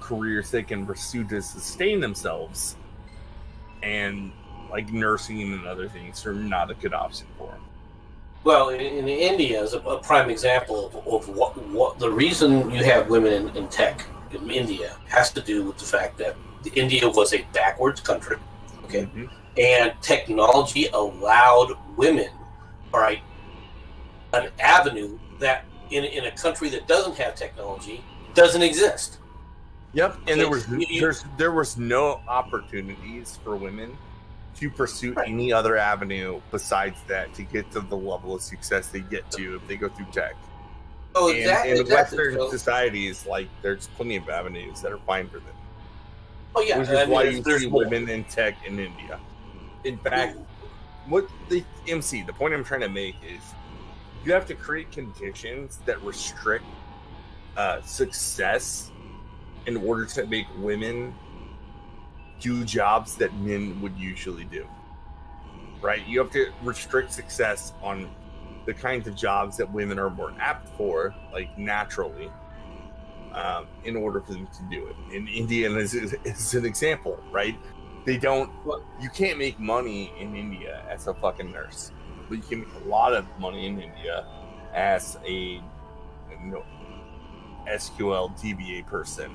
careers they can pursue to sustain themselves, and like nursing and other things are not a good option for them. Well, in India is a prime example of what the reason you have women in tech in India has to do with the fact that India was a backwards country, okay, and technology allowed women, all right, an avenue that in a country that doesn't have technology doesn't exist. Yep, and there was no opportunities for women to pursue any other avenue besides that to get to the level of success they get to if they go through tech. Oh, and exactly. in Western societies, like there's plenty of avenues that are fine for them. Oh yeah, which is why you see women in tech in India. In fact, what the point I'm trying to make is you have to create conditions that restrict success in order to make women do jobs that men would usually do. Right? You have to restrict success on the kinds of jobs that women are more apt for, like naturally, in order for them to do it. And India is an example, right? You can't make money in India as a fucking nurse, but you can make a lot of money in India as a SQL DBA person.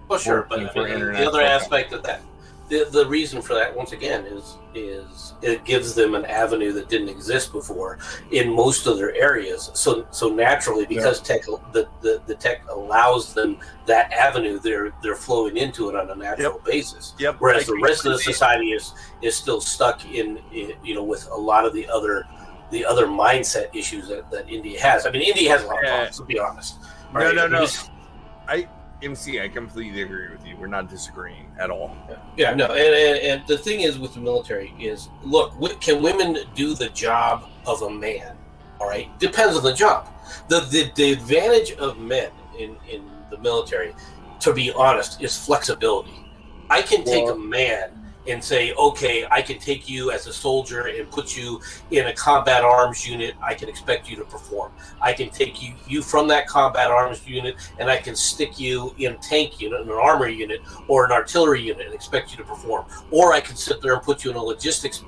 Well, sure, but the other aspect of that, the reason for that, once again, is it gives them an avenue that didn't exist before in most of their areas. So naturally, because the tech allows them that avenue, they're flowing into it on a natural basis. Yep. Whereas the rest of the society is still stuck in with a lot of the other mindset issues that India has. I mean, India has a lot of problems, to be honest. Right? No. MC, I completely agree with you. We're not disagreeing at all. Yeah, no. And the thing is with the military is, look, can women do the job of a man? All right, depends on the job. The advantage of men in the military, to be honest, is flexibility. I can take a man and say, okay, I can take you as a soldier and put you in a combat arms unit. I can expect you to perform. I can take you from that combat arms unit and I can stick you in a tank unit, an armor unit, or an artillery unit and expect you to perform. Or I can sit there and put you in a logistics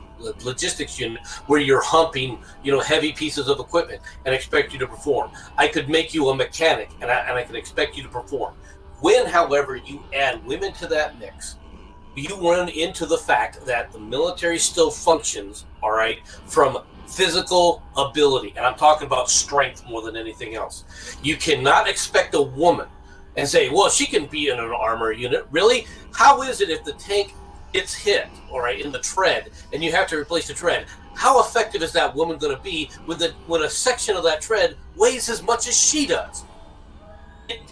unit where you're humping, heavy pieces of equipment and expect you to perform. I could make you a mechanic and I can expect you to perform. When, however, you add women to that mix, you run into the fact that the military still functions, all right, from physical ability. And I'm talking about strength more than anything else. You cannot expect a woman and say, well, she can be in an armor unit. Really? How is it if the tank gets hit, all right, in the tread, and you have to replace the tread? How effective is that woman going to be when a section of that tread weighs as much as she does?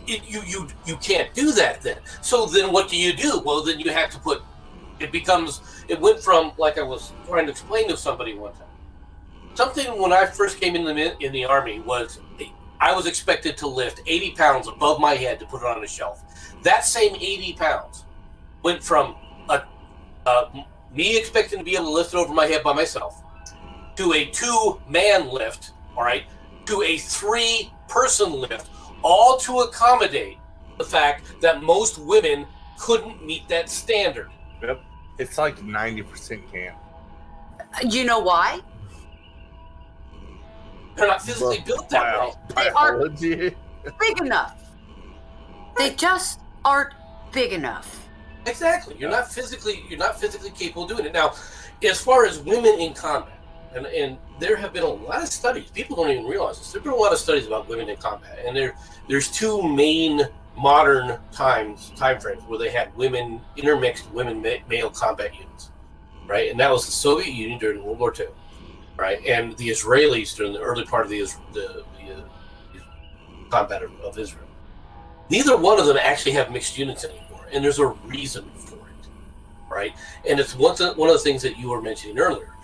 You can't do that then. So then what do? Well, then you have to it went from, like I was trying to explain to somebody one time. Something when I first came in the Army was I was expected to lift 80 pounds above my head to put it on a shelf. That same 80 pounds went from me expecting to be able to lift it over my head by myself to a 2-man lift, all right, to a 3-person lift, all to accommodate the fact that most women couldn't meet that standard. Yep. It's like 90% can't. You know why? They're not physically built that way. They aren't big enough. They just aren't big enough. Exactly. You're not physically capable of doing it. Now, as far as women in combat, and there have been a lot of studies. People don't even realize this. There have been a lot of studies about women in combat, and there's 2 main modern time frames where they had intermixed women-male combat units, right? And that was the Soviet Union during World War II, right? And the Israelis during the early part of the combat of Israel. Neither one of them actually have mixed units anymore, and there's a reason for it, right? And it's one of the things that you were mentioning earlier.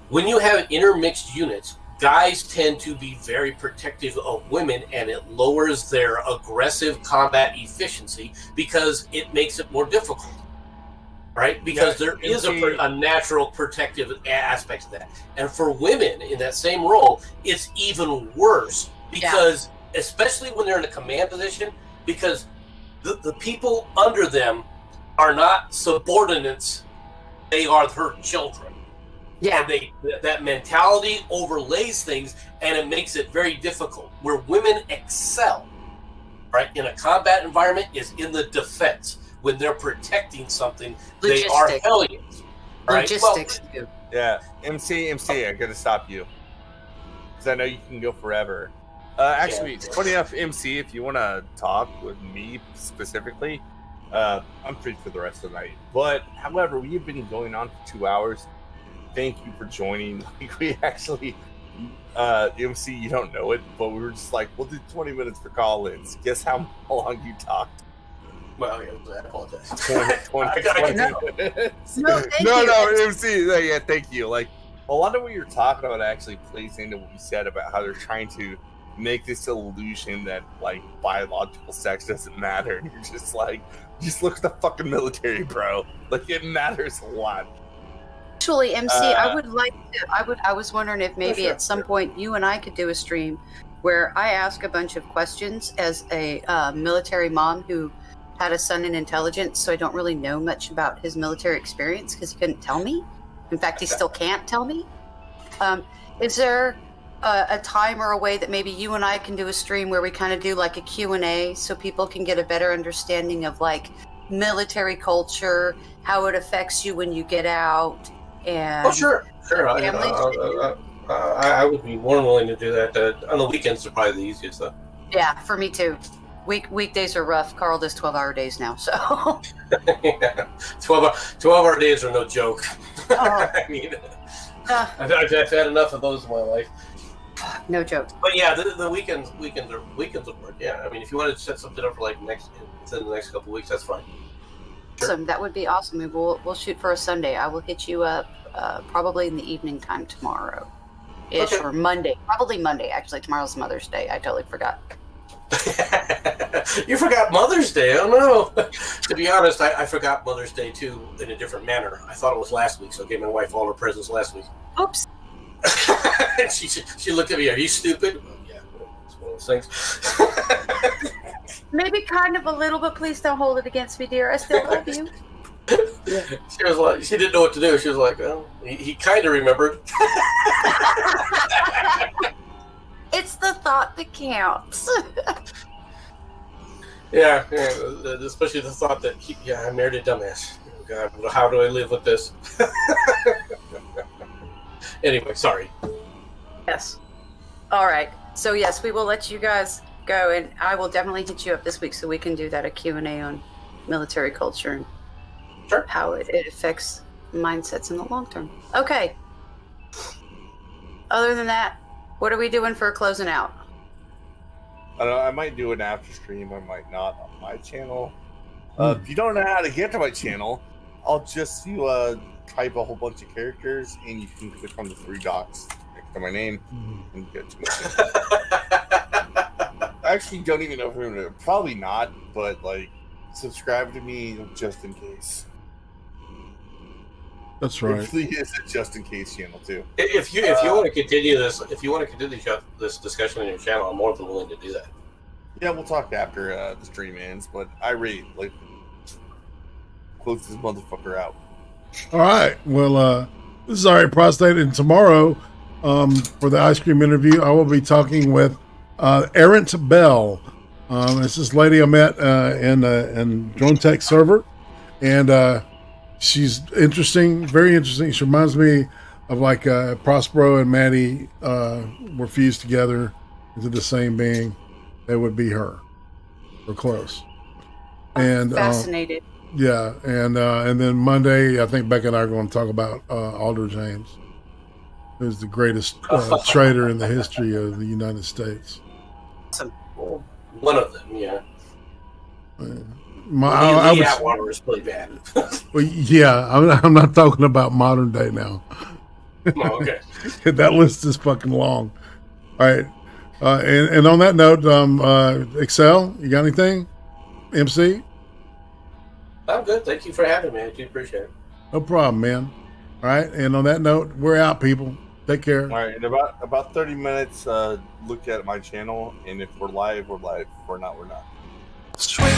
When you have intermixed units, guys tend to be very protective of women, and it lowers their aggressive combat efficiency because it makes it more difficult, right? Because there is a natural protective aspect to that. And for women in that same role, it's even worse because, especially when they're in a command position, because the people under them are not subordinates; they are her children. Yeah, and that mentality overlays things, and it makes it very difficult. Where women excel, right, in a combat environment is in the defense. When they're protecting something, they are hellions. Right? Logistics. Well, yeah, MC, I gotta stop you because I know you can go forever. Actually, it's funny enough, MC, if you want to talk with me specifically, I'm free for the rest of the night. But however, we've been going on for 2 hours. Thank you for joining. Like, we actually, MC, you don't know it, but we were just like, we'll do 20 minutes for call-ins. Guess how long you talked? Well, yeah, I apologize. 20 minutes. No, MC. Yeah, thank you. Like, a lot of what you're talking about actually plays into what we said about how they're trying to make this illusion that, like, biological sex doesn't matter. And you're just like, just look at the fucking military, bro. Like, it matters a lot. Actually, MC, I would like to. I was wondering if maybe at some point you and I could do a stream where I ask a bunch of questions as a military mom who had a son in intelligence, so I don't really know much about his military experience because he couldn't tell me. In fact, he still can't tell me. Is there a time or a way that maybe you and I can do a stream where we kind of do like a Q&A so people can get a better understanding of like military culture, how it affects you when you get out? And sure. I would be more than willing to do that. On the weekends, are probably the easiest, though. Yeah, for me too. Weekdays are rough. Carl does 12-hour days now, so. Yeah. 12-hour days are no joke. I mean, I've had enough of those in my life. No joke. But yeah, the weekends would work. Yeah, I mean, if you want to set something up for like within the next couple of weeks, that's fine. Awesome. That would be awesome. We'll shoot for a Sunday. I will hit you up probably in the evening time tomorrow, or Monday. Probably Monday. Actually, tomorrow's Mother's Day. I totally forgot. You forgot Mother's Day? Oh no! To be honest, I forgot Mother's Day too in a different manner. I thought it was last week, so I gave my wife all her presents last week. Oops. And she looked at me. Are you stupid? Well, yeah, it's one of those things. Maybe kind of a little, but please don't hold it against me, dear. I still love you. She was like, she didn't know what to do. She was like, well, he kind of remembered. It's the thought that counts. Yeah, especially the thought that, I married a dumbass. Oh, God, how do I live with this? Anyway, sorry. Yes. All right. So, yes, we will let you guys go, and I will definitely hit you up this week so we can do a Q&A on military culture and how it affects mindsets in the long term. Okay. Other than that, what are we doing for closing out? I don't know, I might do an after stream, I might not on my channel. If you don't know how to get to my channel, I'll just type a whole bunch of characters and you can click on the 3 dots next to my name and get to my channel. I actually don't even know if I'm going to, probably not, but like, subscribe to me just in case. That's right. It really is a just in case channel too. If you want to continue this, this discussion on your channel, I'm more than willing to do that. Yeah, we'll talk after the stream ends, but I rate like close this motherfucker out. All right. Well, this is Ari Prostate, and tomorrow, for the ice cream interview, I will be talking with Errant Bell. It's this lady I met in Drone Tech server, and she's interesting, very interesting. She reminds me of like Prospero and Maddie were fused together into the same being. That would be her. We're close. And fascinated. Yeah, and then Monday, I think Becca and I are going to talk about Alder James, who's the greatest trader in the history of the United States. Well, one of them, yeah. I Atwater is really bad. Well, yeah, I'm not talking about modern day now. Oh, okay. That list is fucking long. All right, and on that note, Excel, you got anything? MC? I'm good. Thank you for having me. I do appreciate it. No problem, man. All right, and on that note, we're out, people. Take care. All right, in about 30 minutes, look at my channel, and if we're live, we're live. If we're not, we're not. Straight